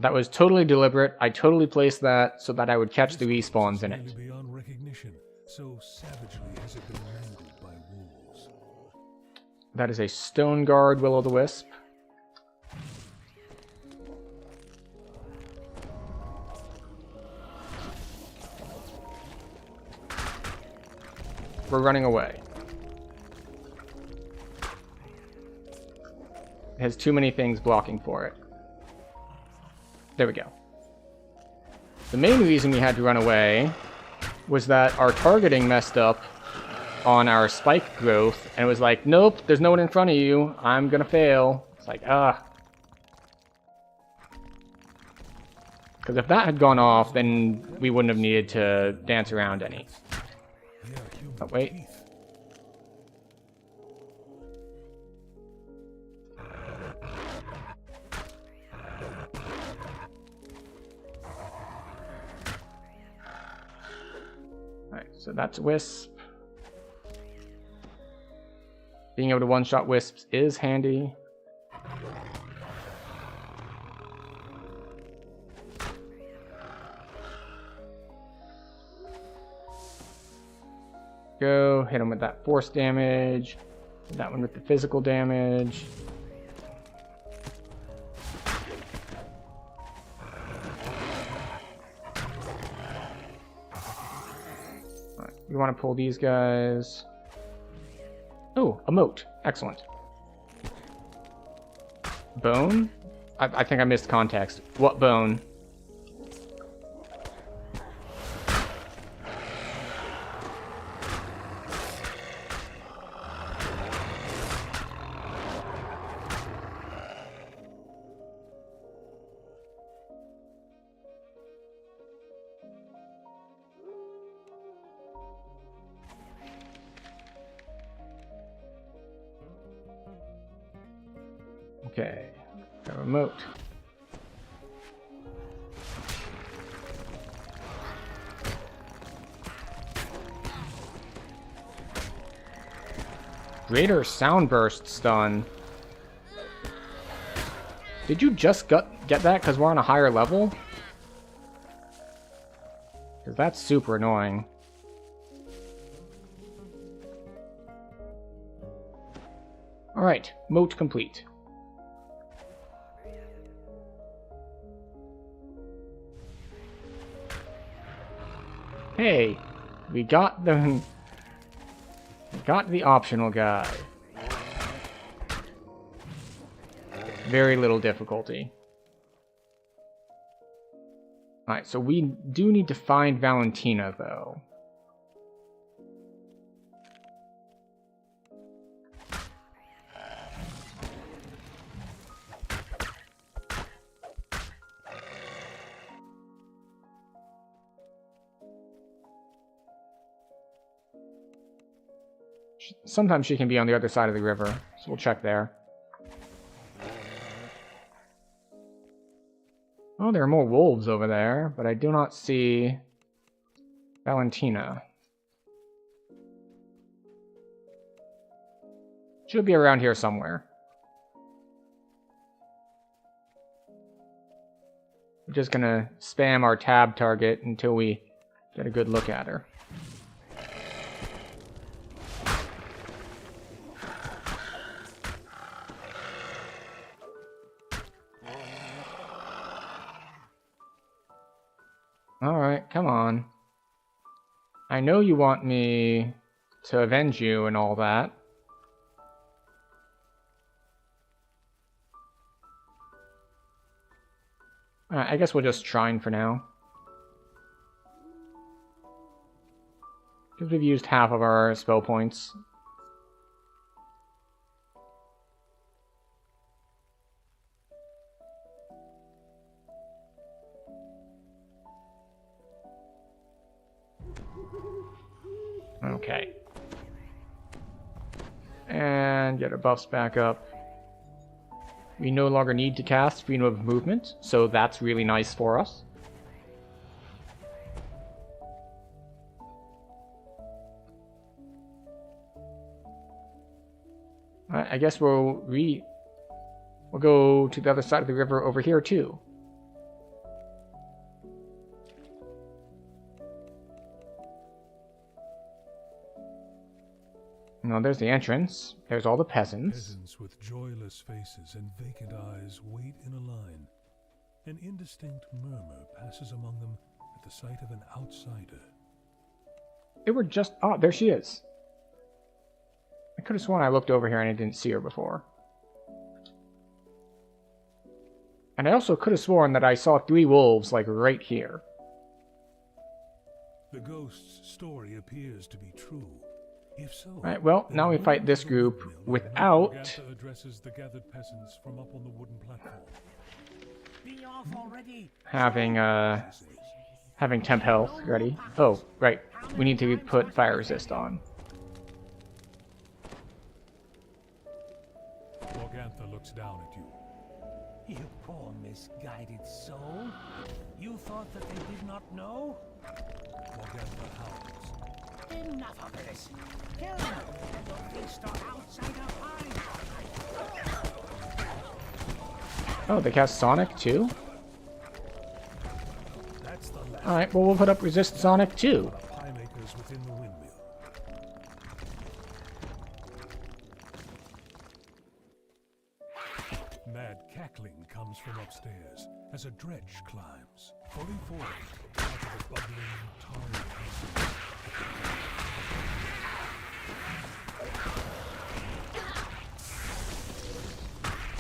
That was totally deliberate. I totally placed that so that I would catch the This respawns is in really it. beyond recognition, so savagely has it been mangled by wolves. That is a Stone Guard Will-o'-the-Wisp. We're running away. It has too many things blocking for it. There we go. The main reason we had to run away was that our targeting messed up on our spike growth, and it was like, nope, there's no one in front of you, I'm gonna fail. It's like, Because if that had gone off, then we wouldn't have needed to dance around any. They are human Oh, wait. teeth. So that's Wisp. Being able to one-shot Wisps is handy. Go, hit him with that force damage. That one with the physical damage. Alright, we want to pull these guys. Oh, a moat. Excellent. Bone? I think I missed context. What bone? Okay, a remote. Greater sound burst stun. Did you just get that because we're on a higher level? Because that's super annoying. Alright, moat complete. Hey, we got the optional guy. Very little difficulty. Alright, so we do need to find Valentina, though. Sometimes she can be on the other side of the river, so we'll check there. Oh, there are more wolves over there, but I do not see Valentina. Should be around here somewhere. We're just gonna spam our tab target until we get a good look at her. Alright, come on. I know you want me to avenge you and all that. Alright, I guess we'll just shrine for now. Because we've used half of our spell points. Okay. And get our buffs back up. We no longer need to cast Freedom of Movement, so that's really nice for us. I guess we'll go to the other side of the river over here too. No, there's the entrance. There's all the peasants. Peasants with joyless faces and vacant eyes wait in a line. An indistinct murmur passes among them at the sight of an outsider. They were just... Oh, there she is. I could have sworn I looked over here and I didn't see her before. And I also could have sworn that I saw 3 wolves, like, right here. The ghost's story appears to be true. If so, right, well, now we fight this group without addresses the gathered peasants from up on the wooden platform. Be off already. having temp health ready. Oh, right. We need to put fire resist on. Morgantha looks down at you. You poor misguided soul. You thought that they did not know? Morgantha howls. Enough of this. Kill them. Feast on outsider pie. Oh, they cast Sonic too? That's the last Alright, well we'll put up Resist Sonic too. pie makers within the windmill. Mad cackling comes from upstairs as a dredge climbs, fully formed out of a bubbling, tarry house.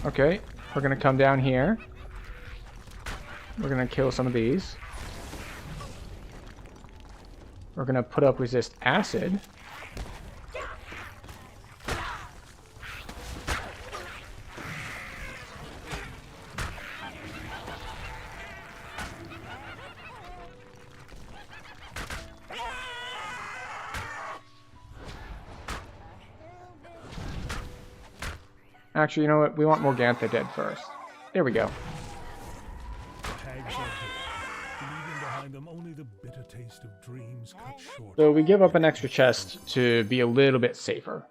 Okay, we're gonna come down here. We're gonna kill some of these. We're gonna put up Resist Acid. Actually, you know what? We want Morgantha dead first. There we go. Hags are dead, leaving behind them only the bitter taste of dreams cut short. So we give up an extra chest to be a little bit safer.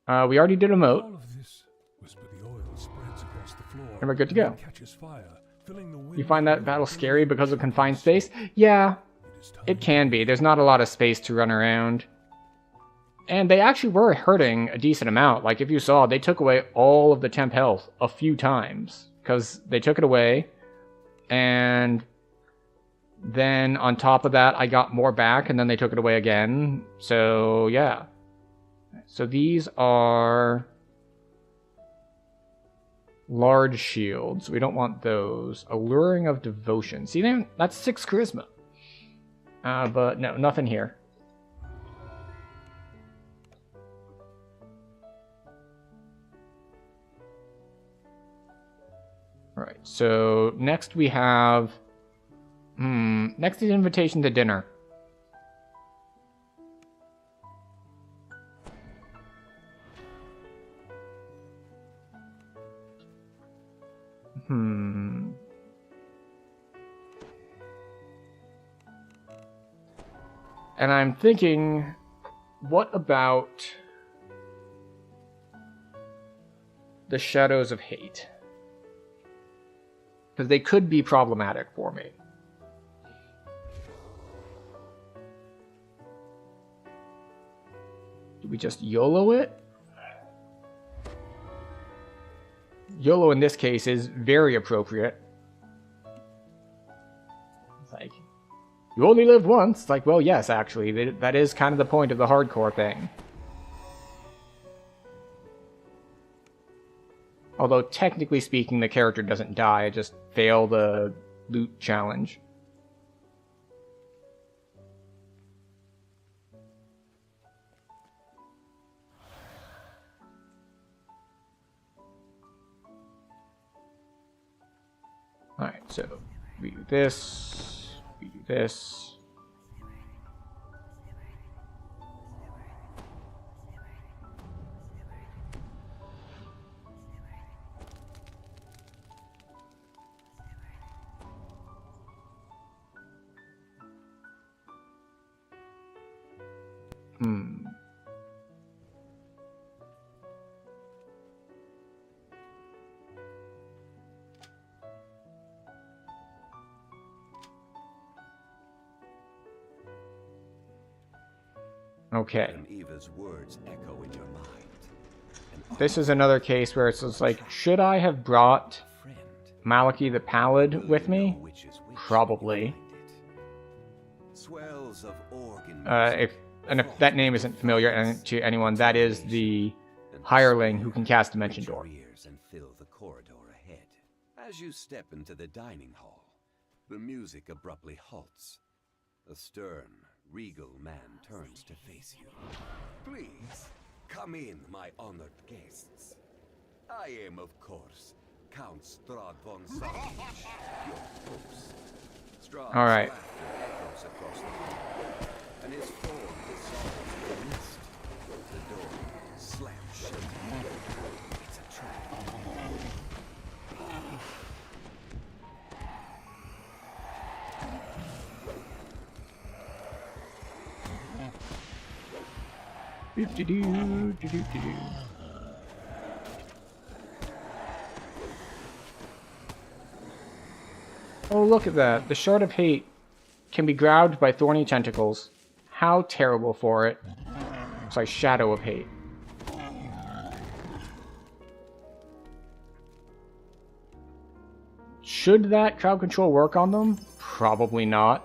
We already did a moat. All of this was but the oil spreads across the floor And we're good to go. then catches fire, filling the You find that battle with scary because of confined space? Yeah, It is time it can be. There's not a lot of space to run around. And they actually were hurting a decent amount. Like, if you saw, they took away all of the temp health a few times. Because they took it away. And then on top of that, I got more back, and then they took it away again. So, yeah. So these are large shields. We don't want those. Alluring of Devotion. See, that's 6 charisma. But no, nothing here. Alright, so next we have... next is Invitation to Dinner. And I'm thinking, what about the Shadows of Hate? Because they could be problematic for me. Do we just YOLO it? YOLO in this case is very appropriate. It's like, you only live once. It's like, well, yes, actually. That is kind of the point of the hardcore thing. Although, technically speaking, the character doesn't die. It just failed the loot challenge. Alright, so we do this, we do this. Okay. Eva's words echo in your mind. This is another case where it's just like, should I have brought Maliki the Pallid with me? Probably. Swells of organ If that name isn't familiar to anyone, that is the hireling who can cast Dimension Door. and fill the corridor ahead. As you step into the dining hall, the music abruptly halts. A stern, regal man turns to face you. Please, come in, my honored guests. I am, of course, Count Strahd von Salvage, your host. Strahd's All right. laughter echoes across the hall, and his form dissolves in the mist. The door slams shut. It's a trap. Doo-doo-doo, doo-doo-doo. Oh, look at that. The Shard of Hate can be grabbed by thorny tentacles. How terrible for it. Sorry, Shadow of Hate. Should that crowd control work on them? Probably not.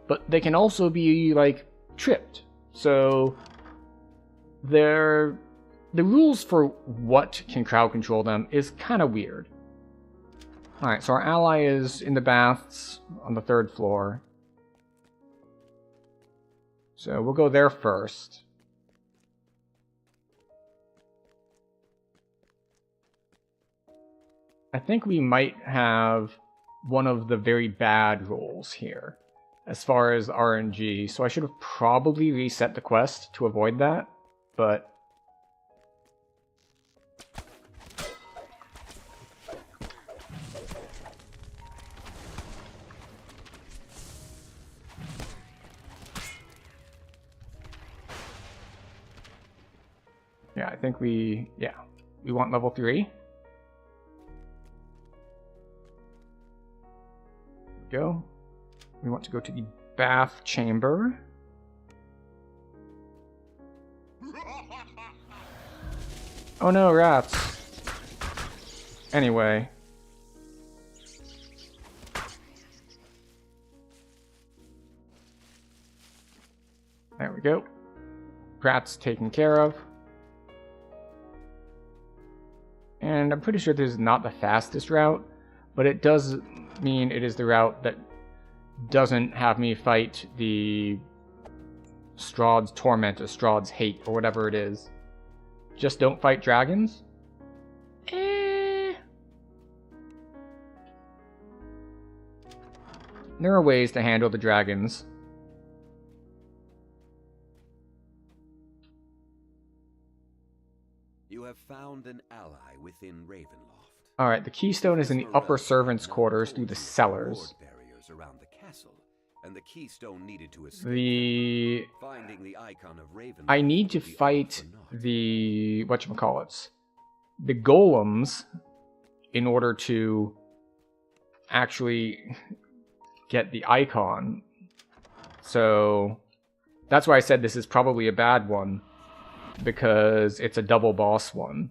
But they can also be, like, tripped. So, the rules for what can crowd control them is kind of weird. Alright, so our ally is in the baths on the 3rd floor. So we'll go there first. I think we might have one of the very bad rolls here as far as RNG, so I should have probably reset the quest to avoid that, but yeah, I think we want level 3. Go. We want to go to the bath chamber. Oh no, rats. Anyway. There we go. Rats taken care of. And I'm pretty sure this is not the fastest route, but it does mean it is the route that doesn't have me fight the Strahd's Torment or Strahd's Hate or whatever it is. Just don't fight dragons? There are ways to handle the dragons. You have found an ally within Ravenloft. Alright, the keystone is in the upper servants' quarters through the cellars. Barriers around the castle, and the keystone needed to The... Finding the icon of Ravenloft. I need to fight the... whatchamacallits. The golems in order to actually get the icon. So that's why I said this is probably a bad one, because it's a double boss one.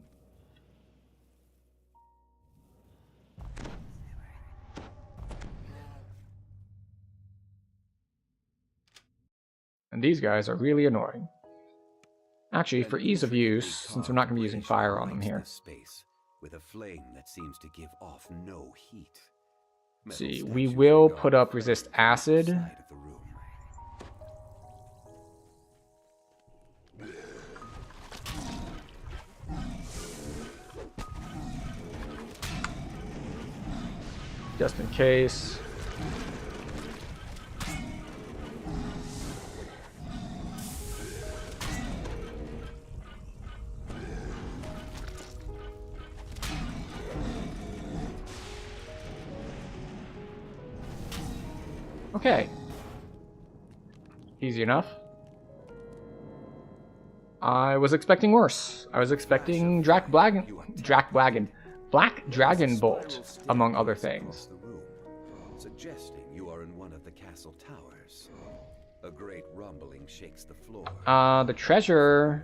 And these guys are really annoying. Actually, for ease of use, since we're not going to be using fire on them here. Space with a flame that seems to give off no heat. See, we will put up resist acid. Just in case. Okay. Easy enough. I was expecting worse. I was expecting Black Dragon Bolt, among other things. Suggesting you are in one of the castle towers. A great rumbling shakes the floor. The treasure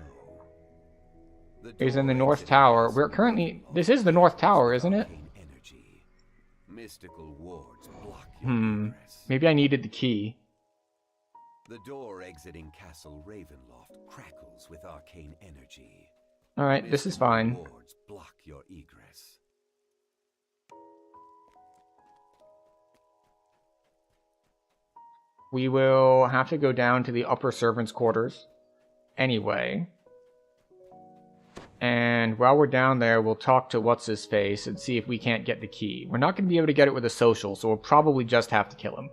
is in the North Tower. We're currently... This is the North Tower, isn't it? Mystical wards block your ingress. Maybe I needed the key. The door exiting Castle Ravenloft crackles with arcane energy. Alright, this is fine. Wards block your egress. We will have to go down to the upper servants' quarters anyway. And while we're down there, we'll talk to What's-His-Face and see if we can't get the key. We're not going to be able to get it with a social, so we'll probably just have to kill him.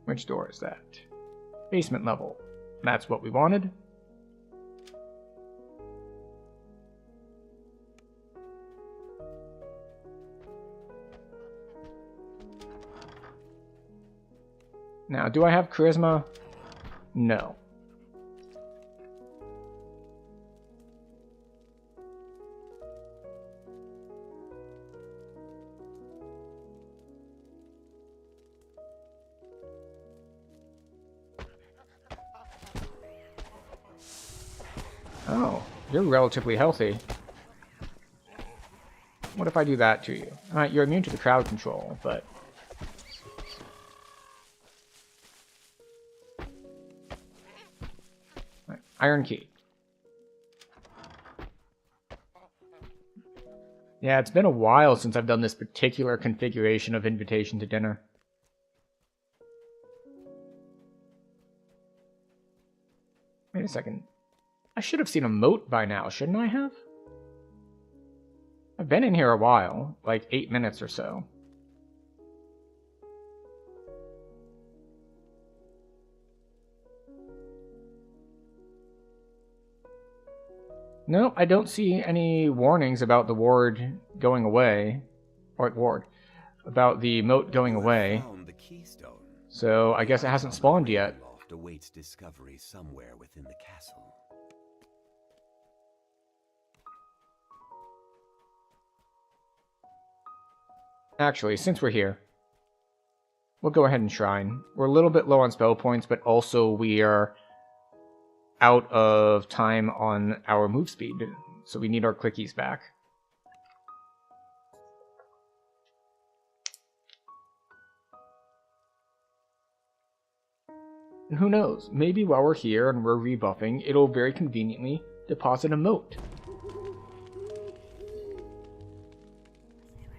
Which door is that? Basement level. That's what we wanted. Now, do I have charisma? No. Oh, you're relatively healthy. What if I do that to you? Alright, you're immune to the crowd control, but... Right, iron key. Yeah, it's been a while since I've done this particular configuration of invitation to dinner. Wait a second. I should have seen a moat by now, shouldn't I have? I've been in here a while, like 8 minutes or so. No, I don't see any warnings about the ward going away. Or ward. About the moat going away. So I guess it hasn't spawned yet. Awaits discovery somewhere within the castle. Actually, since we're here, we'll go ahead and shrine. We're a little bit low on spell points, but also we are out of time on our move speed, so we need our clickies back. And who knows, maybe while we're here and we're rebuffing, it'll very conveniently deposit a moat.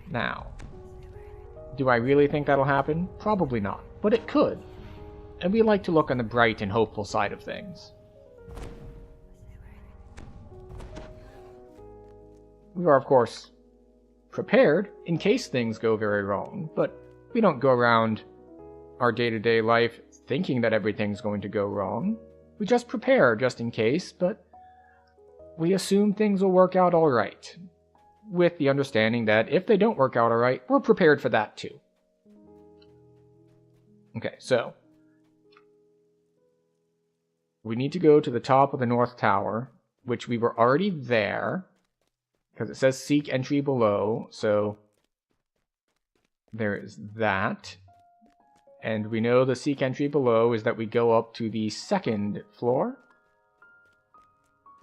Now, do I really think that'll happen? Probably not, but it could. And we like to look on the bright and hopeful side of things. We are, of course, prepared in case things go very wrong, but we don't go around our day-to-day life thinking that everything's going to go wrong. We just prepare just in case, but we assume things will work out alright. With the understanding that if they don't work out alright, we're prepared for that too. Okay, so we need to go to the top of the North Tower, which we were already there, because it says seek entry below, so there is that. And we know the seek entry below is that we go up to the 2nd floor.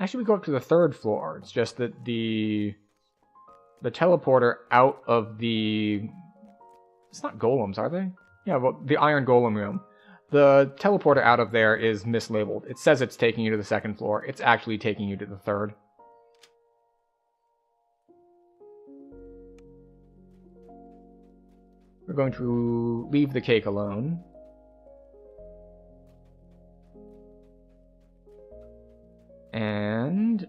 Actually, we go up to the 3rd floor. It's just that the teleporter out of the... It's not golems, are they? Yeah, well, the iron golem room. The teleporter out of there is mislabeled. It says it's taking you to the 2nd floor. It's actually taking you to the 3rd. We're going to leave the cake alone. And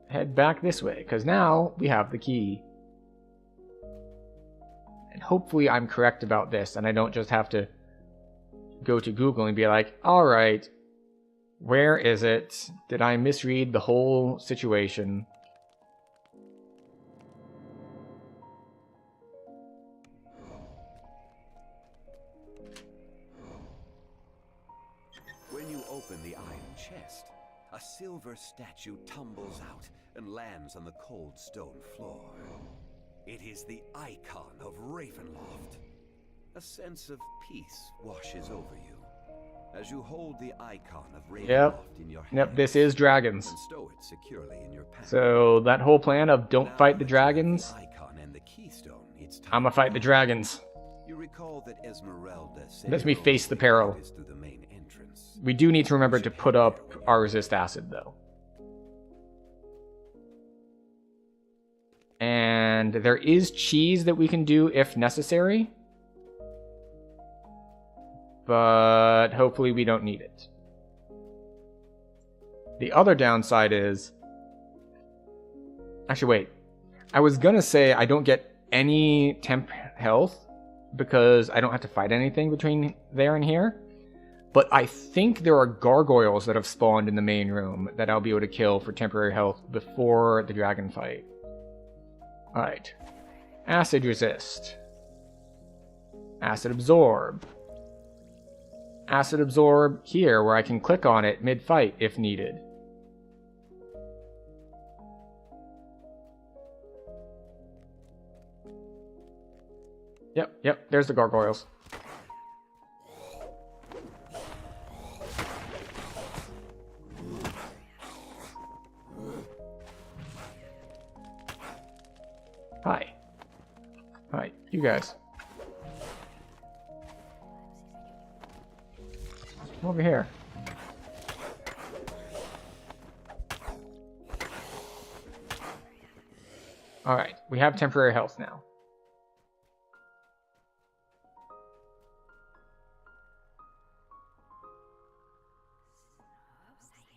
head back this way, because now we have the key. And hopefully I'm correct about this, and I don't just have to go to Google and be like, alright, where is it? Did I misread the whole situation? When you open the iron chest, a silver statue tumbles out and lands on the cold stone floor. It is the icon of Ravenloft. A sense of peace washes over you as you hold the icon of Ravenloft in your hand. Yep, this is dragons. And stow it securely in your pack. So that whole plan of don't fight the dragons, The icon and the keystone, it's time I'ma fight the dragons. You recall that Esmeralda Let me face the peril. is through the main entrance. We do need to remember to put up our resist acid, though. And there is cheese that we can do if necessary. But hopefully we don't need it. The other downside is... Actually, wait. I was gonna say I don't get any temp health because I don't have to fight anything between there and here. But I think there are gargoyles that have spawned in the main room that I'll be able to kill for temporary health before the dragon fight. Alright. Acid resist. Acid absorb. Acid absorb here, where I can click on it mid-fight if needed. Yep, there's the gargoyles. Hi. Hi, you guys. Come over here. Alright, we have temporary health now.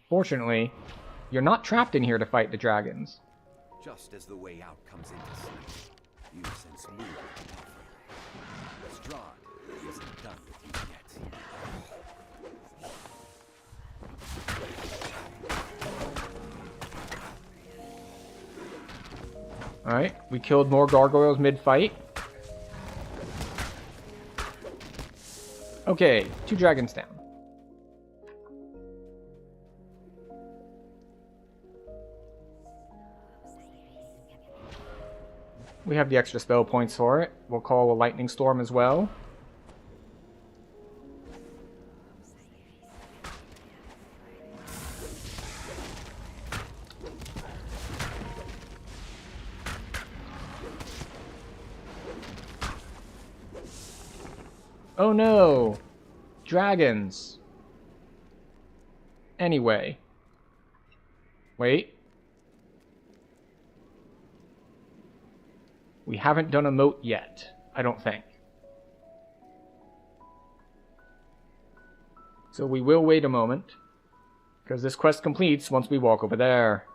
Fortunately, you're not trapped in here to fight the dragons. Just as the way out comes into sight, you sense movement offering. Strahd isn't done with you yet. Alright, we killed more gargoyles mid-fight. Okay, 2 dragons down. We have the extra spell points for it. We'll call a lightning storm as well. Oh no! Dragons! Anyway. Wait. We haven't done a moat yet, I don't think. So we will wait a moment, because this quest completes once we walk over there.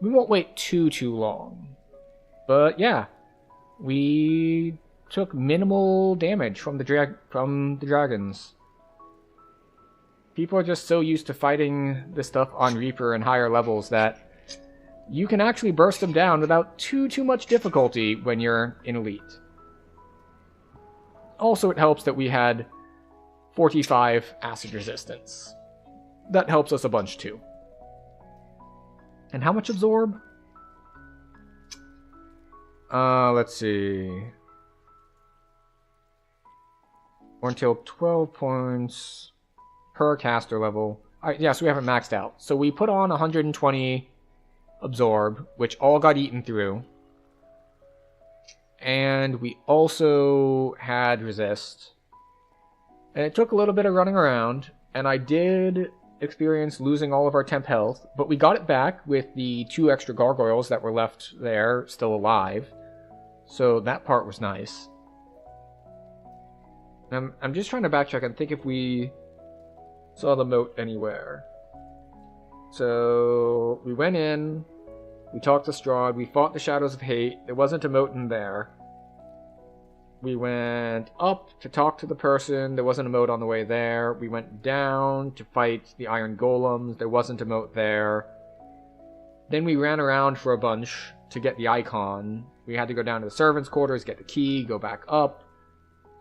We won't wait too long. But yeah, we took minimal damage from the dragons. People are just so used to fighting this stuff on Reaper and higher levels that you can actually burst them down without too much difficulty when you're in Elite. Also, it helps that we had 45 acid resistance. That helps us a bunch too. And how much absorb? Let's see. Or until 12 points per caster level. Alright, yeah, so we haven't maxed out. So we put on 120 absorb, which all got eaten through. And we also had resist. And it took a little bit of running around, and I did experience losing all of our temp health, but we got it back with the 2 extra gargoyles that were left there, still alive. So that part was nice. I'm just trying to backtrack and think if we saw the moat anywhere. So we went in, we talked to Strahd, we fought the Shadows of Hate. There wasn't a moat in there. We went up to talk to the person. There wasn't a moat on the way there. We went down to fight the Iron Golems. There wasn't a moat there. Then we ran around for a bunch to get the icon. We had to go down to the servants' quarters, get the key, go back up.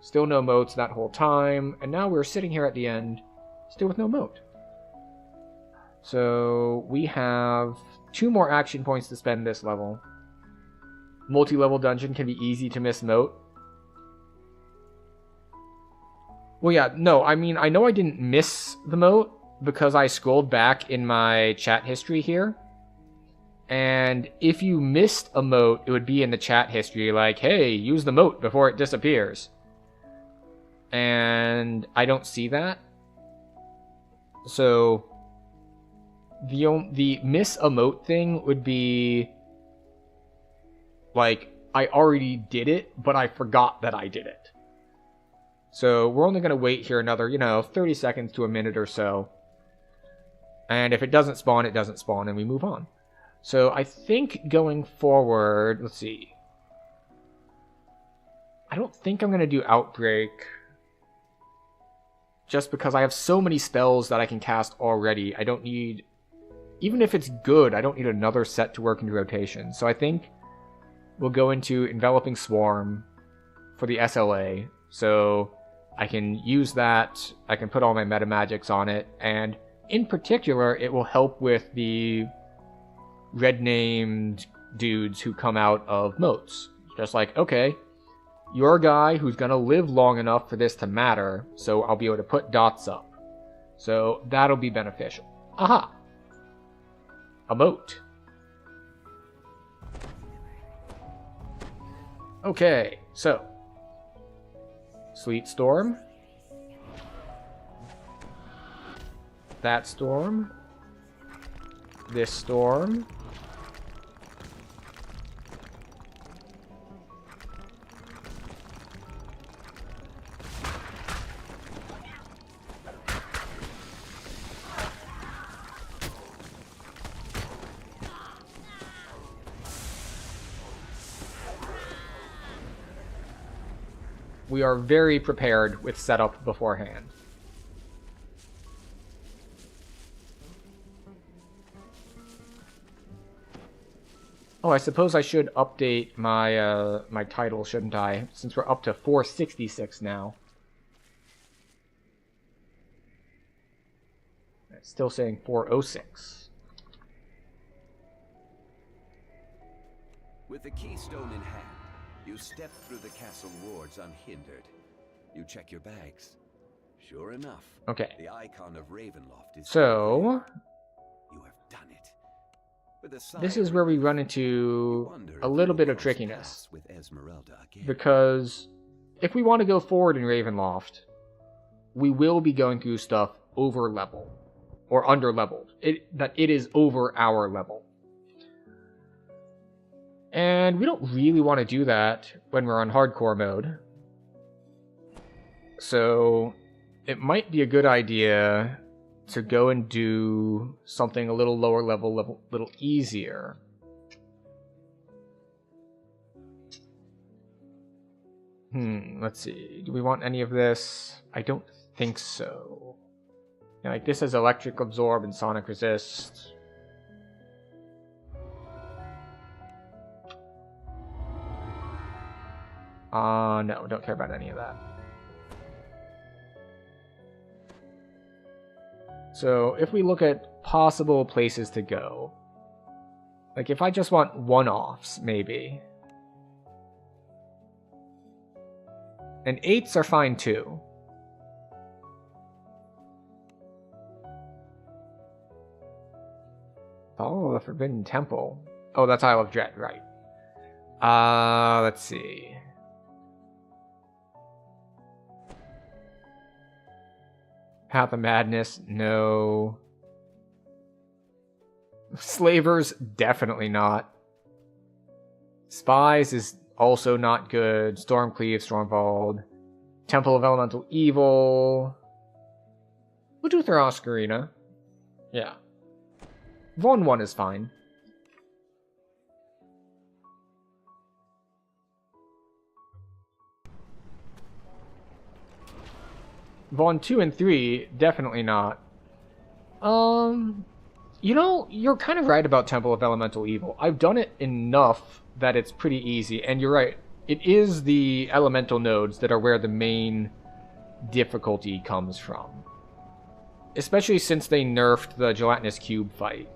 Still no moats that whole time. And now we're sitting here at the end, still with no moat. So we have 2 more action points to spend this level. Multi-level dungeon can be easy to miss moat. Well, yeah, no, I mean, I know I didn't miss the moat because I scrolled back in my chat history here. And if you missed a moat, it would be in the chat history like, hey, use the moat before it disappears. And I don't see that. So the miss a moat thing would be like, I already did it, but I forgot that I did it. So we're only going to wait here another, 30 seconds to a minute or so. And if it doesn't spawn, it doesn't spawn, and we move on. So I think going forward, let's see. I don't think I'm going to do Outbreak. just because I have so many spells that I can cast already. I don't need... Even if it's good, I don't need another set to work into rotation. So I think we'll go into Enveloping Swarm for the SLA. So I can use that. I can put all my meta magics on it. And in particular, it will help with the red-named dudes who come out of moats. Just like, okay, you're a guy who's going to live long enough for this to matter, so I'll be able to put dots up. So that'll be beneficial. Aha! A moat. Okay, so Sleet Storm. That storm. This storm. We are very prepared with setup beforehand. Oh, I suppose I should update my my title, shouldn't I? Since we're up to 466 now. It's still saying 406. With the keystone in hand, you step through the castle wards unhindered. You check your bags. Sure enough, Okay. the icon of Ravenloft is So you have done it. With a sigh this of is where we relief, run you into wonder a if little you'll bit of cross trickiness. paths with Esmeralda again. Because if we want to go forward in Ravenloft, we will be going through stuff over level or under leveled. It is over our level. And we don't really want to do that when we're on hardcore mode. So it might be a good idea to go and do something a little lower level, little easier. Let's see. Do we want any of this? I don't think so. Yeah, like this has electric absorb and sonic resist. No, don't care about any of that. So if we look at possible places to go, like if I just want one-offs, maybe. And 8s are fine too. Oh, the Forbidden Temple. Oh, that's Isle of Dread, right. Let's see. Path of Madness, no. Slavers, definitely not. Spies is also not good. Stormcleave, Stormvald. Temple of Elemental Evil. We'll do Thrask Arena. Yeah. Von 1 is fine. Von 2 and 3, definitely not. You know, you're kind of right about Temple of Elemental Evil. I've done it enough that it's pretty easy, and you're right. It is the elemental nodes that are where the main difficulty comes from. Especially since they nerfed the Gelatinous Cube fight.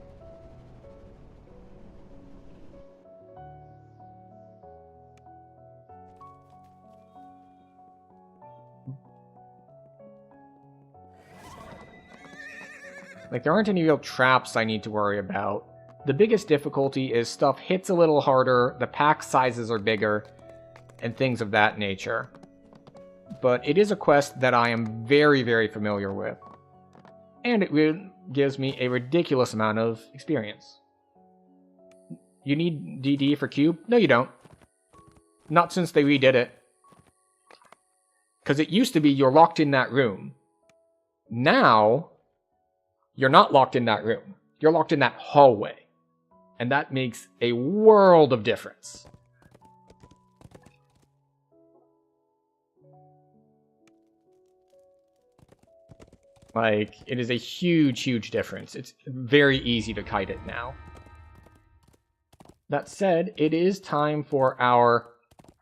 Like, there aren't any real traps I need to worry about. The biggest difficulty is stuff hits a little harder, the pack sizes are bigger, and things of that nature. But it is a quest that I am very, very familiar with. And it gives me a ridiculous amount of experience. You need DD for Cube? No, you don't. Not since they redid it. Because it used to be you're locked in that room. Now, you're not locked in that room. You're locked in that hallway. And that makes a world of difference. Like, it is a huge, huge difference. It's very easy to kite it now. That said, it is time for our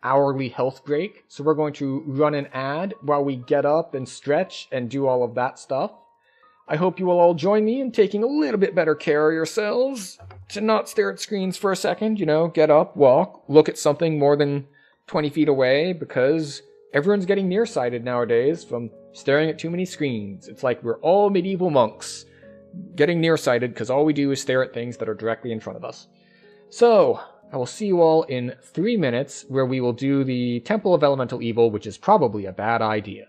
hourly health break. So we're going to run an ad while we get up and stretch and do all of that stuff. I hope you will all join me in taking a little bit better care of yourselves. To not stare at screens for a second, you know, get up, walk, look at something more than 20 feet away, because everyone's getting nearsighted nowadays from staring at too many screens. It's like we're all medieval monks getting nearsighted because all we do is stare at things that are directly in front of us. So, I will see you all in 3 minutes, where we will do the Temple of Elemental Evil, which is probably a bad idea.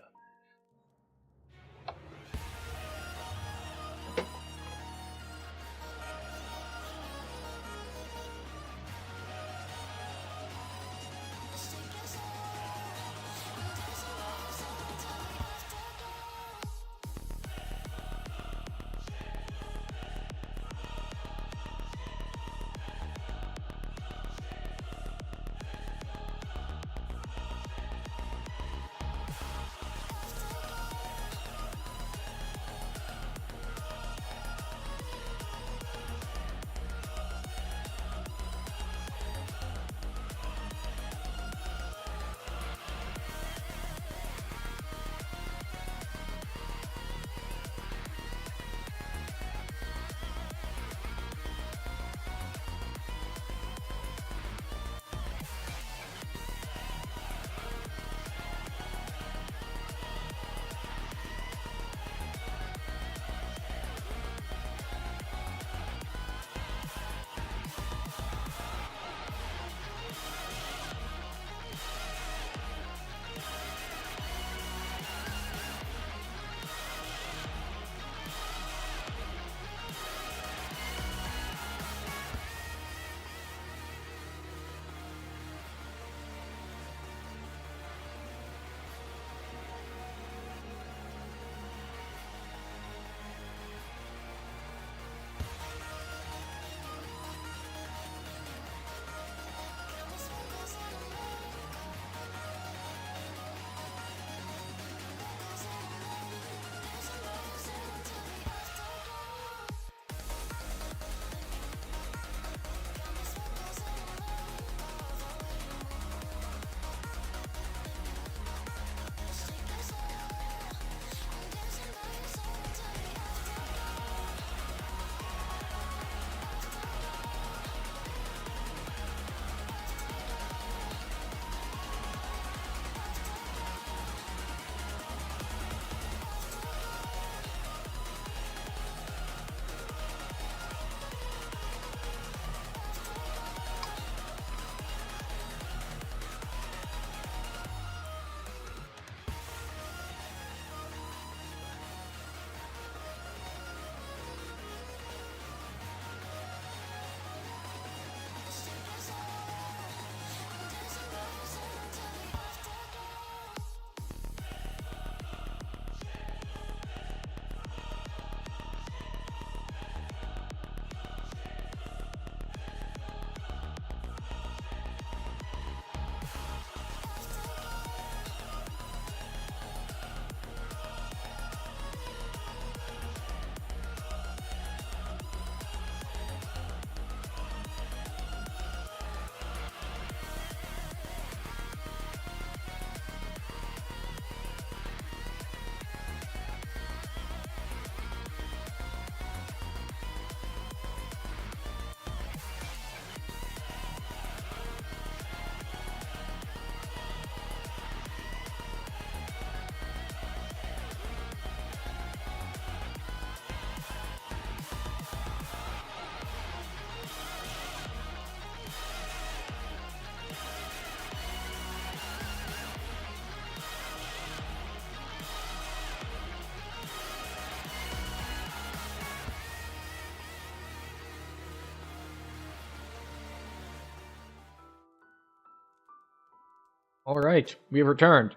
Alright, we have returned.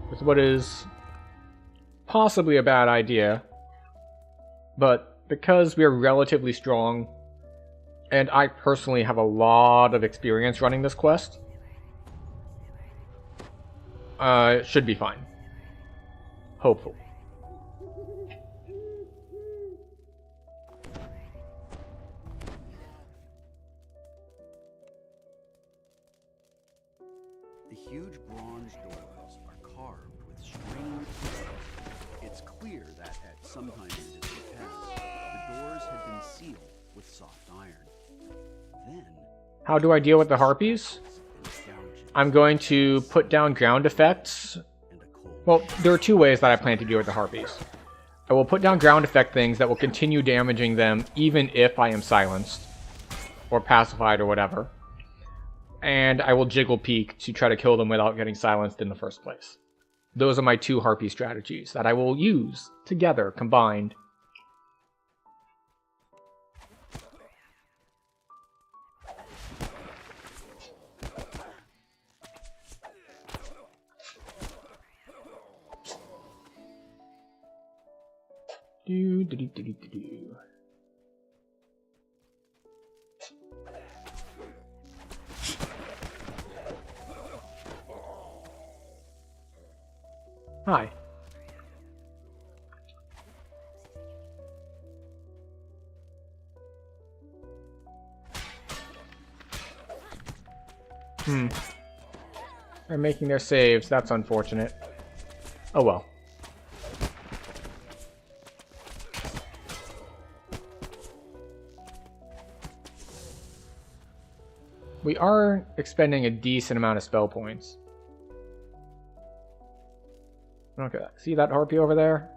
With what is possibly a bad idea, but because we are relatively strong, and I personally have a lot of experience running this quest, it should be fine. Hopefully. The huge bronze doors are carved with strange symbols. It's clear that at some time in the distant past, the doors had been sealed with soft iron. Then, How do I deal with the harpies? I'm going to put down ground effects. Well, there are two ways that I plan to deal with the harpies. I will put down ground effect things that will continue damaging them even if I am silenced or pacified or whatever. And I will jiggle peek to try to kill them without getting silenced in the first place. Those are my two harpy strategies that I will use together, combined. Do, do, do, do, do, do. Hi. They're making their saves. That's unfortunate. Oh well. We are expending a decent amount of spell points. Okay, see that harpy over there?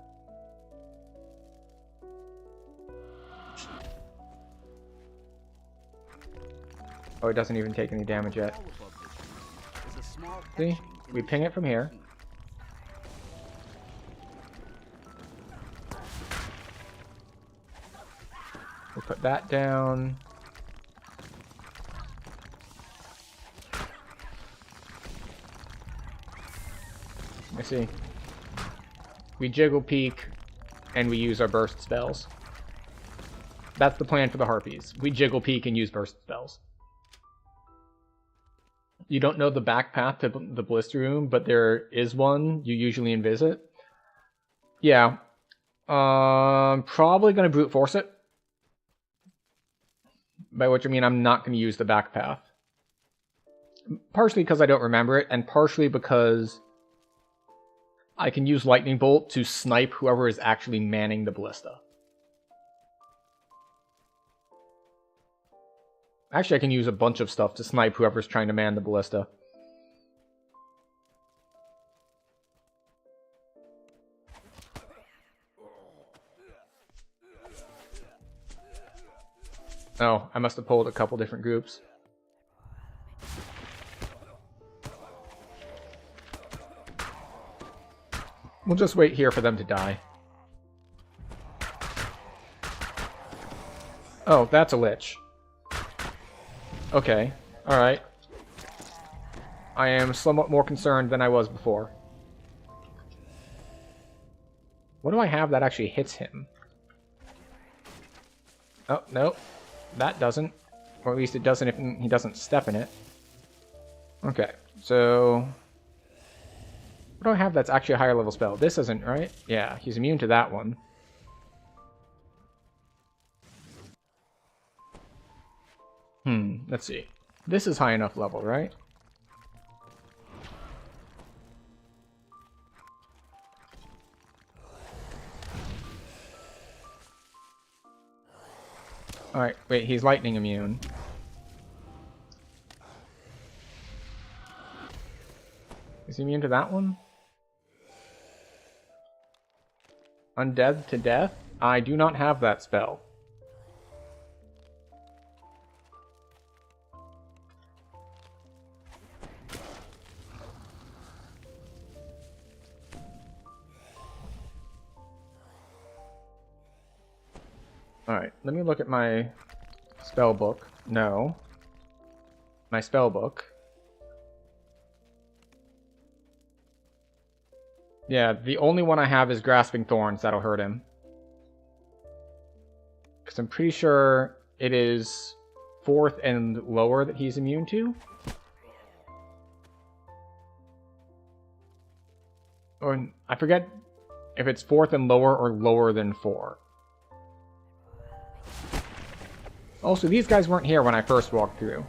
Oh, it doesn't even take any damage yet. See? We ping it from here. We'll put that down. I see. We jiggle peek, and we use our burst spells. That's the plan for the harpies. We jiggle peek and use burst spells. You don't know the back path to the blister room, but there is one. You usually invis. Yeah. Probably going to brute force it. By which I mean I'm not going to use the back path. Partially because I don't remember it, and partially because I can use Lightning Bolt to snipe whoever is actually manning the ballista. Actually, I can use a bunch of stuff to snipe whoever's trying to man the ballista. Oh, I must have pulled a couple different groups. We'll just wait here for them to die. Oh, that's a lich. Okay, alright. I am somewhat more concerned than I was before. What do I have that actually hits him? Oh, no. That doesn't. Or at least it doesn't if he doesn't step in it. Okay, so what do I have that's actually a higher level spell? This isn't, right? Yeah, he's immune to that one. Let's see. This is high enough level, right? Alright, wait, he's lightning immune. Is he immune to that one? Undead to death? I do not have that spell. Alright, let me look at my spell book. No. My spell book. Yeah, the only one I have is Grasping Thorns. That'll hurt him. Because I'm pretty sure it is 4th and lower that he's immune to. Or, I forget if it's 4th and lower or lower than 4. Also, these guys weren't here when I first walked through.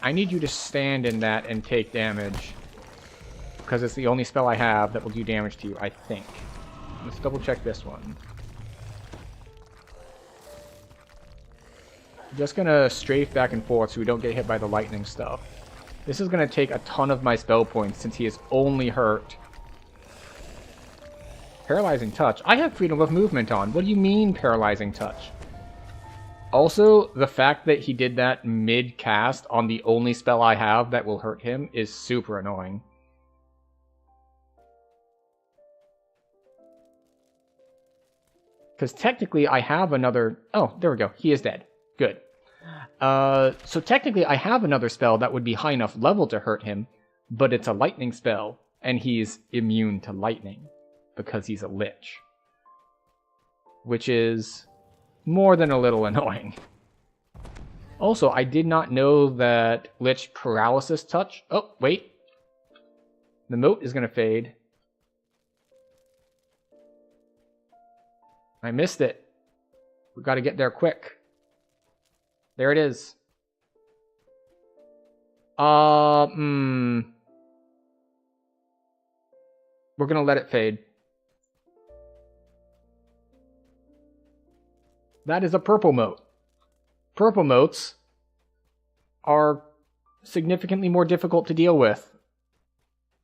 I need you to stand in that and take damage. Because it's the only spell I have that will do damage to you, I think. Let's double check this one. I'm just gonna strafe back and forth so we don't get hit by the lightning stuff. This is gonna take a ton of my spell points since he is only hurt. Paralyzing Touch. I have freedom of movement on. What do you mean Paralyzing Touch? Also, the fact that he did that mid-cast on the only spell I have that will hurt him is super annoying. Because technically I have another... Oh, there we go. He is dead. Good. So technically I have another spell that would be high enough level to hurt him, but it's a lightning spell, and he's immune to lightning because he's a lich. Which is more than a little annoying. Also, I did not know that Lich Paralysis Touch... Oh, wait. The moat is going to fade. I missed it. We got to get there quick. There it is. We're going to let it fade. That is a purple moat. Purple moats are significantly more difficult to deal with.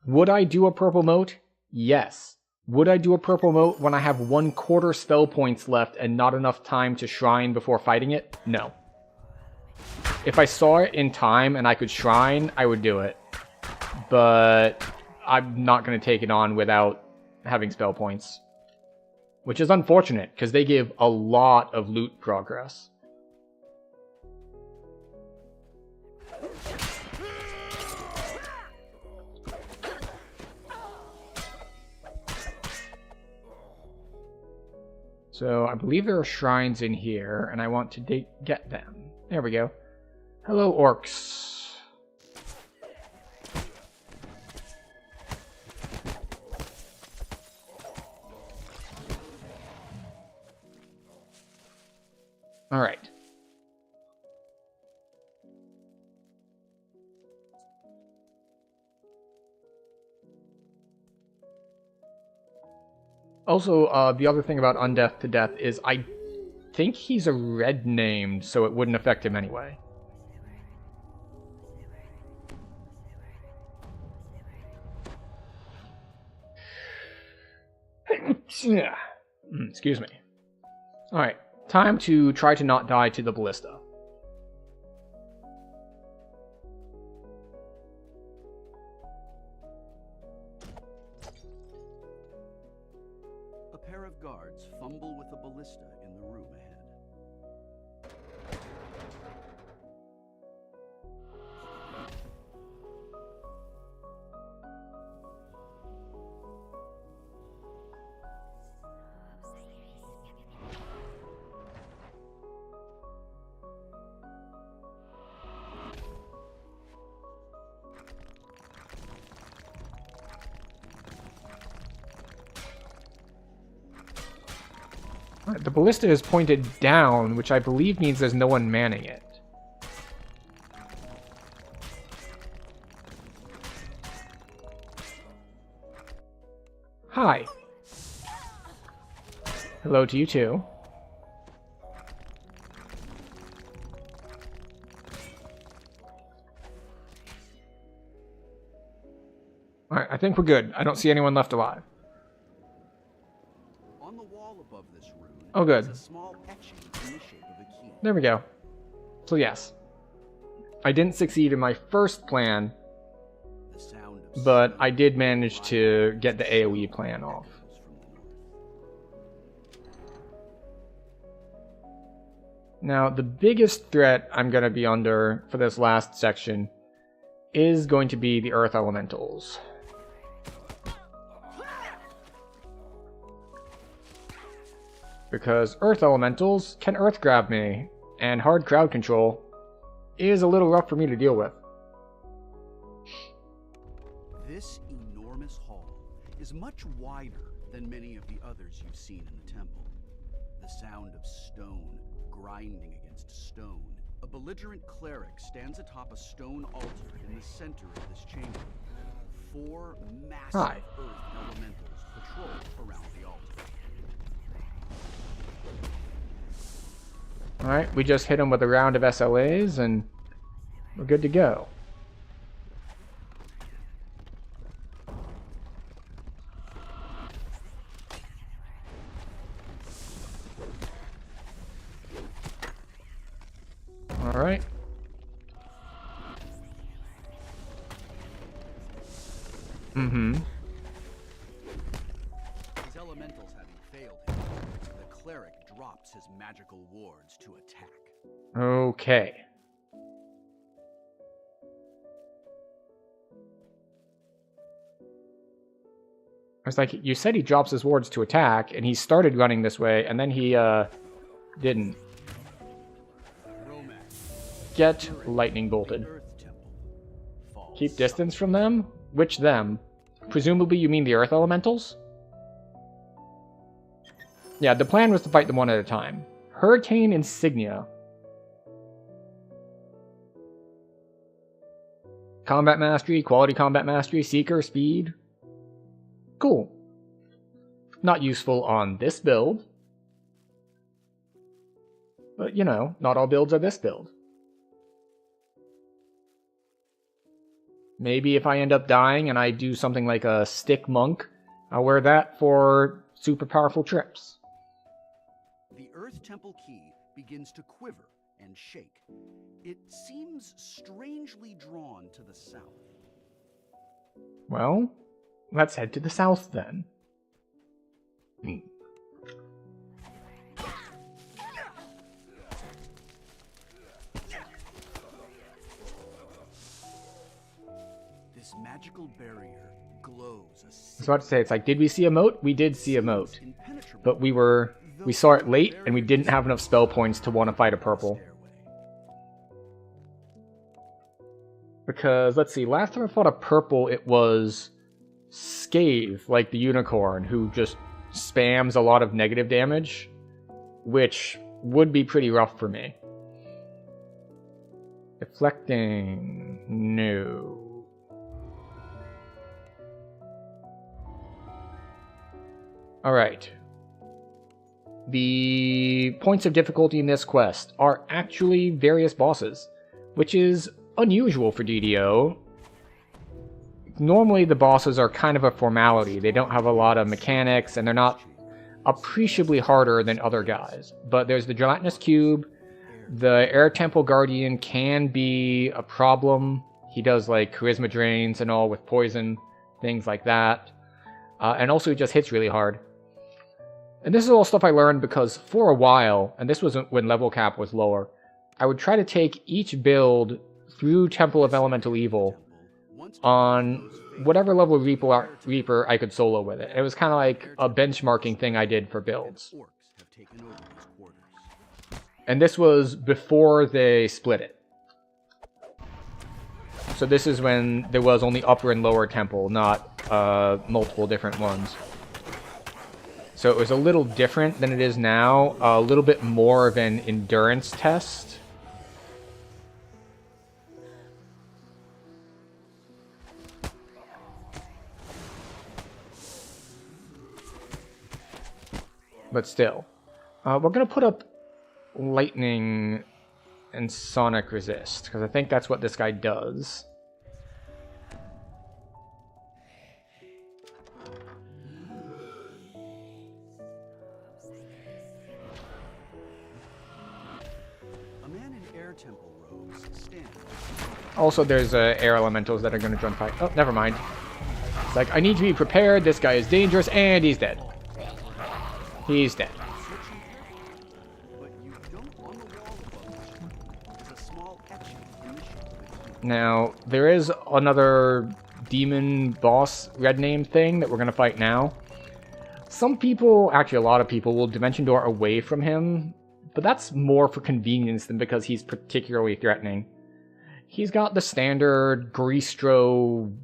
Would I do a purple moat? Yes. Would I do a purple moat when I have 1/4 spell points left and not enough time to shrine before fighting it? No. If I saw it in time and I could shrine, I would do it. But I'm not going to take it on without having spell points. Which is unfortunate, because they give a lot of loot progress. So I believe there are shrines in here, and I want to get them. There we go. Hello, orcs. All right. Also, the other thing about Undeath to Death is I think he's a red named, so it wouldn't affect him anyway. Excuse me. Alright, time to try to not die to the ballista. A pair of guards fumble with a ballista in the room ahead. The ballista is pointed down, which I believe means there's no one manning it. Hi. Hello to you too. Alright, I think we're good. I don't see anyone left alive. On the wall above this room, Oh, good. is a small etching in the shape of a key. There we go. So yes. I didn't succeed in my first plan, The sound of but I did manage to get the AoE plan off. echoes from the north. Now, the biggest threat I'm going to be under for this last section is going to be the Earth Elementals. Because Earth Elementals can Earth grab me, and hard crowd control is a little rough for me to deal with. This enormous hall is much wider than many of the others you've seen in the temple. The sound of stone grinding against stone. A belligerent cleric stands atop a stone altar in the center of this chamber. 4 massive Hi. earth elementals patrol around the altar. Alright, we just hit him with a round of SLAs and we're good to go. Alright. Mm-hmm. His elementals having failed him, the cleric drops his magical wards to attack. Okay. I was like, you said he drops his wards to attack, and he started running this way, and then he, didn't. Get lightning bolted. Keep distance from them? Which them? Presumably you mean the earth elementals? Yeah, the plan was to fight them one at a time. Hurricane Insignia. Combat Mastery, Quality Combat Mastery, Seeker, Speed. Cool. Not useful on this build. But, you know, not all builds are this build. Maybe if I end up dying and I do something like a Stick Monk, I'll wear that for super powerful trips. The Earth Temple key begins to quiver and shake. It seems strangely drawn to the south. Well, let's head to the south then. This magical barrier glows a I was about to say, it's like, did we see a moat? We did see a moat. But we saw it late, and we didn't have enough spell points to want to fight a purple. Because, let's see, last time I fought a purple, it was Scathe, like the unicorn, who just spams a lot of negative damage, which would be pretty rough for me. Deflecting... no. Alright. The points of difficulty in this quest are actually various bosses, which is unusual for DDO. Normally the bosses are kind of a formality. They don't have a lot of mechanics, and they're not appreciably harder than other guys. But there's the Gelatinous Cube. The Air Temple Guardian can be a problem. He does like charisma drains and all with poison, things like that. And also he just hits really hard. And this is all stuff I learned because for a while, and this was when level cap was lower, I would try to take each build through Temple of Elemental Evil on whatever level Reaper I could solo with it. It was kind of like a benchmarking thing I did for builds. And this was before they split it. So this is when there was only upper and lower temple, not multiple different ones. So it was a little different than it is now, a little bit more of an endurance test. But still, we're going to put up lightning and sonic resist, because I think that's what this guy does. Also, there's air elementals that are going to join fight. Oh, never mind. It's like, I need to be prepared. This guy is dangerous, and he's dead. He's dead. Now, there is another demon boss red name thing that we're going to fight now. Some people, actually a lot of people, will Dimension Door away from him, but that's more for convenience than because he's particularly threatening. He's got the standard Greastro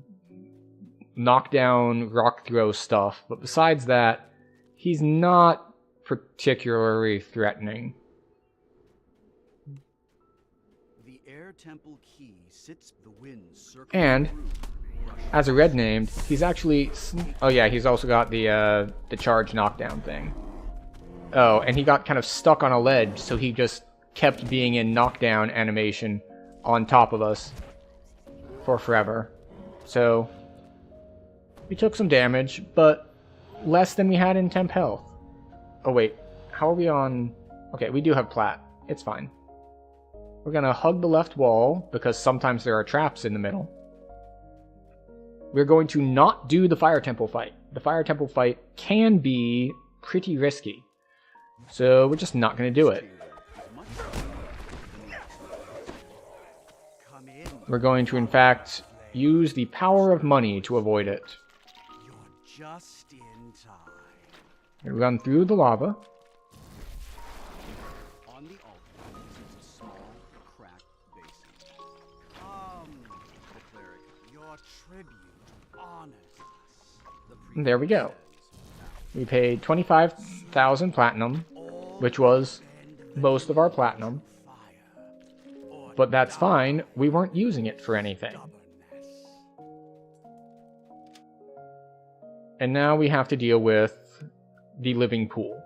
knockdown, rock throw stuff, but besides that, he's not particularly threatening. The air temple key sits the wind circling And through. as a red named, he's actually... Oh yeah, he's also got the charge knockdown thing. Oh, and he got kind of stuck on a ledge, so he just kept being in knockdown animation on top of us for forever. So, we took some damage, but less than we had in temp health. Oh wait, how are we on... Okay, we do have plat. It's fine. We're gonna hug the left wall, because sometimes there are traps in the middle. We're going to not do the Fire Temple fight. The Fire Temple fight can be pretty risky. So we're just not going to do it. We're going to, in fact, use the power of money to avoid it. You're just in time. We run through the lava. On the altar is a small, cracked basin. The cleric, your tribute honors us. And there we go. We paid 25,000 platinum, which was most of our platinum. But that's fine, we weren't using it for anything. And now we have to deal with the living pool.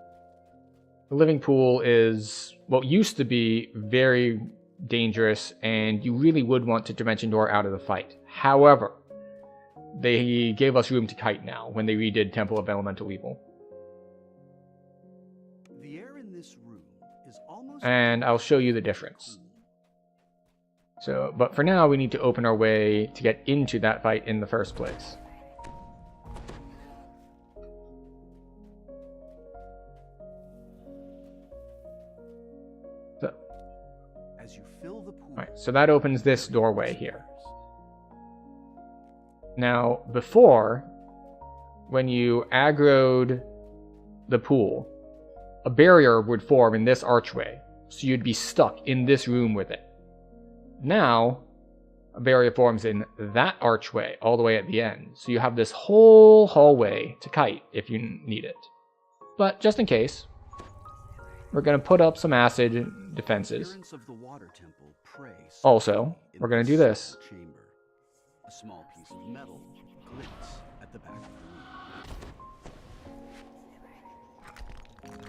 The living pool is what used to be very dangerous, and you really would want to Dimension Door out of the fight. However, they gave us room to kite now when they redid Temple of Elemental Evil. The air in this room is almost... And I'll show you the difference. So, but for now, we need to open our way to get into that fight in the first place. So, As you fill the pool... alright, so that opens this doorway here. Now, before, when you aggroed the pool, a barrier would form in this archway, so you'd be stuck in this room with it. Now, a barrier forms in that archway all the way at the end, so you have this whole hallway to kite if you need it. But just in case, we're going to put up some acid defenses. Of the water temple pray Also, we're going to do this. chamber. A small piece of metal glints at the back of the room.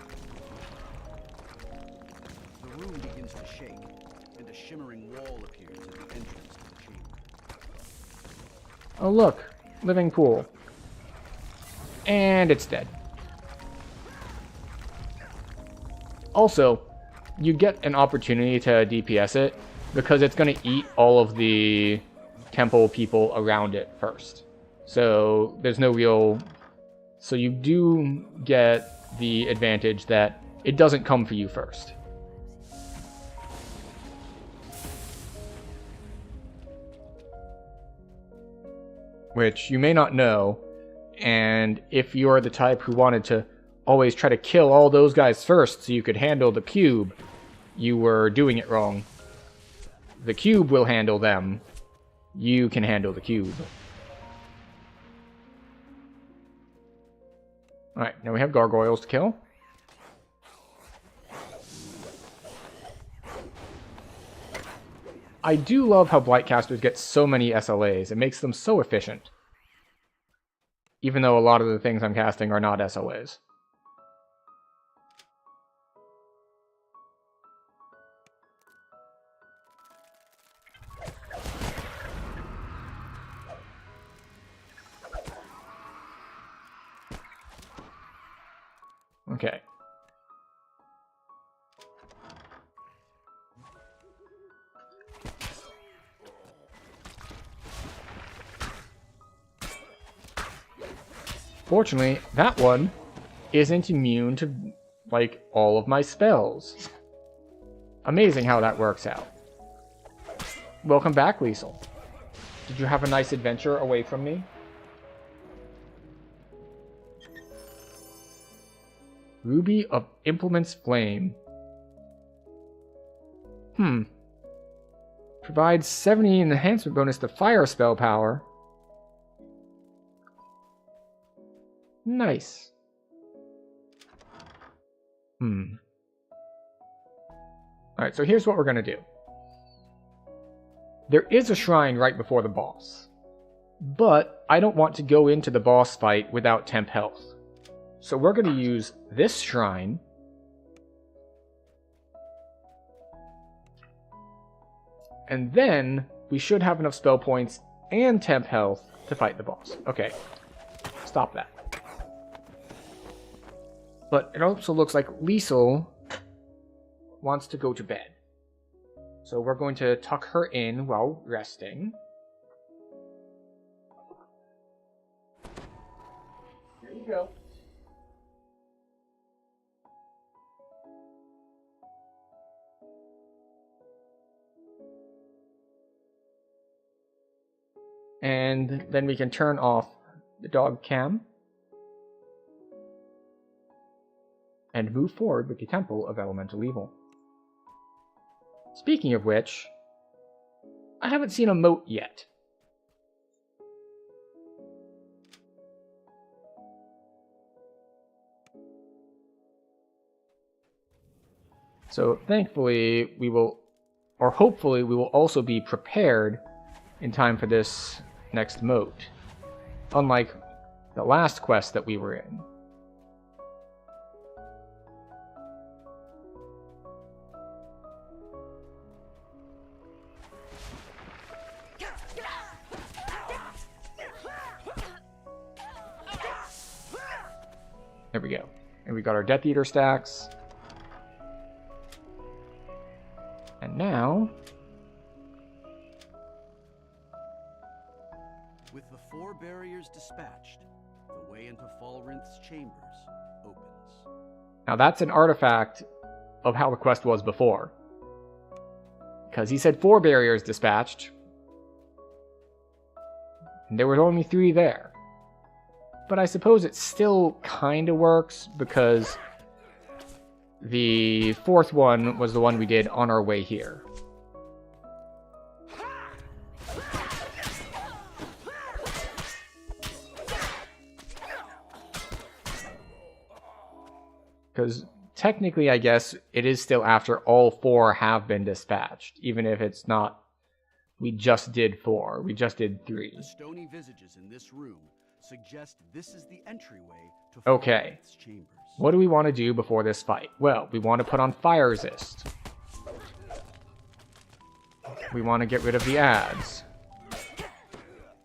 The room begins to shake, and a shimmering wall appears at the entrance to the chamber. Oh look, living pool. And it's dead. Also, you get an opportunity to DPS it, because it's going to eat all of the temple people around it first. So there's no real... So you do get the advantage that it doesn't come for you first. Which you may not know, and if you're the type who wanted to always try to kill all those guys first so you could handle the cube, you were doing it wrong. The cube will handle them. You can handle the cube. Alright, now we have gargoyles to kill. I do love how blightcasters get so many SLAs. It makes them so efficient. Even though a lot of the things I'm casting are not SLAs. Okay. Fortunately, that one isn't immune to, like, all of my spells. Amazing how that works out. Welcome back, Liesel. Did you have a nice adventure away from me? Ruby of Implements Flame. Provides 70 enhancement bonus to fire spell power. Nice. Alright, so here's what we're going to do. There is a shrine right before the boss, but I don't want to go into the boss fight without temp health. So we're going to use this shrine and then we should have enough spell points and temp health to fight the boss. Okay, stop that. But it also looks like Liesel wants to go to bed. So we're going to tuck her in while resting. Here you go. And then we can turn off the dog cam and move forward with the Temple of Elemental Evil. Speaking of which, I haven't seen a moat yet. So thankfully we will, or hopefully we will also be prepared in time for this next moat, unlike the last quest that we were in. There we go. And we got our Death Eater stacks. And now... with the 4 barriers dispatched, the way into Falrinth's chambers opens. Now that's an artifact of how the quest was before. Because he said 4 barriers dispatched. And there were only 3 there. But I suppose it still kind of works because the 4th one was the one we did on our way here. Because technically, I guess, it is still after all 4 have been dispatched, even if it's not, we just did 4, we just did 3. The stony visages in this room suggest this is the entryway to Okay, Falrinth's chambers. what do we want to do before this fight? Well, we want to put on fire resist. We want to get rid of the ads.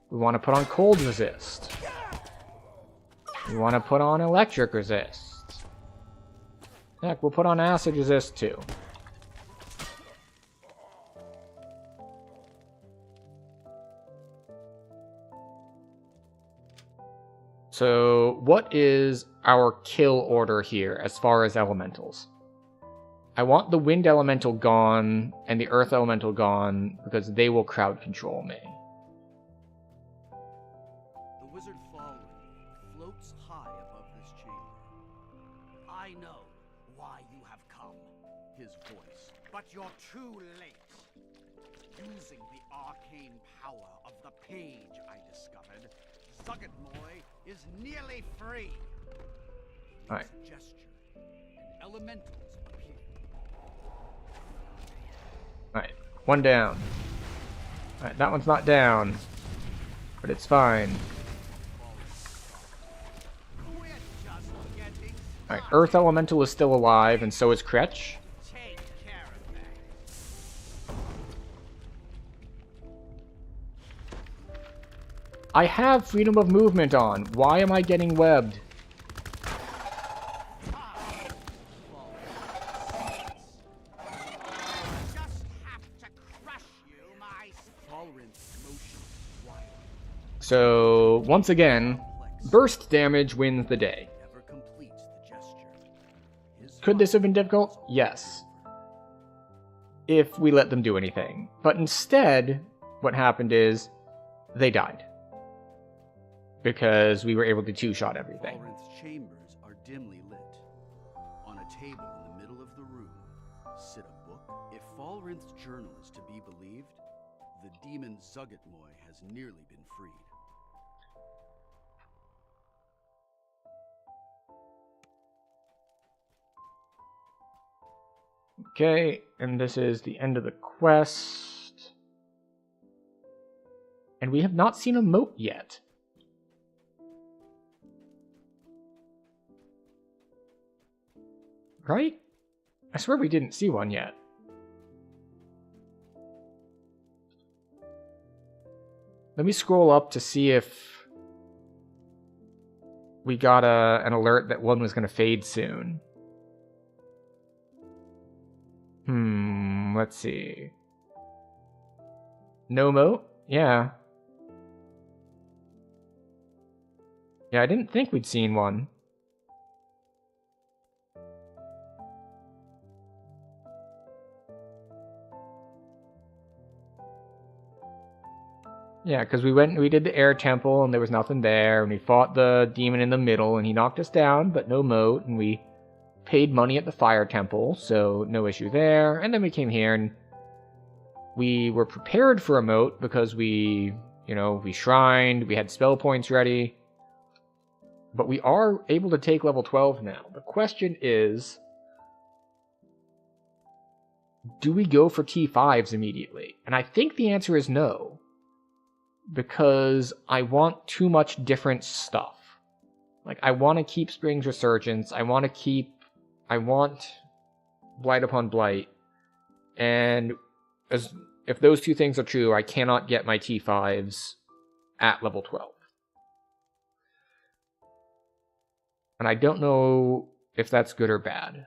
We want to put on cold resist. We want to put on electric resist. Heck, we'll put on acid resist too. So, what is our kill order here as far as elementals? I want the wind elemental gone and the earth elemental gone because they will crowd control me. The wizard Falrinth floats high above this chamber. I know why you have come, his voice. But you're too late. Using the arcane power of the page I discovered, Zuggetmoy is nearly free. All right. Gesture, and elementals appear. Alright, 1 down. Alright, that one's not down. But it's fine. We're just getting Alright, Earth Elemental is still alive, and so is Kretch. Take care of that. I have freedom of movement on. Why am I getting webbed? So, once again, burst damage wins the day. Could this have been difficult? Yes. If we let them do anything. But instead, what happened is, they died. Because we were able to two-shot everything. Falrinth's chambers are dimly lit. On a table in the middle of the room, sit a book. If Falrinth's journal is to be believed, the demon Zuggetmoy has nearly been freed. Okay, and this is the end of the quest. And we have not seen a moat yet. Right? I swear we didn't see one yet. Let me scroll up to see if we got an alert that one was going to fade soon. Let's see. No moat? Yeah. Yeah, I didn't think we'd seen one. Yeah, because we did the air temple and there was nothing there, and we fought the demon in the middle and he knocked us down, but no moat, and we paid money at the fire temple, so no issue there. And then we came here and we were prepared for a moat because we shrined, we had spell points ready. But we are able to take level 12 now. The question is, do we go for T5s immediately? And I think the answer is no. Because I want too much different stuff. Like, I want to keep Spring's Resurgence, I want Blight Upon Blight, and if those two things are true, I cannot get my T5s at level 12. And I don't know if that's good or bad.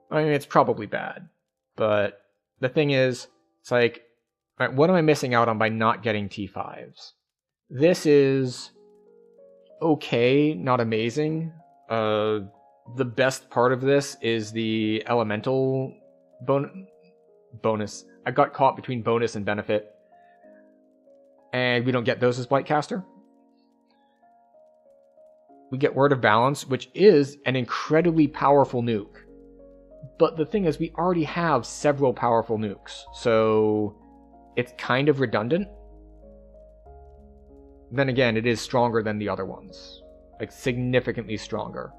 I mean, it's probably bad. But the thing is, it's like, alright, what am I missing out on by not getting T5s? This is okay, not amazing. The best part of this is the elemental bonus. I got caught between bonus and benefit. And we don't get those as blightcaster. We get Word of Balance, which is an incredibly powerful nuke. But the thing is, we already have several powerful nukes, so it's kind of redundant. Then again, it is stronger than the other ones. Like, significantly stronger.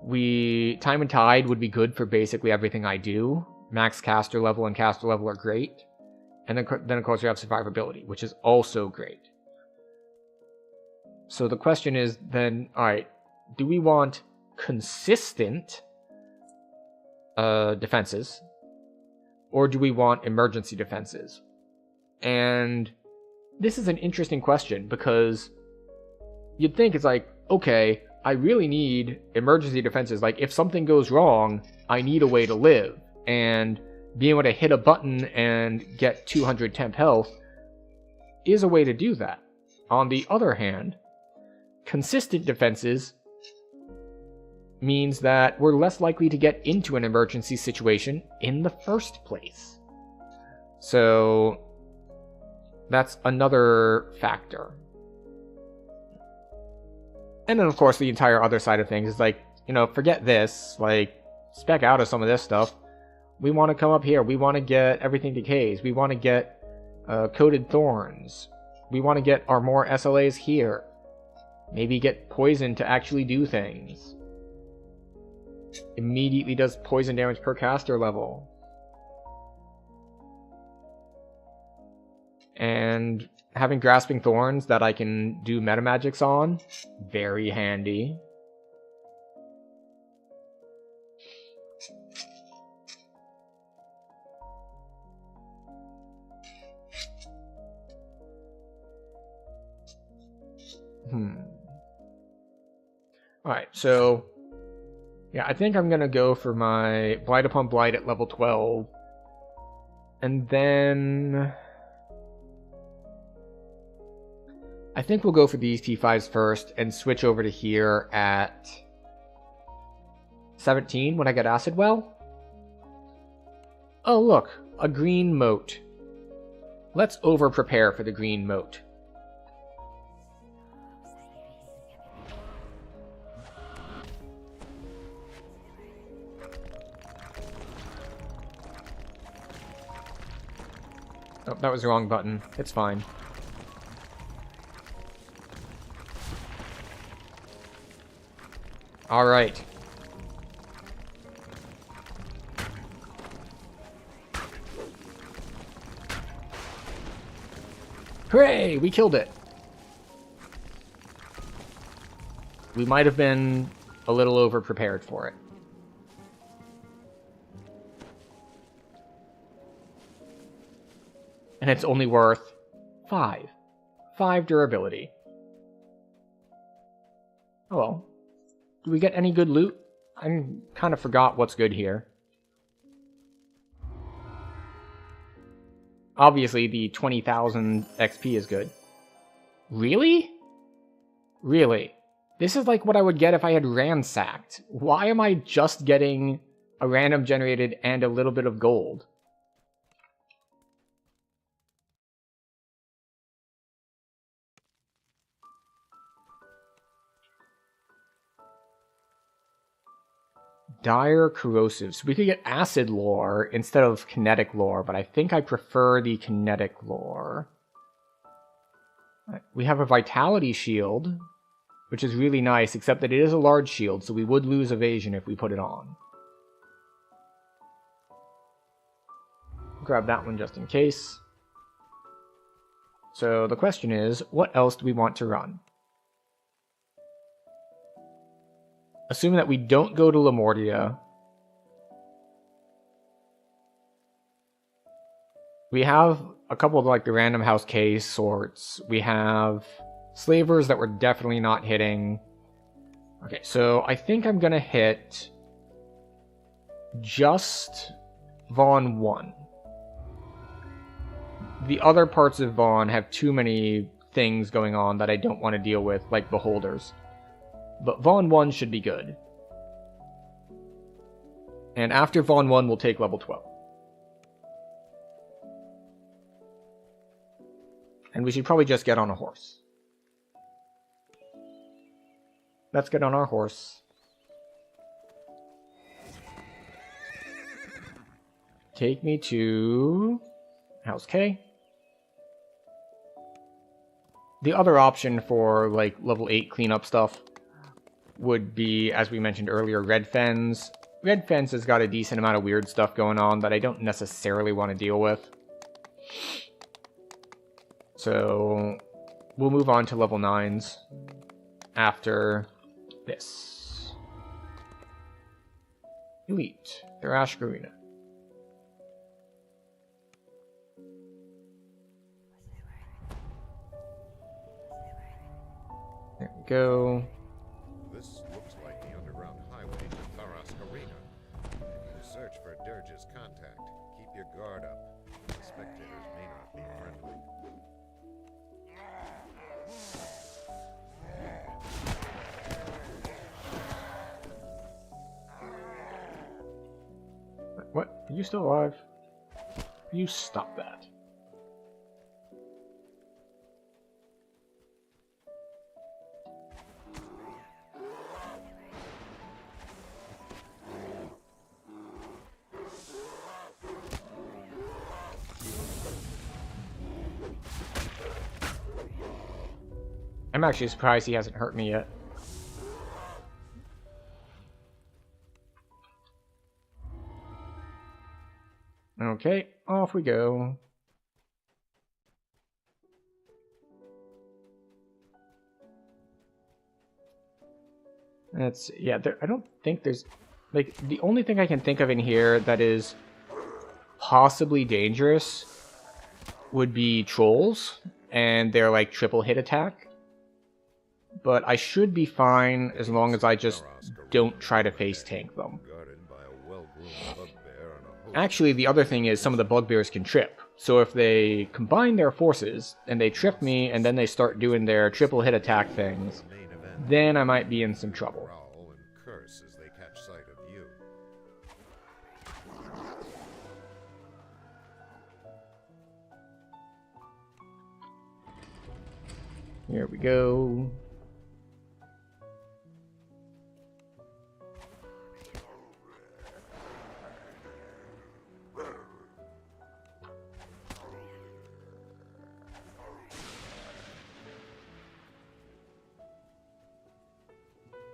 Time and Tide would be good for basically everything I do. Max caster level and caster level are great. And then of course we have survivability, which is also great. So the question is then, alright, do we want consistent defenses? Or do we want emergency defenses? And this is an interesting question, because you'd think it's like, okay, I really need emergency defenses. Like, if something goes wrong, I need a way to live. And being able to hit a button and get 200 temp health is a way to do that. On the other hand, consistent defenses means that we're less likely to get into an emergency situation in the first place. So that's another factor. And then of course the entire other side of things is like, forget this, like, spec out of some of this stuff. We want to come up here, we want to get everything decays, we want to get coated thorns, we want to get our more SLAs here. Maybe get poison to actually do things. Immediately does poison damage per caster level. And having Grasping Thorns that I can do metamagics on, very handy. Alright, so yeah, I think I'm gonna go for my Blight Upon Blight at level 12. And then I think we'll go for these T5s first and switch over to here at 17 when I get Acid Well. Oh look, a green moat. Let's over-prepare for the green moat. Oh, that was the wrong button. It's fine. All right. Hooray! We killed it. We might have been a little over-prepared for it. And it's only worth 5. 5 durability. Oh well. Do we get any good loot? I kind of forgot what's good here. Obviously, the 20,000 XP is good. Really? Really? This is like what I would get if I had ransacked. Why am I just getting a random generated and a little bit of gold? Dire corrosive. So we could get acid lore instead of kinetic lore, but I think I prefer the kinetic lore. We have a vitality shield, which is really nice, except that it is a large shield, so we would lose evasion if we put it on. Grab that one just in case. So the question is, what else do we want to run? Assuming that we don't go to Lamortia, we have a couple of like the random house case sorts. We have slavers that we're definitely not hitting. Okay, so I think I'm gonna hit just Vaughn 1. The other parts of Vaughn have too many things going on that I don't want to deal with, like beholders. But Vaughn 1 should be good. And after Vaughn 1, we'll take level 12. And we should probably just get on a horse. Let's get on our horse. Take me to House K. The other option for like level 8 cleanup stuff would be, as we mentioned earlier, Red Fens. Red Fens has got a decent amount of weird stuff going on that I don't necessarily want to deal with. So we'll move on to level 9s after this. Elite, Thrash Arena. There we go. This looks like the underground highway to Tharask Arena. If you search for Dirge's contact, keep your guard up. The spectators may not be friendly. What? Are you still alive? You stop that. I'm actually surprised he hasn't hurt me yet. Okay, off we go. That's, yeah, I don't think there's, like, the only thing I can think of in here that is possibly dangerous would be trolls, and they're like triple hit attack. But I should be fine as long as I just don't try to face tank them. Actually, the other thing is some of the bugbears can trip. So if they combine their forces and they trip me and then they start doing their triple hit attack things, then I might be in some trouble. Here we go.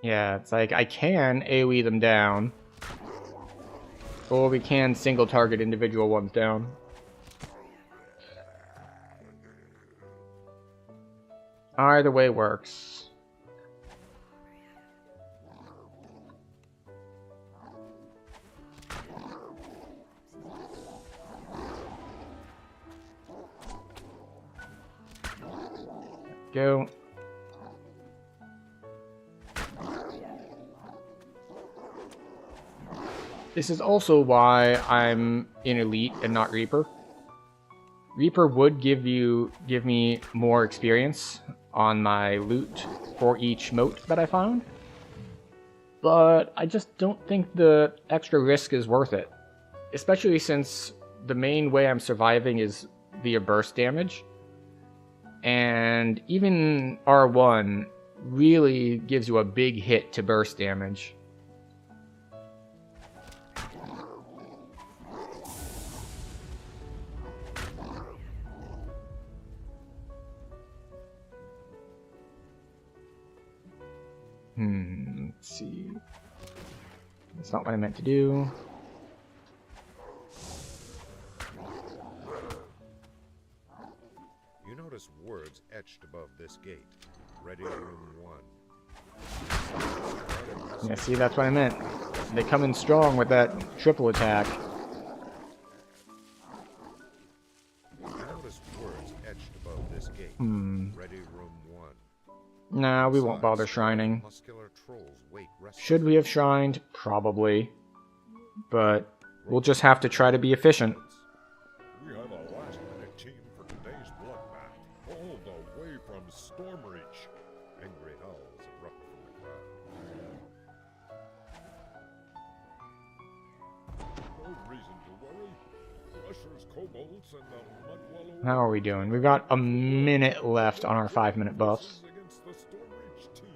Yeah, it's like I can AoE them down. Or we can single target individual ones down. Either way works. Go. This is also why I'm in Elite and not Reaper. Reaper would give me more experience on my loot for each moat that I found. But I just don't think the extra risk is worth it. Especially since the main way I'm surviving is via burst damage. And even R1 really gives you a big hit to burst damage. Let's see. That's not what I meant to do. You notice words etched above this gate. Ready room 1. Yeah, see, that's what I meant. They come in strong with that triple attack. You notice words etched above this gate. Ready room 1. Nah, we won't bother shrining. Muscular trolls wait restlessly. Should we have shrined? Probably. But we'll just have to try to be efficient. We have a last-minute team for today's bloodbath, all the way from Stormreach. Angry howls erupt from the crowd. No reason to worry. Rushers, kobolds, and the mudwallow. How are we doing? We've got a minute left on our 5-minute buffs. Against the Stormreach team.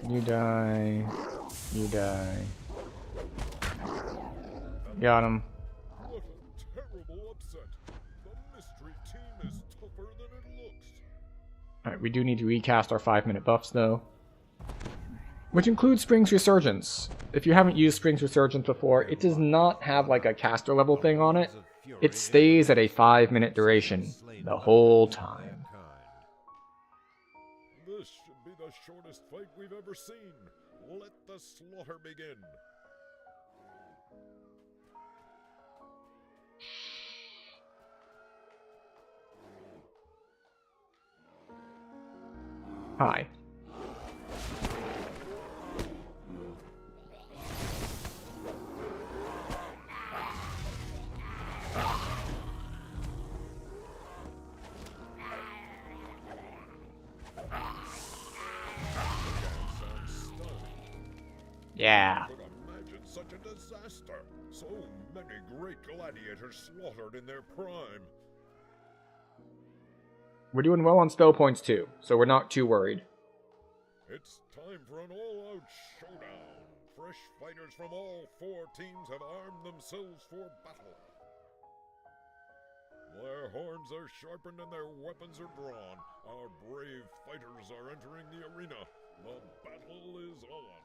You die. You die. Got him. What a terrible upset. The mystery team is tougher than it looks. Alright, we do need to recast our 5-minute buffs, though. Which includes Spring's Resurgence. If you haven't used Spring's Resurgence before, it does not have like a caster level thing on it. It stays at a 5-minute duration the whole time. This should be the shortest fight we've ever seen. Let the slaughter begin. Hi. Yeah. Could imagine such a disaster. So many great gladiators slaughtered in their prime. We're doing well on spell points too, so we're not too worried. It's time for an all-out showdown. Fresh fighters from all 4 teams have armed themselves for battle. Their horns are sharpened and their weapons are drawn. Our brave fighters are entering the arena. The battle is on.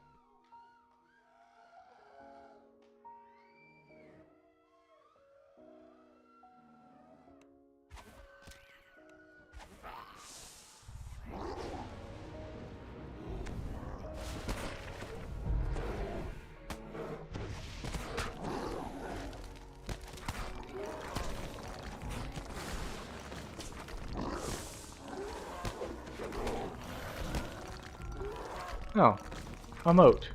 Oh, a moat.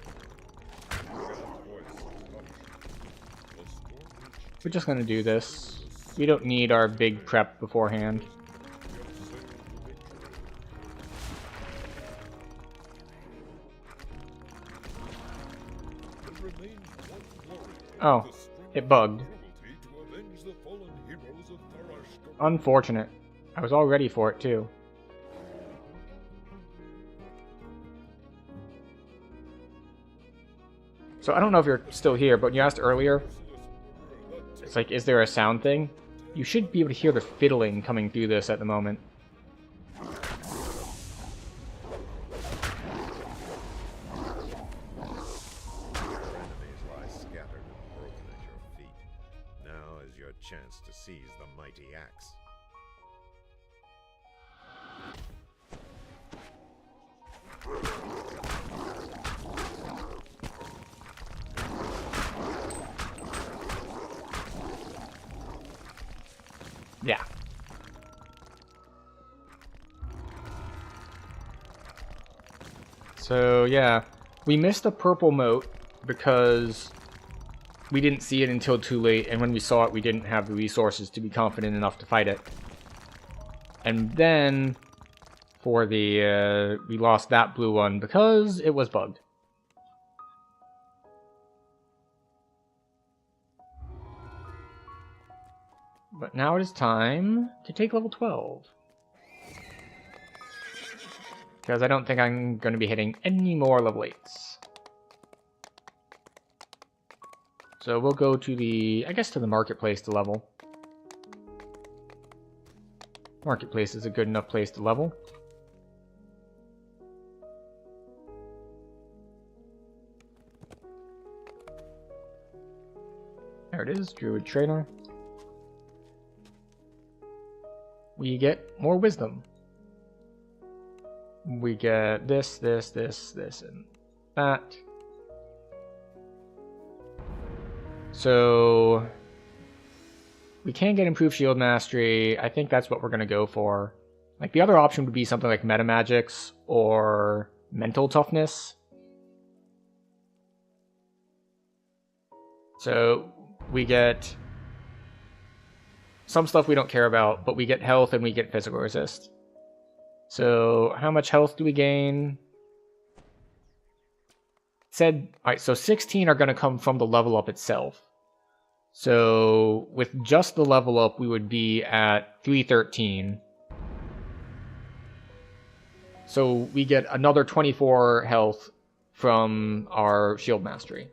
We're just gonna do this. We don't need our big prep beforehand. Oh, it bugged. Unfortunate. I was all ready for it, too. So I don't know if you're still here, but when you asked earlier, it's like, is there a sound thing? You should be able to hear the fiddling coming through this at the moment. Chance to seize the mighty axe. Yeah. So, yeah. We missed the purple moat because we didn't see it until too late, and when we saw it, we didn't have the resources to be confident enough to fight it. And then, for the, we lost that blue one because it was bugged. But now it is time to take level 12. Because I don't think I'm going to be hitting any more level 8s. So we'll go to the, I guess to the marketplace to level. Marketplace is a good enough place to level. There it is, Druid Trainer. We get more wisdom. We get this, and that. So we can get improved shield mastery. I think that's what we're going to go for. Like, the other option would be something like meta magics or mental toughness. So we get some stuff we don't care about, but we get health and we get physical resist. So how much health do we gain? Said, alright, so 16 are going to come from the level up itself. So with just the level up, we would be at 313. So we get another 24 health from our shield mastery.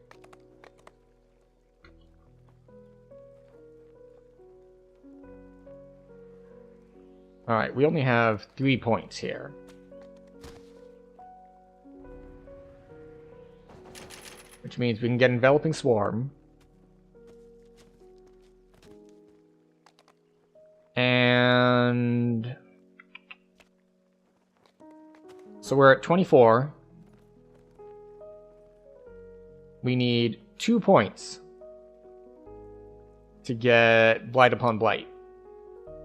Alright, we only have 3 points here. Which means we can get Enveloping Swarm. And so we're at 24. We need 2 points to get Blight Upon Blight.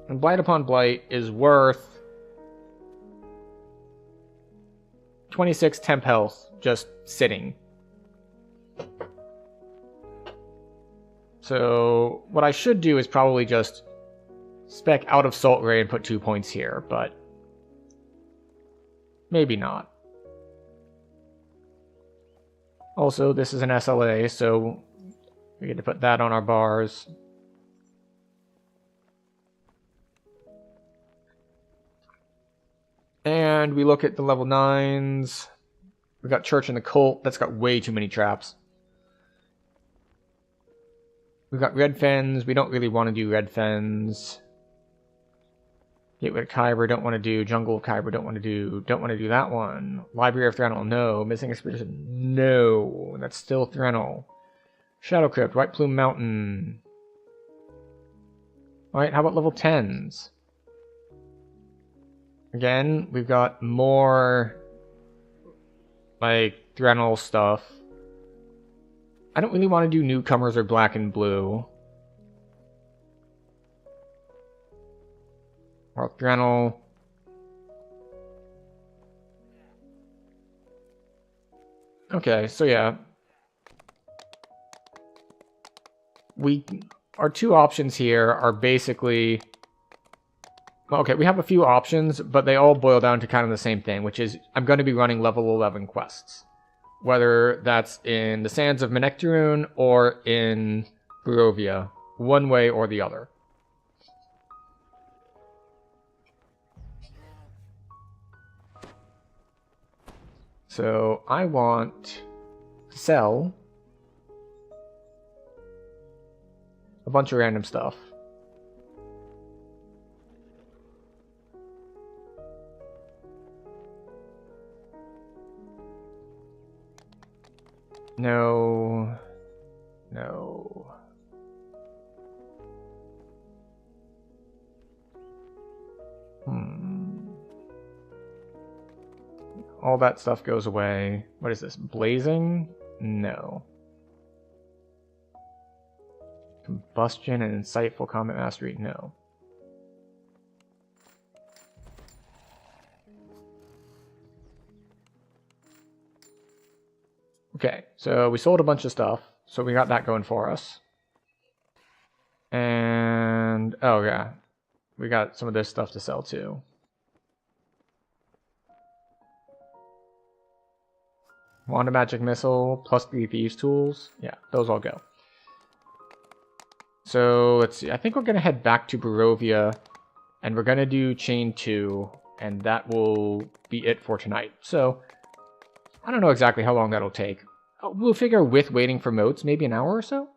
And Blight Upon Blight is worth 26 temp health just sitting. So what I should do is probably just spec out of Salt Ray and put 2 points here, but maybe not. Also, this is an SLA, so we get to put that on our bars. And we look at the level 9s. We got Church and the Cult. That's got way too many traps. We've got Red Fens. We don't really want to do Red Fens. Gateway to Kyber, don't want to do. Jungle of Kyber, don't want to do. Don't want to do that one. Library of Threnal, no. Missing Expedition, no. That's still Threnal. Shadow Crypt, White Plume Mountain. Alright, how about level 10s? Again, we've got more, like, Threnal stuff. I don't really want to do newcomers or black and blue. Or Threnal. Okay, so yeah. Our 2 options here are basically... Okay, we have a few options, but they all boil down to kind of the same thing, which is I'm going to be running level 11 quests. whether that's in the sands of Menectarune or in Barovia, one way or the other. So I want to sell a bunch of random stuff. No. No. All that stuff goes away. What is this? Blazing? No. Combustion and insightful combat mastery? No. Okay, so we sold a bunch of stuff, so we got that going for us. And, oh yeah, we got some of this stuff to sell too. Wand of Magic Missile, plus 3 Thieves Tools. Yeah, those all go. So, let's see. I think we're going to head back to Barovia, and we're going to do Chain 2, and that will be it for tonight. So, I don't know exactly how long that'll take. We'll figure with waiting for moats, maybe an hour or so?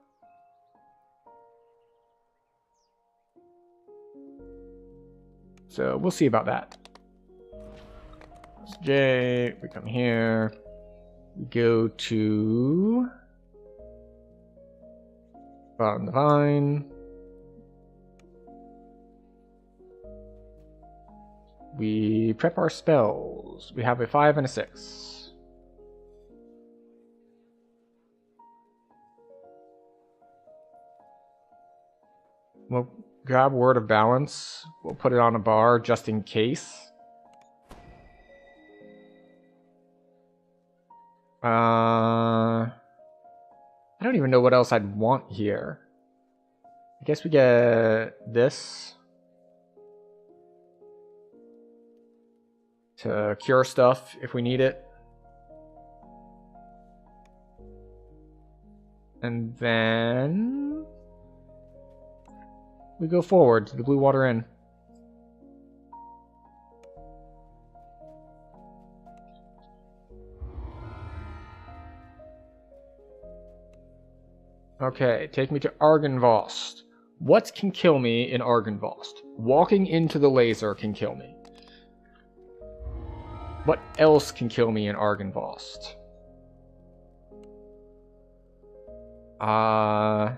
So, we'll see about that. J, we come here. Go to Bottom of the Vine. We prep our spells. We have a 5 and a 6. We'll grab Word of Balance. We'll put it on a bar just in case. I don't even know what else I'd want here. I guess we get this to cure stuff if we need it. And then we go forward to the Blue Water Inn. Okay, take me to Argynvost. What can kill me in Argynvost? Walking into the laser can kill me. What else can kill me in Argynvost? I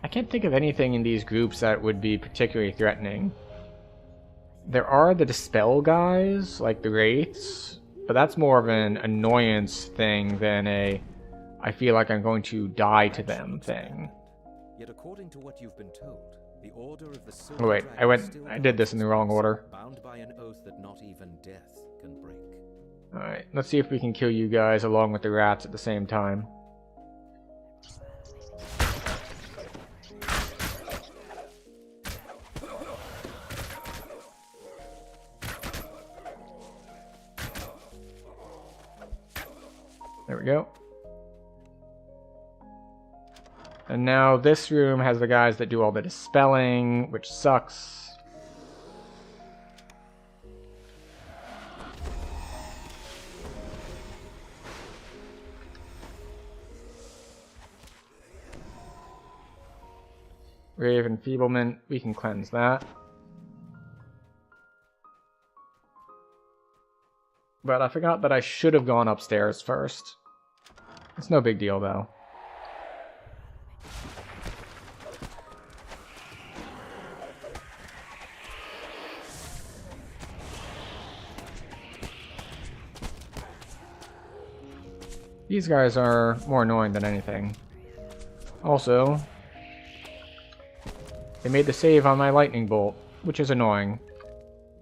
can't think of anything in these groups that would be particularly threatening. There are the Dispel guys, like the Wraiths. But that's more of an annoyance thing than a I feel like I'm going to die to them thing. Yet according to what you've been told, the order of the Oh wait, I did this in the wrong order. Bound by an oath that not even death can break. Alright, let's see if we can kill you guys along with the rats at the same time. There we go. And now this room has the guys that do all the dispelling, which sucks. Grave Enfeeblement, we can cleanse that. But I forgot that I should have gone upstairs first. It's no big deal, though. These guys are more annoying than anything. Also, they made the save on my lightning bolt, which is annoying.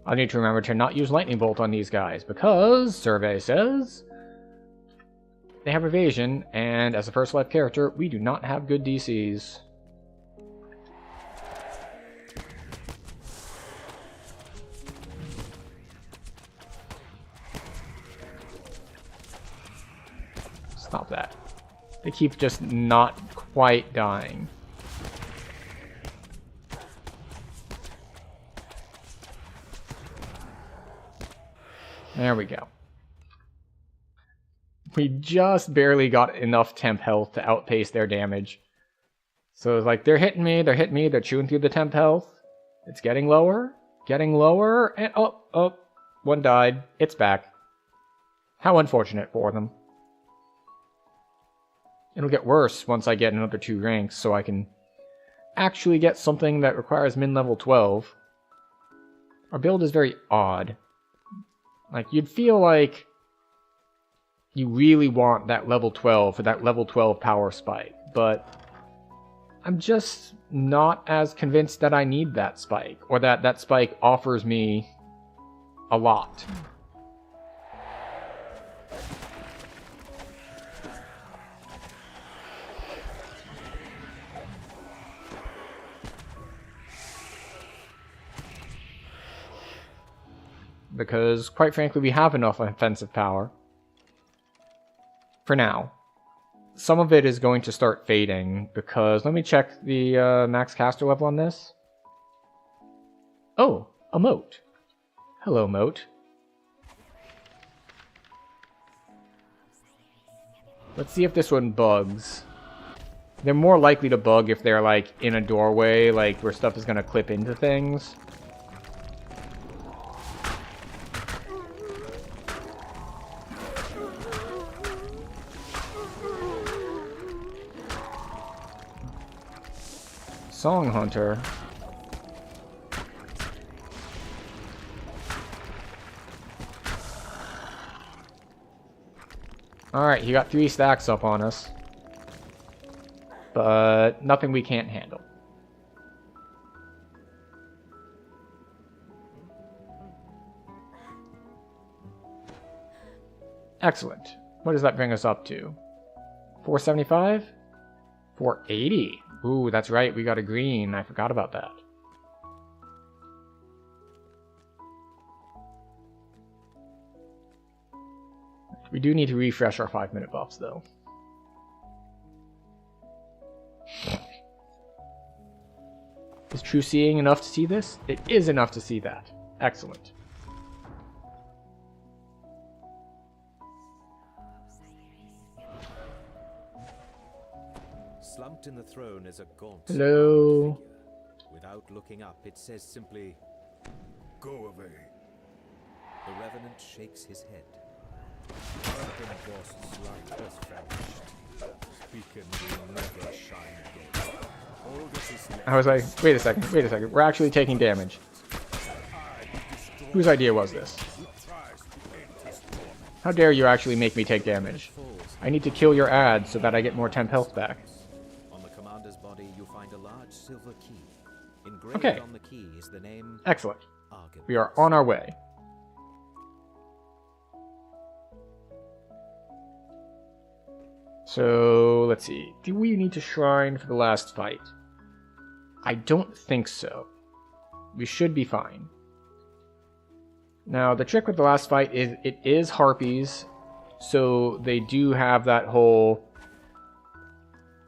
I need to remember to not use lightning bolt on these guys, because, survey says, they have evasion, and as a first life character, we do not have good DCs. Stop that. They keep just not quite dying. There we go. We just barely got enough temp health to outpace their damage. So it's like, they're hitting me, they're chewing through the temp health. It's getting lower, and oh, one died. It's back. How unfortunate for them. It'll get worse once I get another 2 ranks, so I can actually get something that requires min-level 12. Our build is very odd. Like, you'd feel like you really want that level 12 for that level 12 power spike, but I'm just not as convinced that I need that spike, or that that spike offers me a lot. Because, quite frankly, we have enough offensive power. For now. Some of it is going to start fading, because... Let me check the max caster level on this. Oh, a moat. Hello, moat. Let's see if this one bugs. They're more likely to bug if they're, like, in a doorway, like, where stuff is going to clip into things. Song Hunter. Alright, he got 3 stacks up on us. But nothing we can't handle. Excellent. What does that bring us up to? 475? 480. Ooh, that's right, we got a green. I forgot about that. We do need to refresh our 5-minute buffs, though. Is True Seeing enough to see this? It is enough to see that. Excellent. Slumped in the throne is a gaunt. Hello. Figure. Without looking up, it says simply, Go away. the Revenant shakes his head. Argon Ghost's light has vanished. Beacon will never shine again. All that is left. I was like, wait a second. We're actually taking damage. Whose idea was this? How dare you actually make me take damage? I need to kill your ad so that I get more temp health back. On the commander's body, you find a large silver key. Engraved Okay. on the key is the name Excellent. Argon. We are on our way. So, let's see. Do we need to shrine for the last fight? I don't think so. We should be fine. Now, the trick with the last fight is it is harpies, so they do have that whole...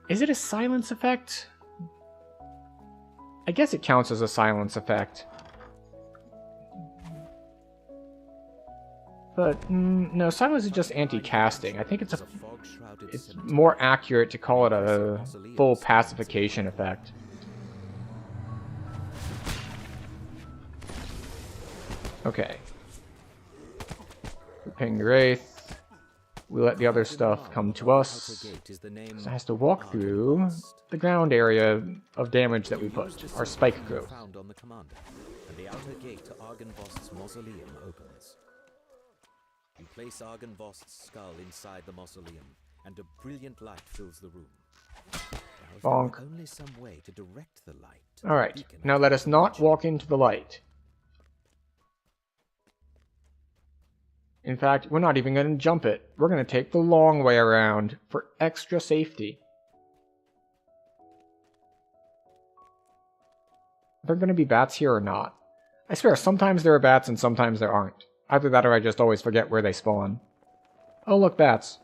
Is it a silence effect? I guess it counts as a silence effect. But, no, silence is just anti-casting. I think it's more accurate to call it a full pacification effect. Okay. We ping Wraith. We let the other stuff come to us. So it has to walk through the ground area of damage that we put. Our spike growth. Found on the commander, and the outer gate to Argynvost's mausoleum opens. You place Argynvost's skull inside the mausoleum, and a brilliant light fills the room. Now, if there Bonk. were only some way to direct the light to the Alright, beacon now let us not walk into the light. In fact, we're not even going to jump it. We're going to take the long way around for extra safety. Are there going to be bats here or not? I swear, sometimes there are bats and sometimes there aren't. Either that or I just always forget where they spawn. Oh, look, bats.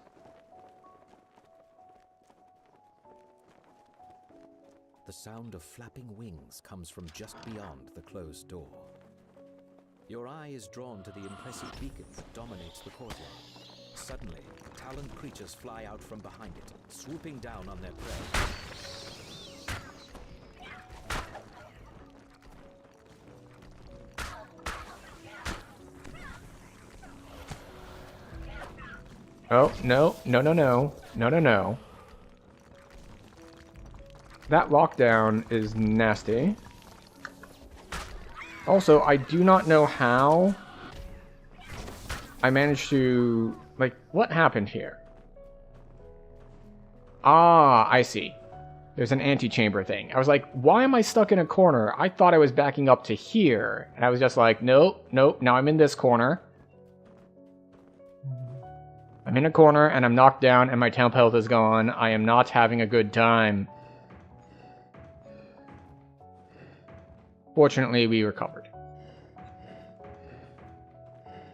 the sound of flapping wings comes from just beyond the closed door. Your eye is drawn to the impressive beacon that dominates the courtyard. Suddenly, taloned creatures fly out from behind it, swooping down on their prey. Oh, no, no, no, no, no, no, no. That lockdown is nasty. Also, I do not know how I managed to... Like, what happened here? Ah, I see. There's an antechamber thing. I was like, why am I stuck in a corner? I thought I was backing up to here. And I was just like, nope, nope, now I'm in this corner. I'm in a corner, and I'm knocked down, and my temp health is gone. I am not having a good time. Fortunately, we recovered.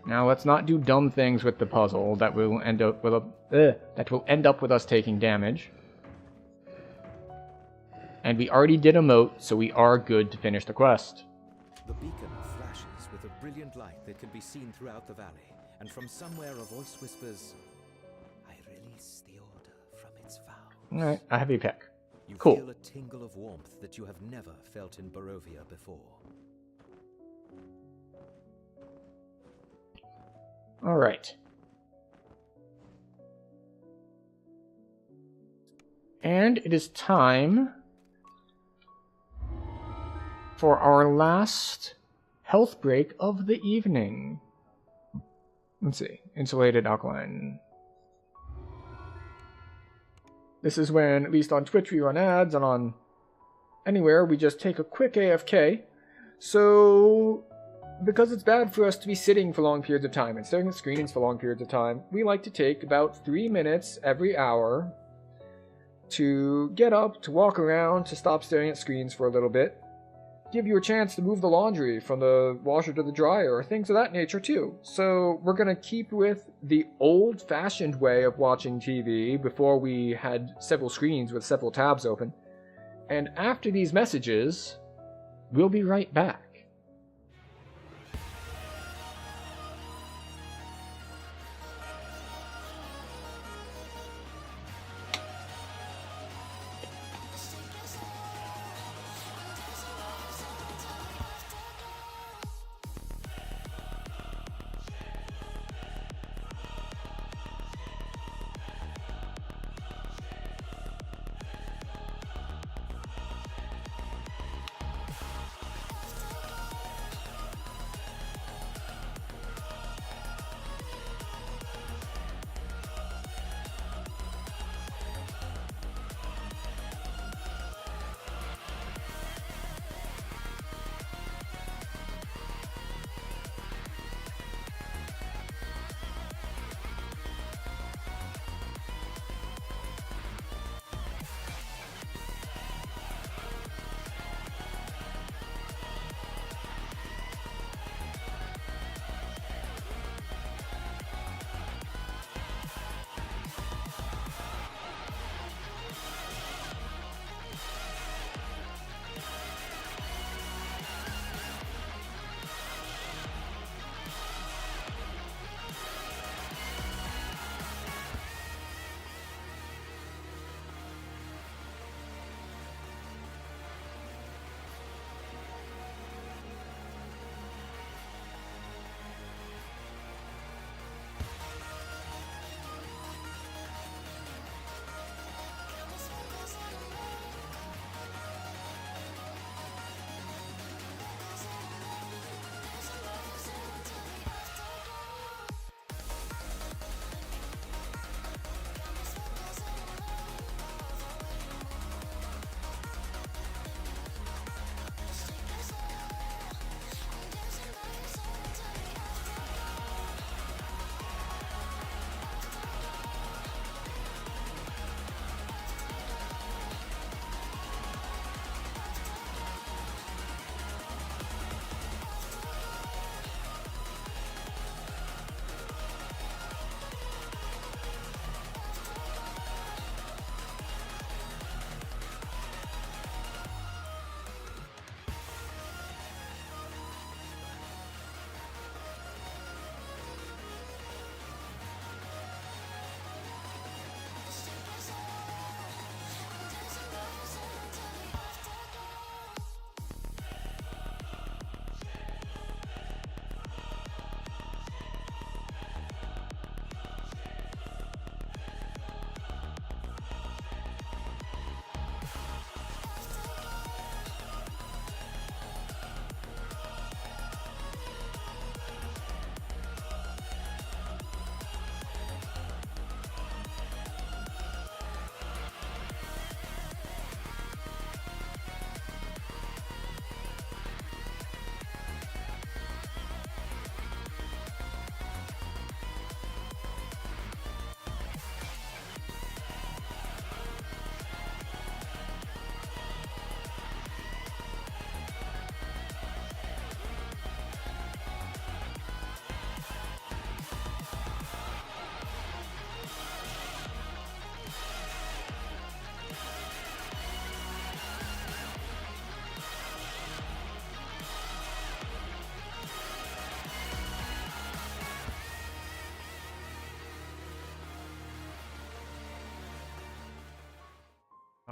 Now, let's not do dumb things with the puzzle that will end up with us taking damage. And we already did a moat, so we are good to finish the quest. The beacon flashes with a brilliant light that can be seen throughout the valley. And from somewhere a voice whispers, "I release the order from its vows." Alright, a heavy pick. You Cool. feel a tingle of warmth that you have never felt in Barovia before. Alright. And it is time for our last health break of the evening. Let's see. Insulated alkaline. This is when, at least on Twitch, we run ads, and on anywhere, we just take a quick AFK. So, because it's bad for us to be sitting for long periods of time and staring at screens for long periods of time, we like to take about 3 minutes every hour to get up, to walk around, to stop staring at screens for a little bit. Give you a chance to move the laundry from the washer to the dryer, things of that nature too. So we're going to keep with the old-fashioned way of watching TV before we had several screens with several tabs open. And after these messages, we'll be right back.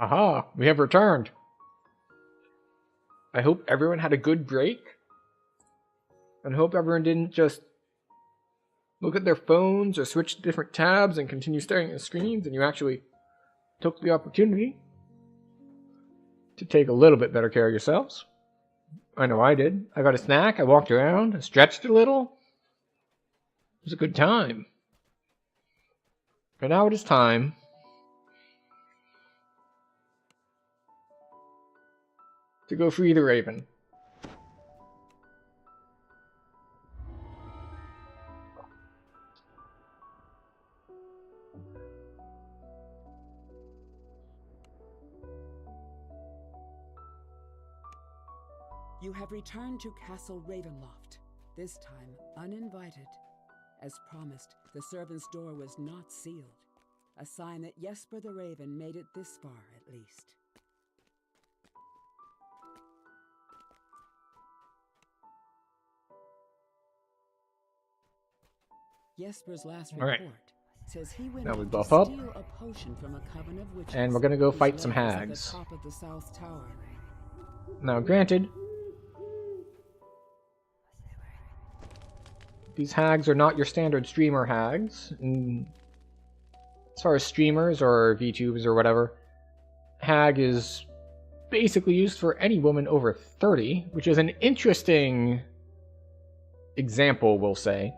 Aha, we have returned. I hope everyone had a good break. And I hope everyone didn't just look at their phones or switch to different tabs and continue staring at screens, and you actually took the opportunity to take a little bit better care of yourselves. I know I did. I got a snack, I walked around, I stretched a little. It was a good time. And now it is time to go free the Raven. You have returned to Castle Ravenloft, this time uninvited. As promised, the servant's door was not sealed, a sign that Jesper the Raven made it this far at least. Jesper's last report says he went now we out buff to up, steal a potion from a coven of witches, and we're gonna go fight whose some lair is hags. at the top of the South Tower. Now, granted, these hags are not your standard streamer hags. As far as streamers or VTubers or whatever, hag is basically used for any woman over 30, which is an interesting example, we'll say,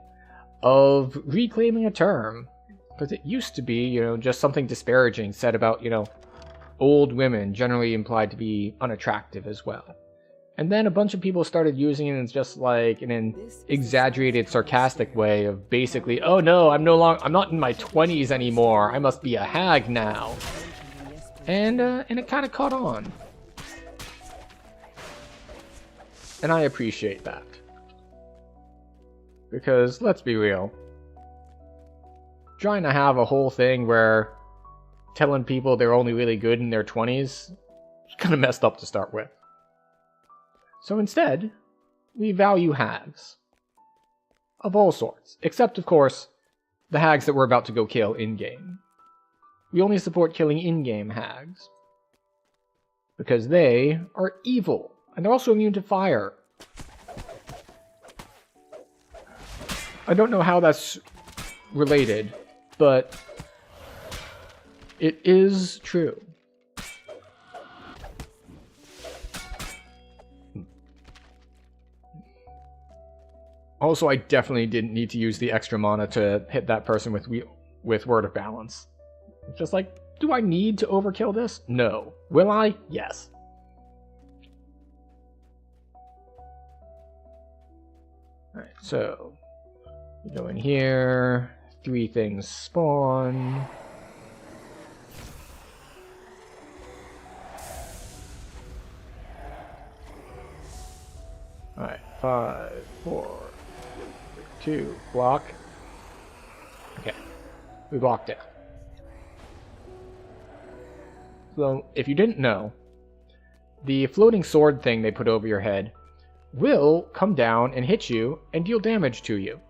of reclaiming a term. Because it used to be, just something disparaging said about, old women, generally implied to be unattractive as well. And then a bunch of people started using it as just like in an exaggerated, sarcastic way of basically, oh no, I'm not in my 20s anymore, I must be a hag now. And it kind of caught on. And I appreciate that. Because, let's be real, trying to have a whole thing where telling people they're only really good in their 20s is kind of messed up to start with. So instead, we value hags. Of all sorts. Except, of course, the hags that we're about to go kill in-game. We only support killing in-game hags. Because they are evil. And they're also immune to fire. I don't know how that's related, but it is true. Also, I definitely didn't need to use the extra mana to hit that person with Word of Balance. It's just like, do I need to overkill this? No. Will I? Yes. Alright, so we go in here, 3 things spawn. Alright, 5, 4, 2, block. Okay, we blocked it. So, if you didn't know, the floating sword thing they put over your head will come down and hit you and deal damage to you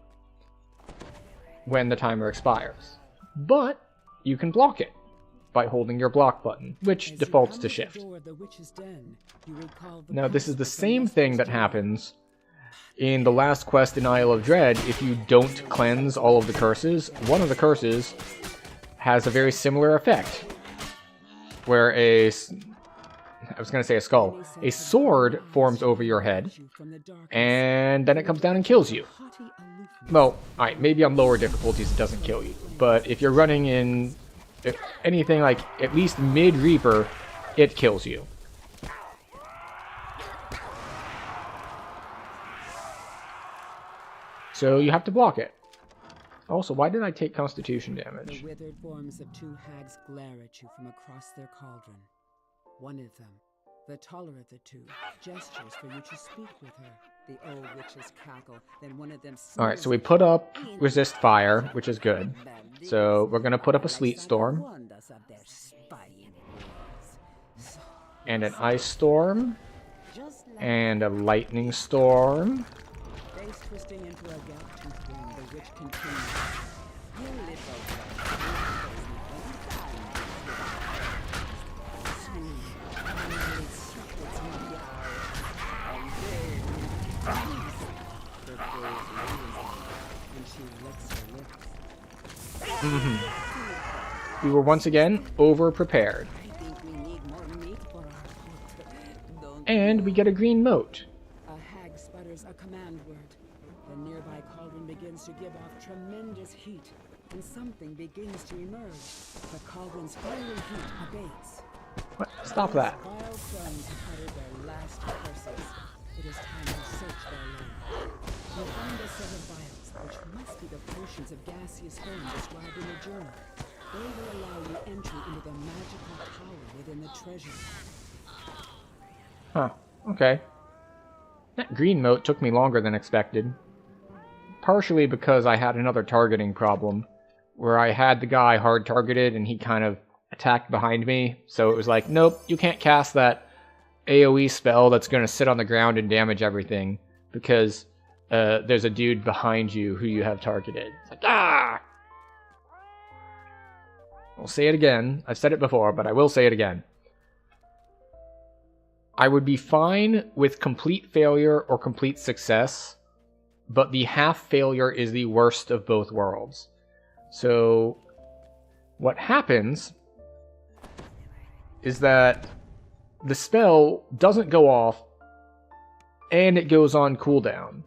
when the timer expires. But you can block it by holding your block button, which defaults to shift. Now, this is the same thing that happens in the last quest in Isle of Dread. If you don't cleanse all of the curses, one of the curses has a very similar effect, where a skull. A sword forms over your head, and then it comes down and kills you. Well, alright, maybe on lower difficulties it doesn't kill you, but if you're running in anything like at least mid-Reaper, it kills you. So you have to block it. Also, why did I take Constitution damage? The withered forms of 2 hags glare at you from across their cauldron. One of them, the taller of the 2, gestures for you to speak with her. The old witches cackle, then one of them... Alright, so we put up resist fire, which is good. So we're gonna put up a sleet storm. And an ice storm. And a lightning storm. Face twisting into a gap-toothed ring, the witch continues. You little we were once again over-prepared. I think we need more meat for our pot. Don't And we get a green moat. A hag sputters a command word. The nearby cauldron begins to give off tremendous heat, and something begins to emerge. The cauldron's fiery heat abates. What? Stop that. Vile crones have uttered their last curses. It is time to search their land. You find a set of vials, which must be the potions of gaseous form described in the journal. They will allow you entry into the magical power within the treasure. Huh. Okay. That green moat took me longer than expected. Partially because I had another targeting problem, where I had the guy hard targeted and he kind of attacked behind me. So it was like, nope, you can't cast that AoE spell that's going to sit on the ground and damage everything, because there's a dude behind you who you have targeted. It's like, ah! I'll say it again. I've said it before, but I will say it again. I would be fine with complete failure or complete success, but the half failure is the worst of both worlds. So what happens is that the spell doesn't go off and it goes on cooldown.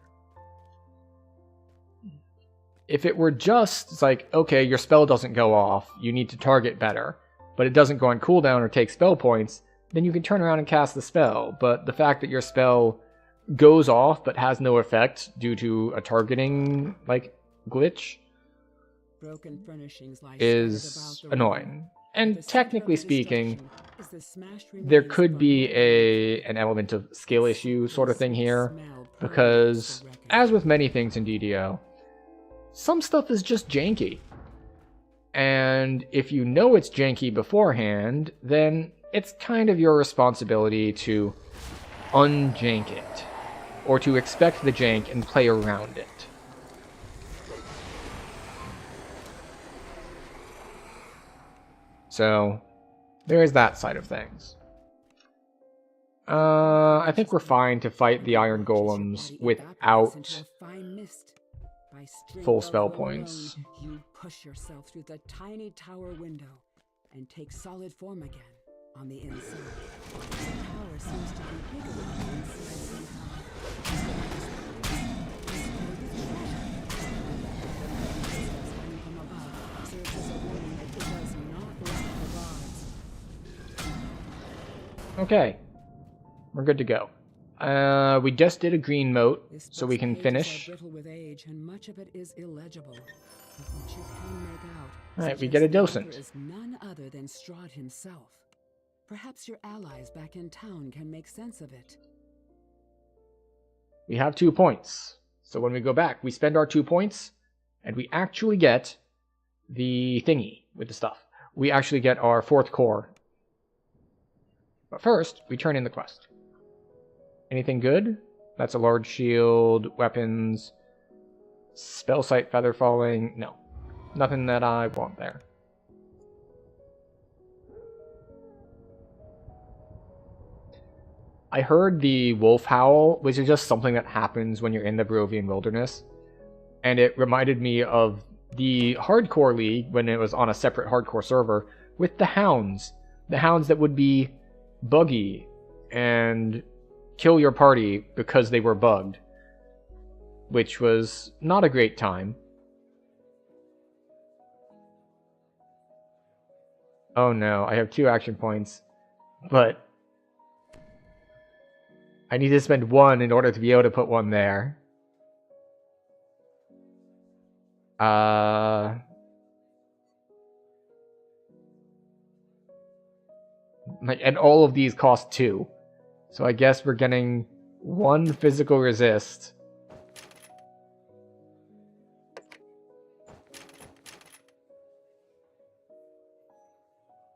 If it were just, it's like, okay, your spell doesn't go off, you need to target better, but it doesn't go on cooldown or take spell points, then you can turn around and cast the spell. But the fact that your spell goes off but has no effect due to a targeting, like, glitch Broken furnishings lie is scattered about the annoying. room. And The center of technically the speaking, destruction is the smashed there remains could of be a an element of skill issue sort of thing here, smell because, permeates the wreckage. as with many things in DDO, some stuff is just janky. And if you know it's janky beforehand, then it's kind of your responsibility to unjank it, or to expect the jank and play around it. So, there is that side of things. I think we're fine to fight the Iron Golems without full spell points. You push yourself through the tiny tower window and take solid form again on the inside. The tower seems to be bigger on the inside from above serves as a warning that it does not lack the gods. Okay, we're good to go. We just did a green moat, This so we book's can pages finish. are brittle with age, and much of it is illegible. But what you can make out Alright, we suggests get a the author docent. is none other than Strahd himself. Perhaps your allies back in town can make sense of it. We have 2 points. So when we go back, we spend our 2 points, and we actually get the thingy with the stuff. We actually get our 4th core. But first, we turn in the quest. Anything good? That's a large shield, weapons, spell sight, feather falling. No. Nothing that I want there. I heard the wolf howl, which is just something that happens when you're in the Barovian wilderness. And it reminded me of the hardcore league when it was on a separate hardcore server with the hounds. The hounds that would be buggy and kill your party because they were bugged, which was not a great time. Oh no, I have 2 action points, but I need to spend 1 in order to be able to put 1 there. And all of these cost 2. So I guess we're getting 1 physical resist.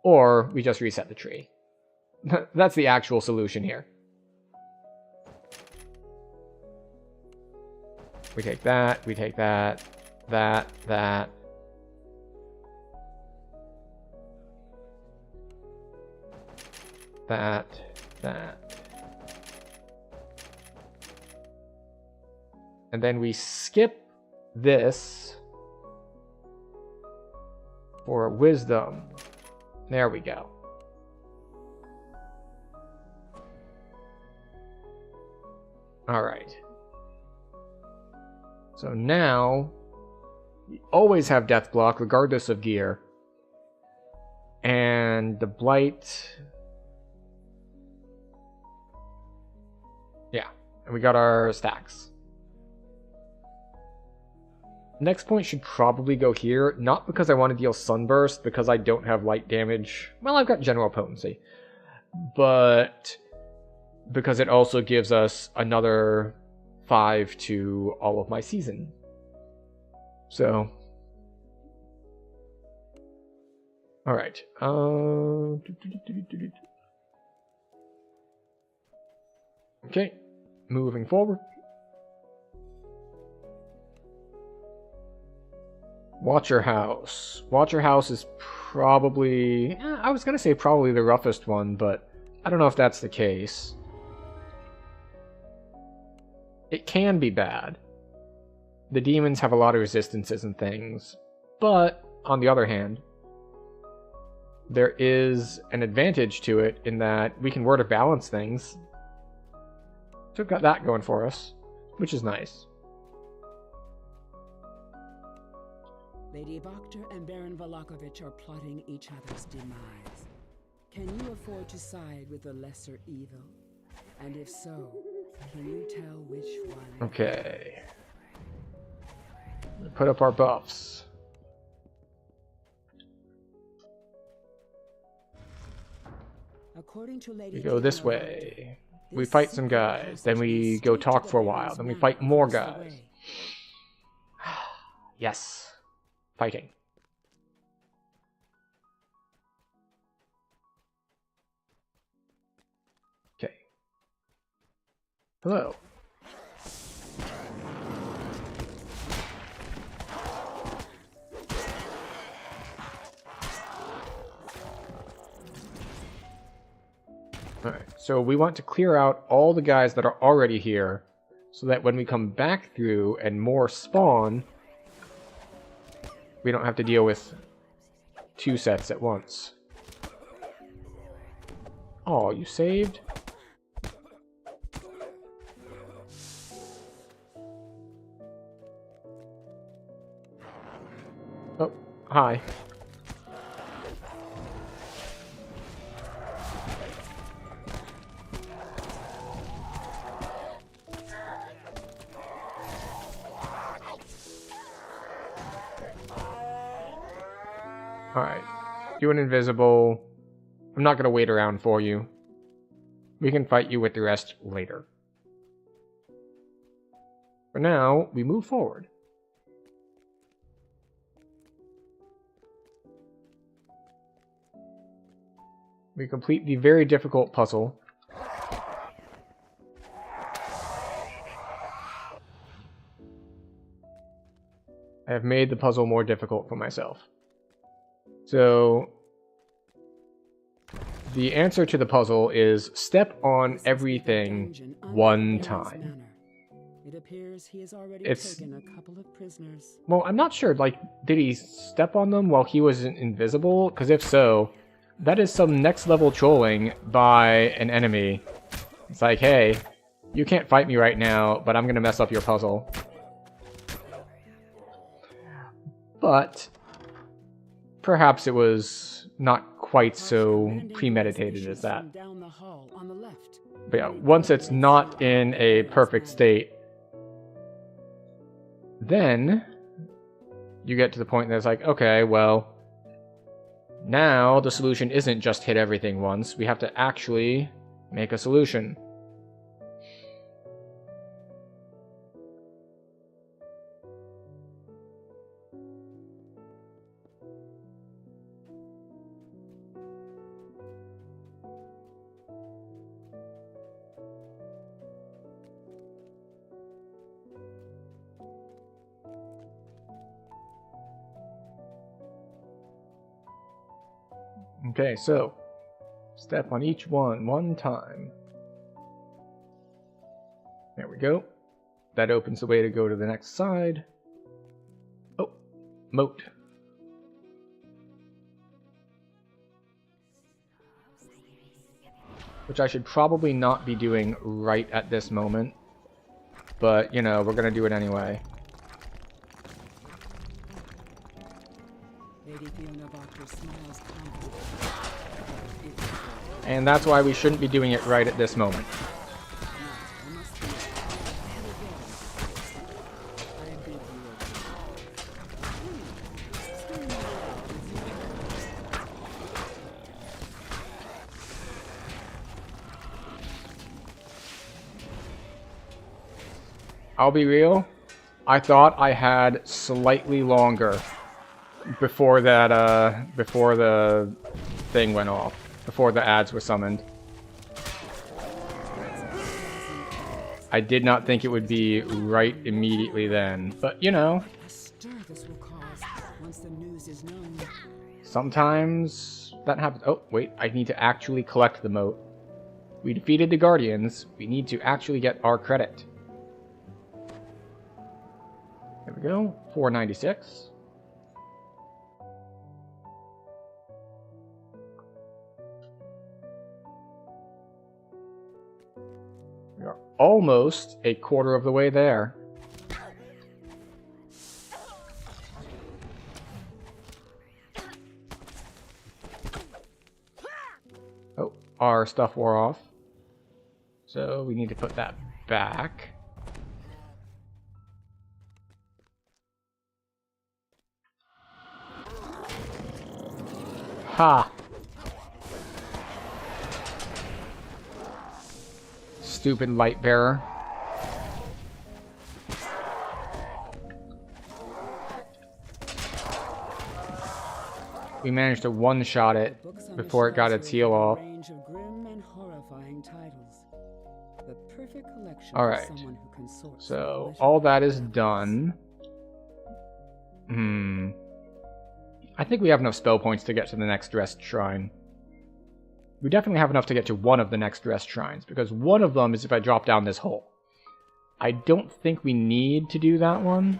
Or we just reset the tree. That's the actual solution here. We take that, that, that. That. And then we skip this. for wisdom. There we go. Alright. So now, we always have death block regardless of gear. And the blight... Yeah, and we got our stacks. Next point should probably go here, not because I want to deal Sunburst, because I don't have light damage. Well, I've got general potency. But because it also gives us another 5 to all of my season. So... Alright. Okay, moving forward. Watcher House. Watcher House is probably... I was going to say probably the roughest one, but I don't know if that's the case. It can be bad. The demons have a lot of resistances and things, but on the other hand, there is an advantage to it in that we can word of balance things. So we've got that going for us, which is nice. Lady Boktor and Baron Valakovich are plotting each other's demise. Can you afford to side with the lesser evil? And if so, can you tell which one? Okay. Put up our buffs. According to Lady We go this way. We fight some guys. Then we go talk for a while. Then we fight more guys. Yes. Fighting. Okay. Hello. Alright, so we want to clear out all the guys that are already here, so that when we come back through and more spawn, we don't have to deal with 2 sets at once. Oh, you saved? Oh, hi. Alright, you an invisible. I'm not going to wait around for you. We can fight you with the rest later. For now, we move forward. We complete the very difficult puzzle. I have made the puzzle more difficult for myself. So, the answer to the puzzle is step on everything one time. It appears he has already It's... taken a couple of prisoners. Well, I'm not sure, like, did he step on them while he was invisible? Because if so, that is some next level trolling by an enemy. It's like, hey, you can't fight me right now, but I'm going to mess up your puzzle. But perhaps it was not quite so premeditated as that. But yeah, once it's not in a perfect state, then you get to the point that it's like, okay, well, now the solution isn't just hit everything once. We have to actually make a solution. Okay, so step on each one time. There we go. That opens the way to go to the next side. Oh, moat. which I should probably not be doing right at this moment. But, you know, we're going to do it anyway. Lady Fiona Barker smiles confidently. And that's why we shouldn't be doing it right at this moment. I'll be real, I thought I had slightly longer before that, before the thing went off, before the ads were summoned. I did not think it would be right immediately then, but you know, sometimes that happens. Oh, wait, I need to actually collect the moat. We defeated the Guardians, we need to actually get our credit. There we go, 496. We are almost a quarter of the way there. Oh, our stuff wore off. So we need to put that back. Ha! Stupid light bearer. We managed to one-shot it before it got its heal off. Alright. So, all that is done. I think we have enough spell points to get to the next rest shrine. We definitely have enough to get to one of the next rest shrines, because one of them is if I drop down this hole. I don't think we need to do that one.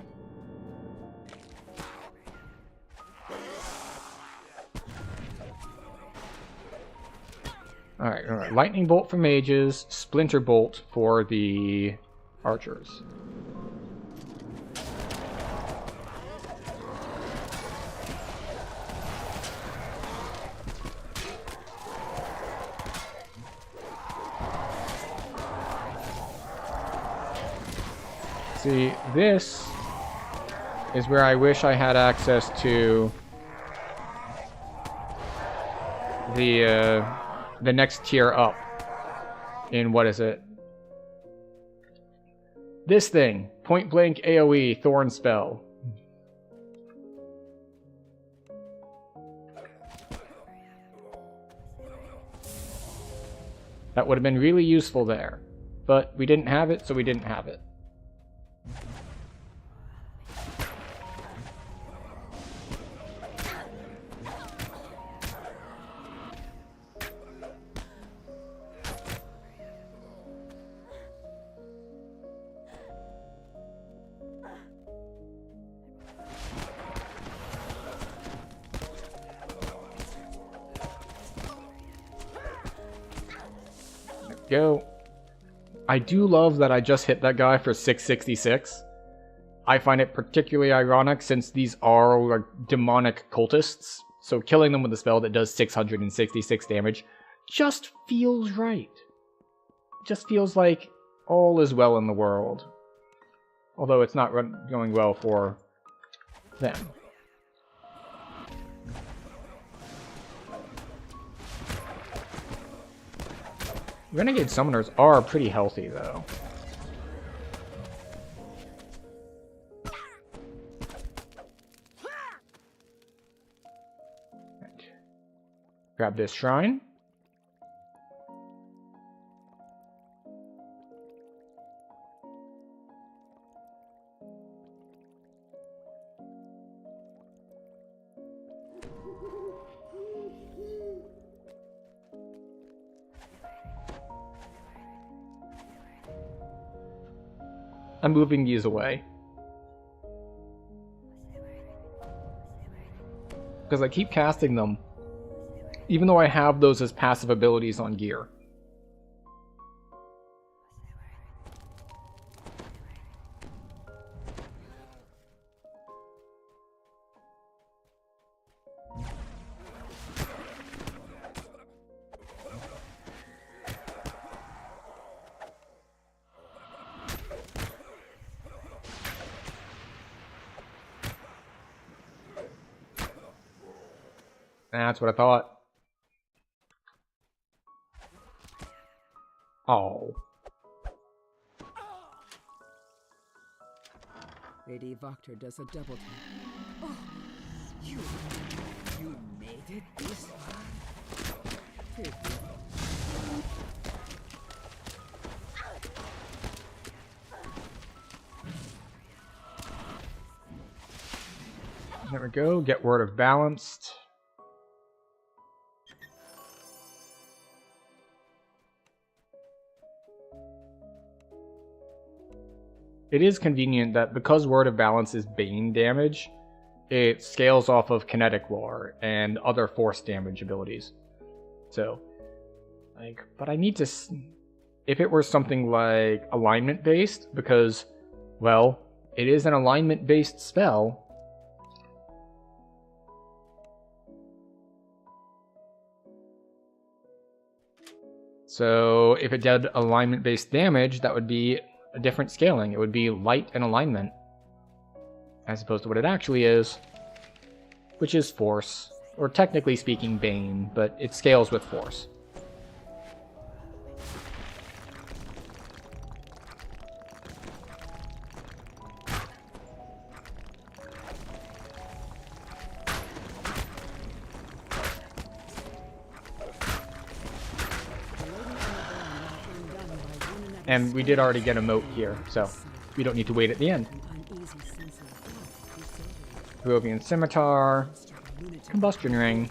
Alright. Lightning bolt for mages, splinter bolt for the archers. See, this is where I wish I had access to the next tier up in, what is it? This thing, point blank AoE Thorn spell. That would have been really useful there, but we didn't have it, so we didn't have it. Go. I do love that I just hit that guy for 666. I find it particularly ironic since these are like demonic cultists, so killing them with a spell that does 666 damage just feels right. Just feels like all is well in the world. Although it's not going well for them. Renegade summoners are pretty healthy, though. Right. Grab this shrine. I'm moving these away. Because I keep casting them, even though I have those as passive abilities on gear. That's what I thought. Oh. Lady Voctor does a double tap. Oh, you made it this far? Take it. There we go. Get word of balanced. It is convenient that because Word of Balance is Bane damage, it scales off of Kinetic Lore and other Force damage abilities. So, like, but I need to... If it were something like alignment-based, because, well, it is an alignment-based spell. So, if it did alignment-based damage, that would be a different scaling. It would be light and alignment, as opposed to what it actually is, which is Force, or technically speaking Bane, but it scales with Force. And we did already get a moat here, so we don't need to wait at the end. Barovian Scimitar, Combustion Ring.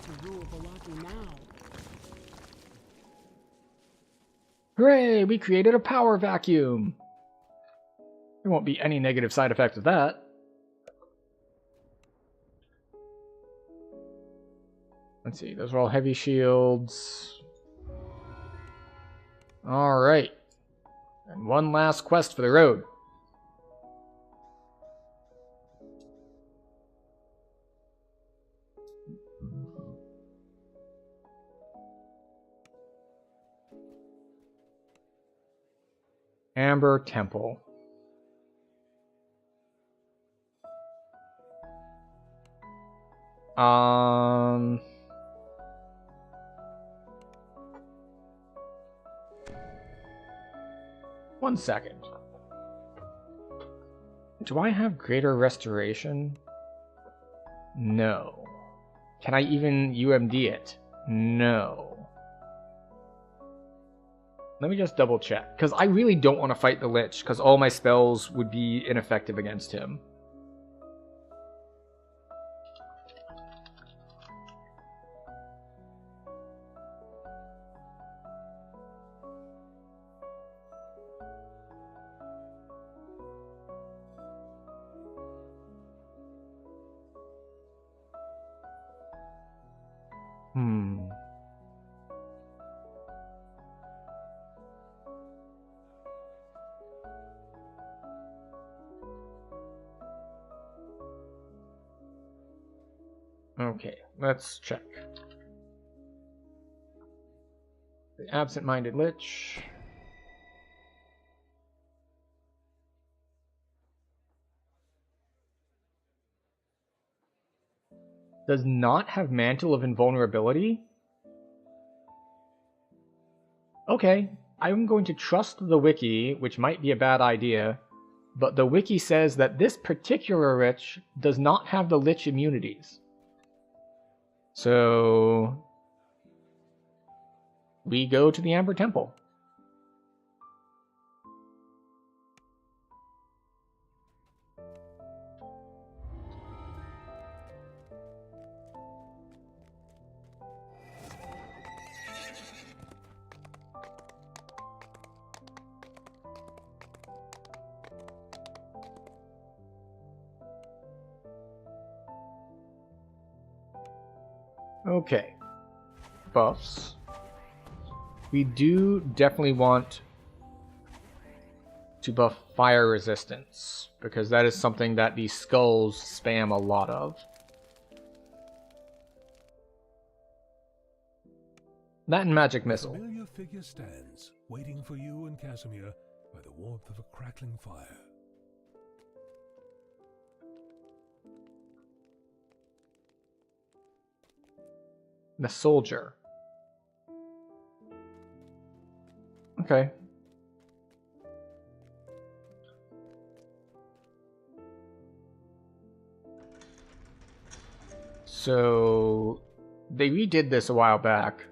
Hooray! We created a power vacuum! There won't be any negative side effects of that. Let's see, those are all heavy shields. Alright. And one last quest for the road. Amber Temple. One second. Do I have greater restoration? No. Can I even UMD it? No. Let me just double check, because I really don't want to fight the Lich, because all my spells would be ineffective against him. Okay, let's check. The Absent-Minded Lich. Does not have Mantle of Invulnerability? Okay, I'm going to trust the wiki, which might be a bad idea, but the wiki says that this particular Lich does not have the Lich immunities. So we go to the Amber Temple. Okay, buffs. We do definitely want to buff fire resistance, because that is something that these skulls spam a lot of. That and magic missile. A familiar figure stands, waiting for you and Casimir by the warmth of a crackling fire. The soldier. Okay. So they redid this a while back,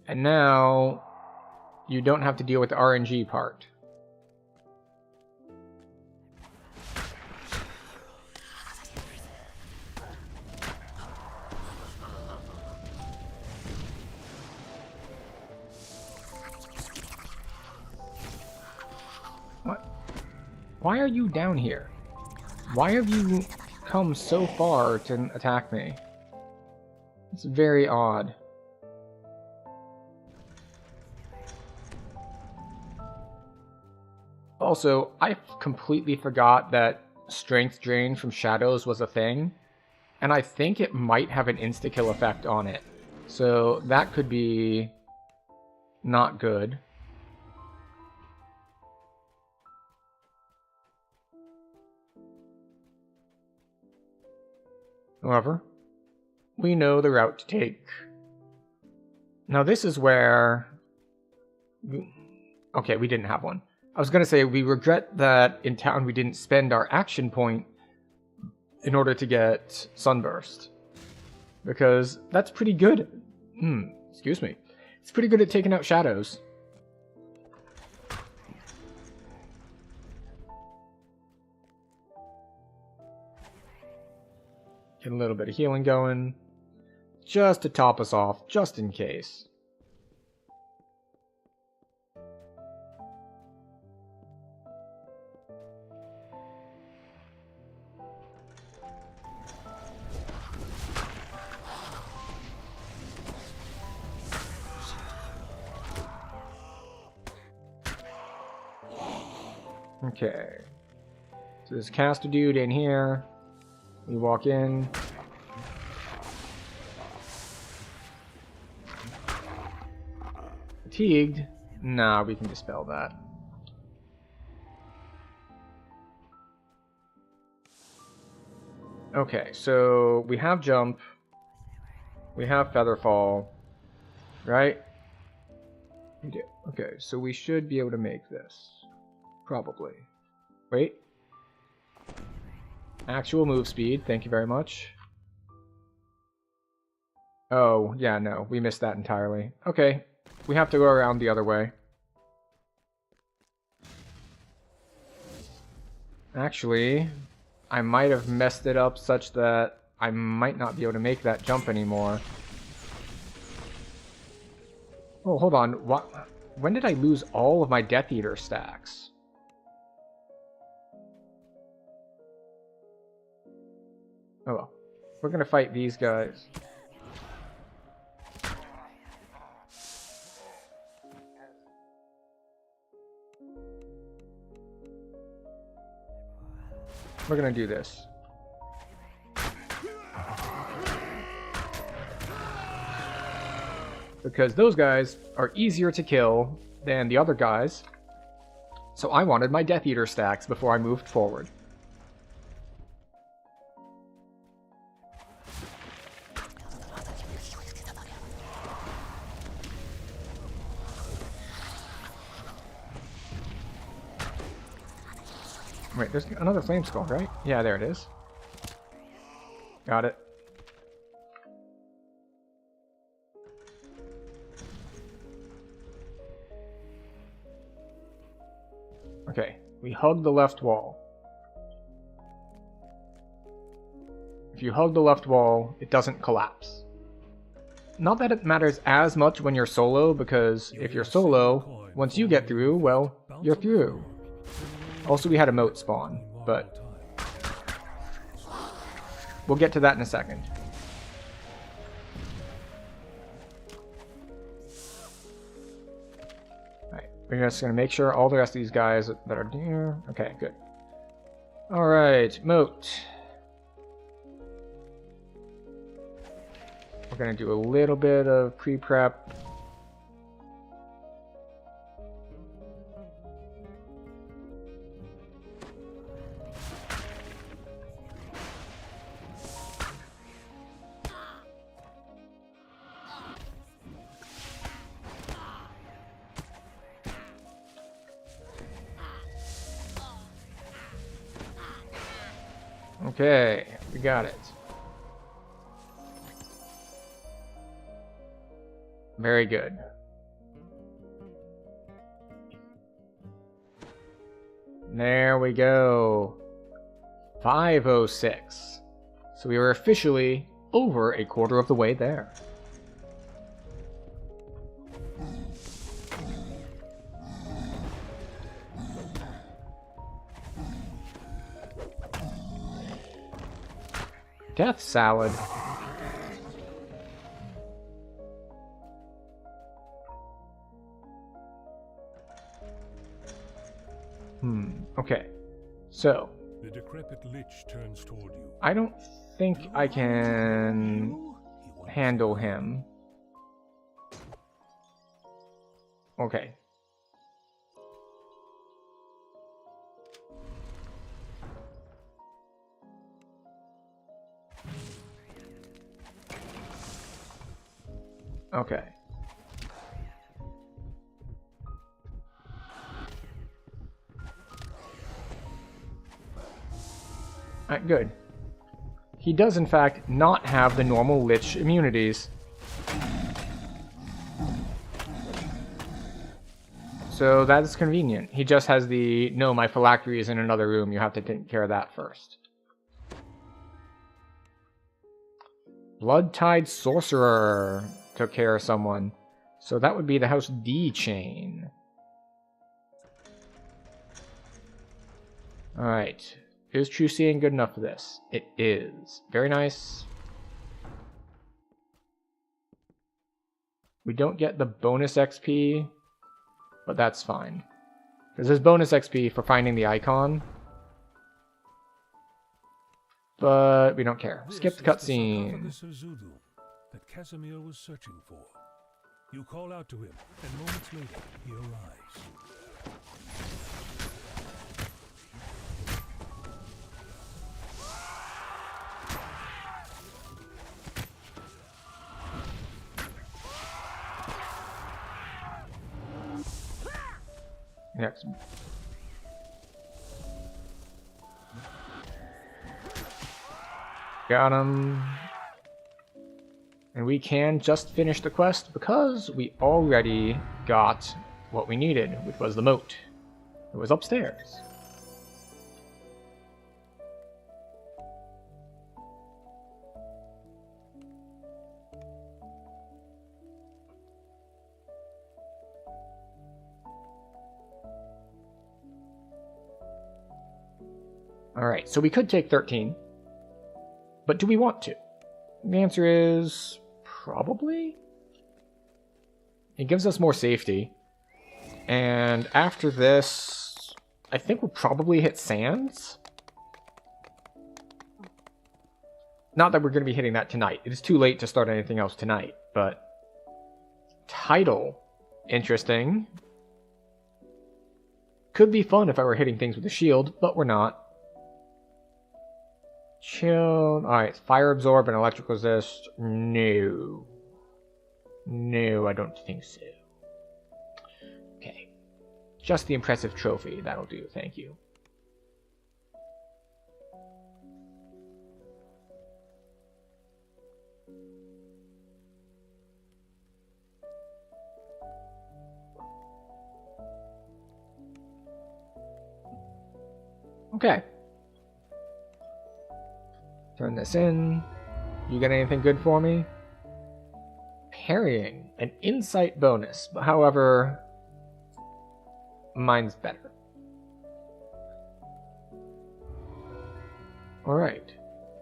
and now you don't have to deal with the RNG part. What? Why are you down here? Why have you come so far to attack me? It's very odd. Also, I completely forgot that strength drain from shadows was a thing, and I think it might have an insta-kill effect on it. So that could be not good. However, we know the route to take. Now this is where... Okay, we didn't have one. I was going to say, we regret that in town we didn't spend our action point in order to get Sunburst. Because that's pretty good. Excuse me. It's pretty good at taking out shadows. Get a little bit of healing going. Just to top us off, just in case. Okay. So there's a caster dude in here. We walk in. Fatigued? Nah, we can dispel that. Okay, so we have jump. We have featherfall. Right? We do. Okay, so we should be able to make this. Probably. Wait. Actual move speed, thank you very much. Oh, yeah, no, we missed that entirely. Okay, we have to go around the other way. Actually, I might have messed it up such that I might not be able to make that jump anymore. Oh, hold on. What? When did I lose all of my Death Eater stacks? Oh well. We're gonna fight these guys. We're gonna do this. Because those guys are easier to kill than the other guys. So I wanted my Death Eater stacks before I moved forward. Wait, there's another flame skull, right? Yeah, there it is. Got it. Okay, we hug the left wall. If you hug the left wall, it doesn't collapse. Not that it matters as much when you're solo, because if you're solo, once you get through, well, you're through. Also, we had a moat spawn, but we'll get to that in a second. Alright, we're just going to make sure all the rest of these guys that are here... Okay, good. Alright, moat. We're going to do a little bit of pre-prep. Okay, we got it. Very good. There we go. 506. So we are officially over a quarter of the way there. Death salad. Okay. So, The decrepit lich turns toward you. I don't think I can handle him. Okay. Okay. Alright, good. He does, in fact, not have the normal lich immunities. So that is convenient. He just has the, no, my phylactery is in another room. You have to take care of that first. Blood-Tide Sorcerer took care of someone. So that would be the House D chain. Alright. Is True Seeing good enough for this? It is. Very nice. We don't get the bonus XP, but that's fine. Because there's bonus XP for finding the icon. But we don't care. Skip the cutscene. That Casimir was searching for. You call out to him, and moments later, he arrives. Next. Got him. And we can just finish the quest because we already got what we needed, which was the moat. It was upstairs. Alright, so we could take 13. But do we want to? The answer is probably. It gives us more safety. And after this, I think we'll probably hit Sands. Not that we're going to be hitting that tonight. It is too late to start anything else tonight, but Title, interesting. Could be fun if I were hitting things with a shield, but we're not. Chill. Alright, fire absorb and electric resist. No. No, I don't think so. Okay. Just the impressive trophy. That'll do. Thank you. Okay. Turn this in. You get anything good for me? Parrying. An insight bonus. But however, mine's better. Alright.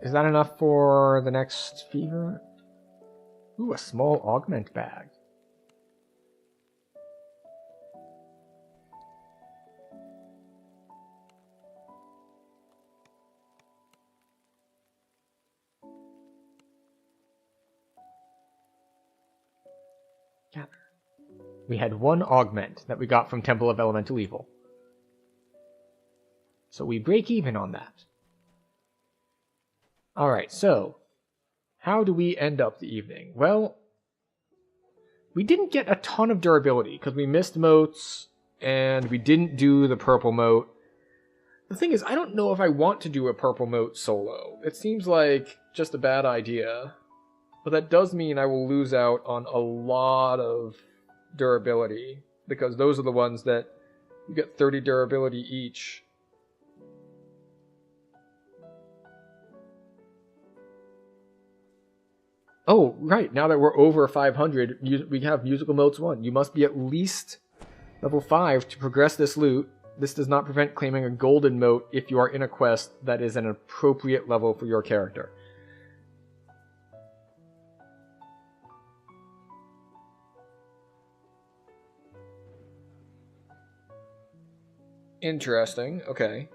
Is that enough for the next fever? Ooh, a small augment bag. We had one augment that we got from Temple of Elemental Evil. So we break even on that. Alright, so how do we end up the evening? Well, we didn't get a ton of durability because we missed moats and we didn't do the purple moat. The thing is, I don't know if I want to do a purple moat solo. It seems like just a bad idea. But that does mean I will lose out on a lot of durability, because those are the ones that you get 30 durability each. Oh, right, now that we're over 500, we have Musical Moats 1. You must be at least level 5 to progress this loot. This does not prevent claiming a golden moat if you are in a quest that is an appropriate level for your character. Interesting, okay.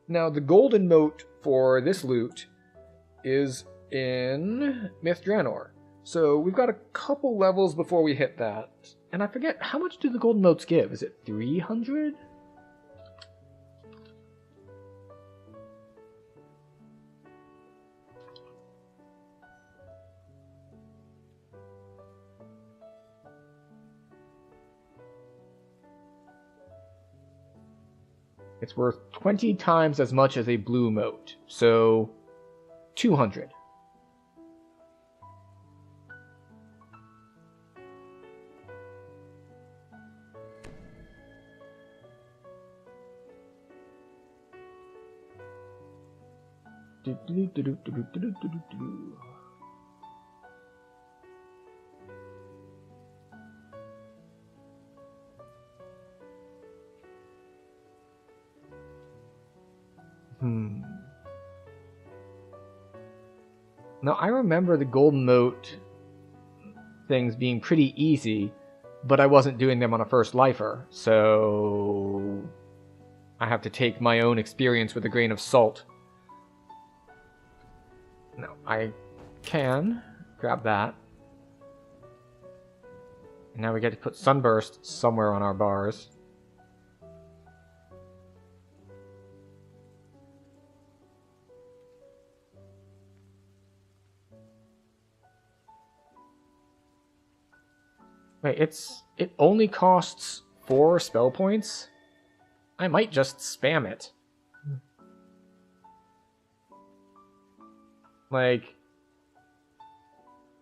Now, the golden moat for this loot is in Myth Draenor. So we've got a couple levels before we hit that. And I forget, how much do the golden moats give? Is it 300? It's worth 20 times as much as a blue moat, so 200. Now, I remember the golden moat things being pretty easy, but I wasn't doing them on a first lifer, so I have to take my own experience with a grain of salt. Now, I can grab that. And now we get to put Sunburst somewhere on our bars. Wait, it only costs 4 spell points? I might just spam it. Like,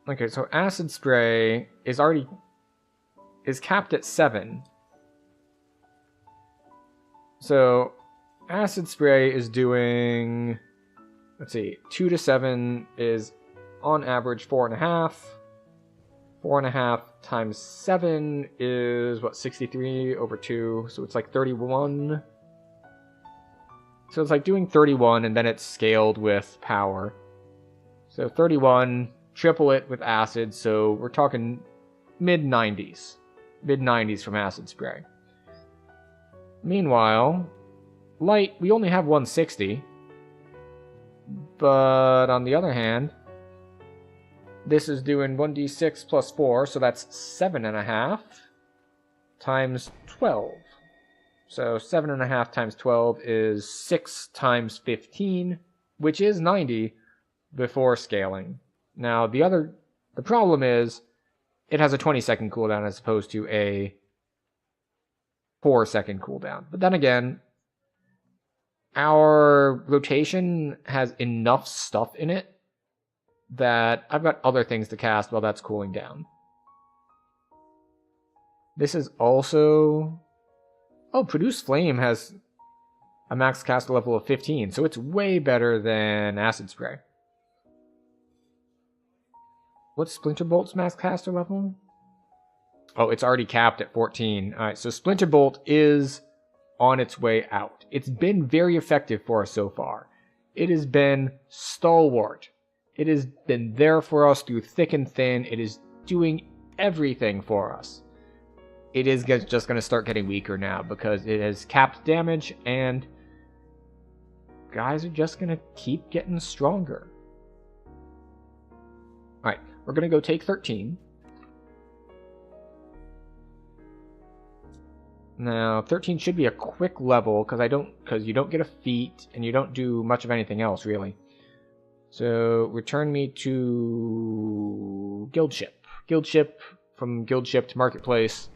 okay, so Acid Spray is capped at 7. So Acid Spray is doing, let's see, 2 to 7 is on average 4.5. 4.5 times 7 is, what, 63 over 2, so it's like 31. So it's like doing 31, and then it's scaled with power. So 31, triple it with acid, so we're talking mid-90s. Mid-90s from Acid Spray. Meanwhile, Light, we only have 160. But on the other hand, this is doing 1d6 plus 4, so that's 7.5 times 12. So 7.5 times 12 is 6 times 15, which is 90 before scaling. Now, the problem is it has a 20-second cooldown as opposed to a 4-second cooldown. But then again, our rotation has enough stuff in it that I've got other things to cast while that's cooling down. This is also... Oh, Produce Flame has a max caster level of 15, so it's way better than Acid Spray. What's Splinter Bolt's max caster level? Oh, it's already capped at 14. Alright, so Splinter Bolt is on its way out. It's been very effective for us so far. It has been stalwart. It has been there for us through thick and thin. It is doing everything for us. It is just going to start getting weaker now because it has capped damage and guys are just going to keep getting stronger. Alright, we're going to go take 13. Now, 13 should be a quick level because you don't get a feat and you don't do much of anything else really. So, return me to Guild Ship. Guild Ship, from Guild Ship to Marketplace.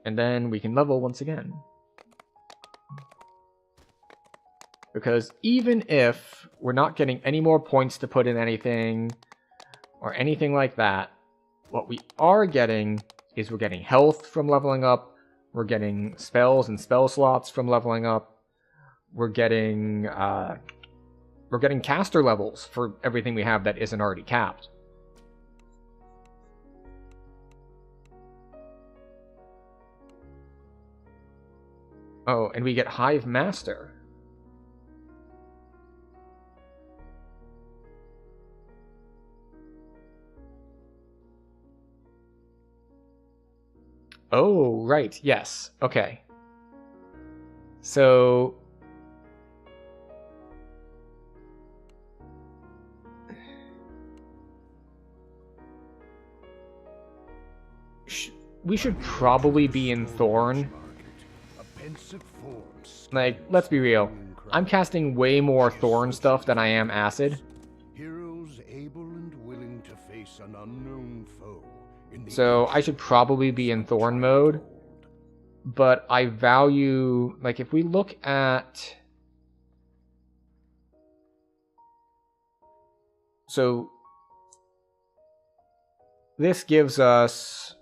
And then we can level once again. Because even if we're not getting any more points to put in anything, or anything like that, what we are getting is we're getting health from leveling up, we're getting spells and spell slots from leveling up, we're getting caster levels for everything we have that isn't already capped. Oh, and we get Hive Master. Oh, right, yes. Okay. So... we should probably be in Thorn. Like, let's be real. I'm casting way more Thorn stuff than I am Acid. Heroes able and willing to face an unknown foe. So I should probably be in Thorn mode. But I value... like, if we look at... so... this gives us...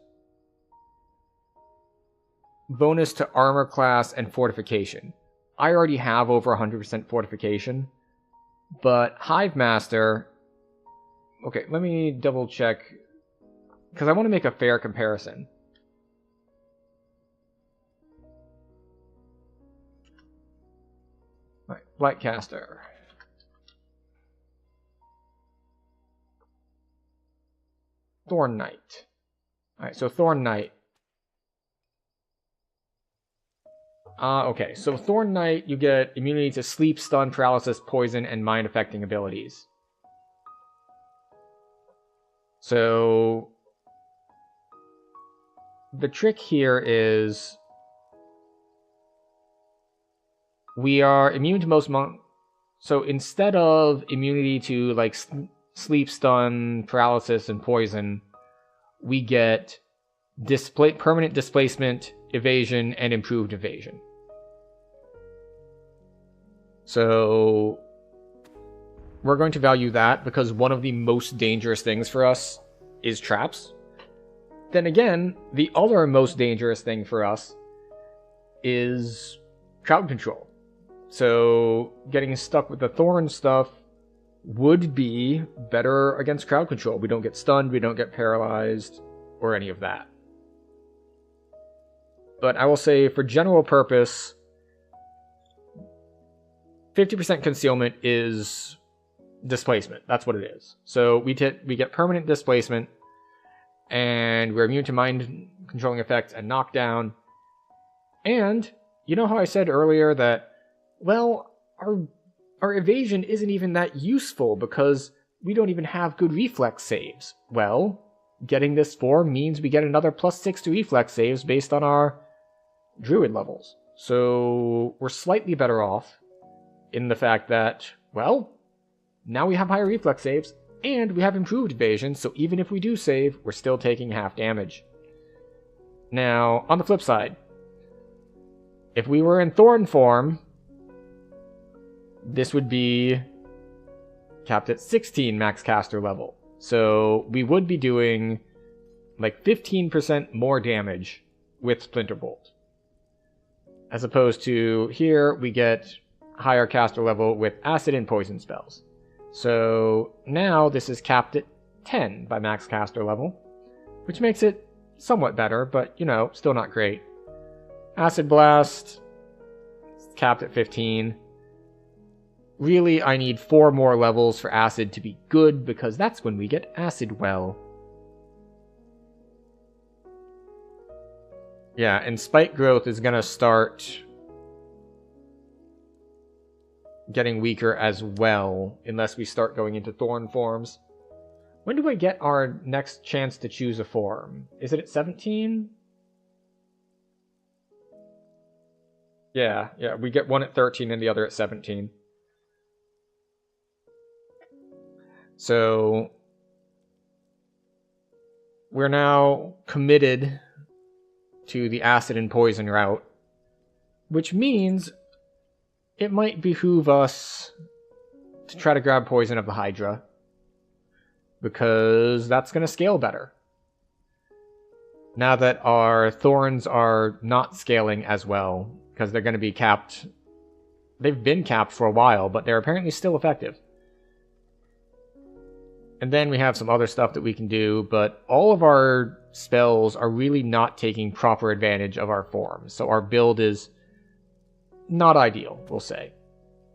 bonus to armor class and fortification. I already have over 100% fortification. But Hive Master... okay, let me double check. Because I want to make a fair comparison. Alright, blightcaster. Thorn Knight. Alright, so Thorn Knight. Okay, so Thorn Knight, you get immunity to sleep, stun, paralysis, poison, and mind-affecting abilities. So... the trick here is... we are immune to most so instead of immunity to, like, sleep, stun, paralysis, and poison, we get permanent displacement, evasion, and improved evasion. So we're going to value that because one of the most dangerous things for us is traps. Then again, the other most dangerous thing for us is crowd control. So getting stuck with the Thorn stuff would be better against crowd control. We don't get stunned, we don't get paralyzed, or any of that. But I will say, for general purpose, 50% concealment is displacement. That's what it is. So we get permanent displacement, and we're immune to mind-controlling effects and knockdown. And, you know how I said earlier that, well, our evasion isn't even that useful because we don't even have good reflex saves. Well, getting this form means we get another +6 to reflex saves based on our druid levels. So we're slightly better off in the fact that, well, now we have higher reflex saves, and we have improved evasion, so even if we do save, we're still taking half damage. Now, on the flip side, if we were in Thorn form, this would be capped at 16 max caster level. So we would be doing like 15% more damage with Splinter Bolt. As opposed to here, we get higher caster level with acid and poison spells. So now this is capped at 10 by max caster level, which makes it somewhat better, but, you know, still not great. Acid Blast, capped at 15. Really, I need 4 more levels for acid to be good, because that's when we get Acid Well. Yeah, and Spike Growth is gonna start getting weaker as well, unless we start going into Thorn forms. When do I get our next chance to choose a form? Is it at 17? Yeah, we get one at 13 and the other at 17. So we're now committed to the acid and poison route, which means it might behoove us to try to grab poison of the Hydra, because that's going to scale better. Now that our thorns are not scaling as well, because they're going to be capped. They've been capped for a while, but they're apparently still effective. And then we have some other stuff that we can do, but all of our spells are really not taking proper advantage of our forms. So our build is not ideal, we'll say.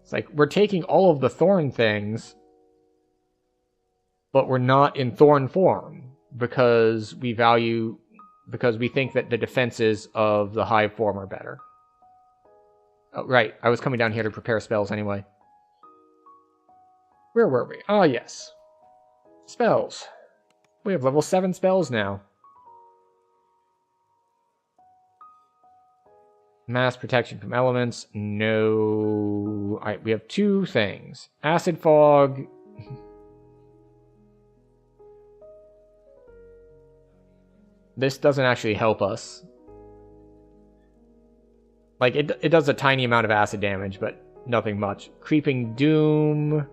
It's like we're taking all of the thorn things, but we're not in thorn form because we think that the defenses of the hive form are better. Oh, right, I was coming down here to prepare spells anyway. Where were we? Ah, yes. Spells. We have level 7 spells now. Mass protection from elements. No. Alright, we have 2 things. Acid fog. This doesn't actually help us. Like, it does a tiny amount of acid damage, but nothing much. Creeping Doom.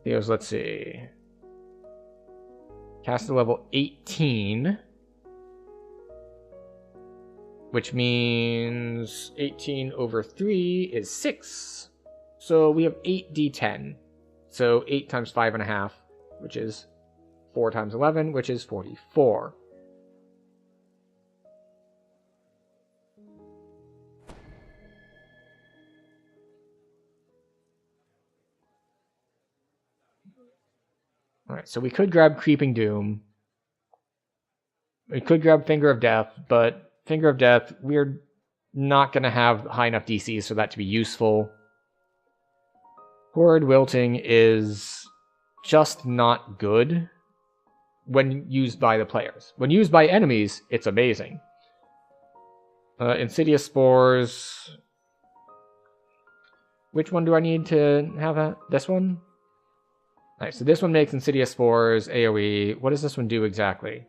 Let's see. Caster level 18. Which means 18 over 3 is 6. So we have 8d10. So 8 times 5.5, which is 4 times 11, which is 44. Alright, so we could grab Creeping Doom. We could grab Finger of Death, but Finger of Death, we're not going to have high enough DCs for that to be useful. Horrid Wilting is just not good when used by the players. When used by enemies, it's amazing. Insidious Spores. Which one do I need to have? This one? Alright, so this one makes Insidious Spores, AoE. What does this one do exactly?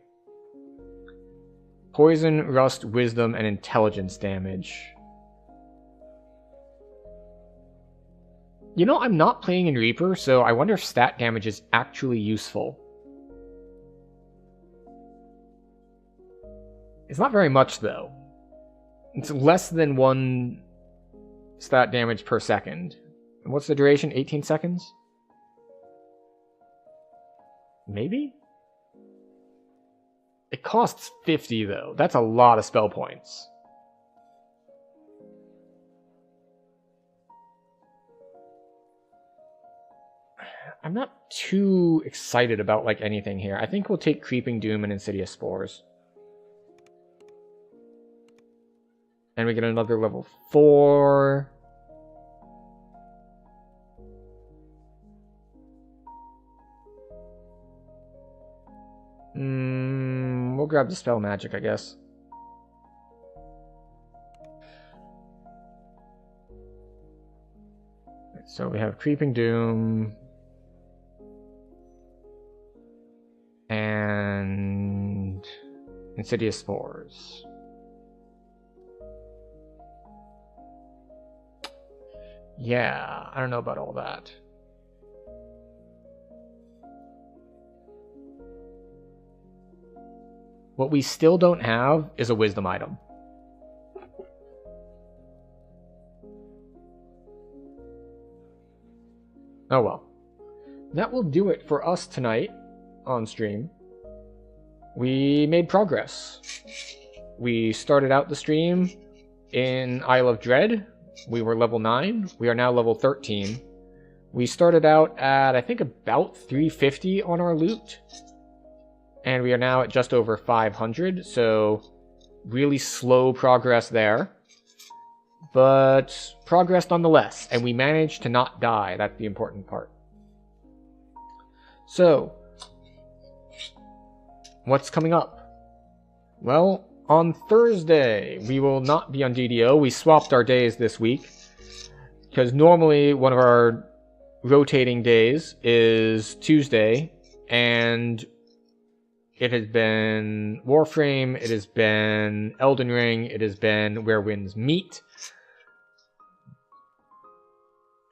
Poison, Rust, Wisdom, and Intelligence damage. You know, I'm not playing in Reaper, so I wonder if stat damage is actually useful. It's not very much, though. It's less than 1 stat damage per second. And what's the duration? 18 seconds? Maybe? It costs 50, though. That's a lot of spell points. I'm not too excited about, like, anything here. I think we'll take Creeping Doom and Insidious Spores. And we get another level 4. We'll grab the spell magic, I guess. So we have Creeping Doom. And Insidious Spores. Yeah, I don't know about all that. What we still don't have is a wisdom item. Oh well. That will do it for us tonight on stream. We made progress. We started out the stream in Isle of Dread. We were level 9. We are now level 13. We started out at, I think, about 350 on our loot. And we are now at just over 500, so really slow progress there. But progress nonetheless, and we managed to not die. That's the important part. So, what's coming up? Well, on Thursday, we will not be on DDO. We swapped our days this week, because normally one of our rotating days is Tuesday, and It has been Warframe, it has been Elden Ring, it has been Where Winds Meet.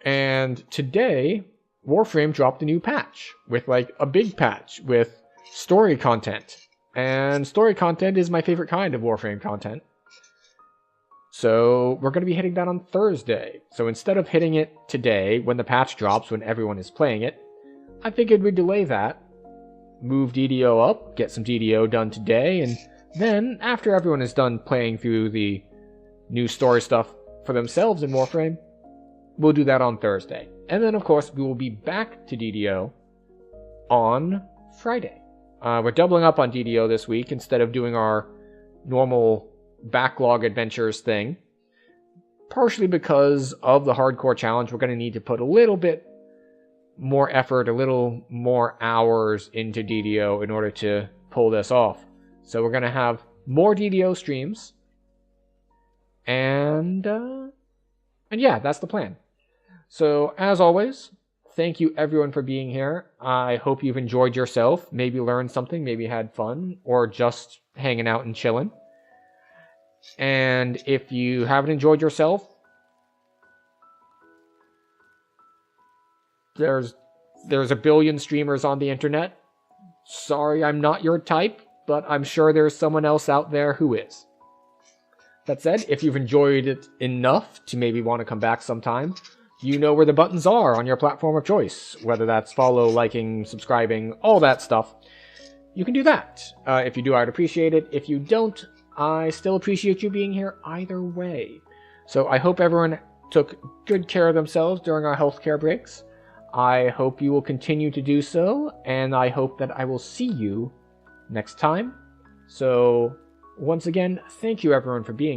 And today, Warframe dropped a new patch with like a big patch with story content. And story content is my favorite kind of Warframe content. So we're going to be hitting that on Thursday. So instead of hitting it today when the patch drops, when everyone is playing it, I figured we'd delay that, move DDO up, get some DDO done today, and then after everyone is done playing through the new story stuff for themselves in Warframe, we'll do that on Thursday. And then, of course, we will be back to DDO on Friday. We're doubling up on DDO this week instead of doing our normal backlog adventures thing. Partially because of the hardcore challenge, we're going to need to put a little bit more effort, a little more hours into DDO in order to pull this off. So we're going to have more DDO streams. And yeah, that's the plan. So, as always, thank you everyone for being here. I hope you've enjoyed yourself, maybe learned something, maybe had fun, or just hanging out and chilling. And if you haven't enjoyed yourself, there's a billion streamers on the internet. Sorry I'm not your type, but I'm sure there's someone else out there who is. That said, if you've enjoyed it enough to maybe want to come back sometime, you know where the buttons are on your platform of choice, whether that's follow, liking, subscribing, all that stuff. You can do that. If you do, I'd appreciate it. If you don't, I still appreciate you being here either way. So I hope everyone took good care of themselves during our healthcare breaks. I hope you will continue to do so, and I hope that I will see you next time. So, once again, thank you everyone for being here.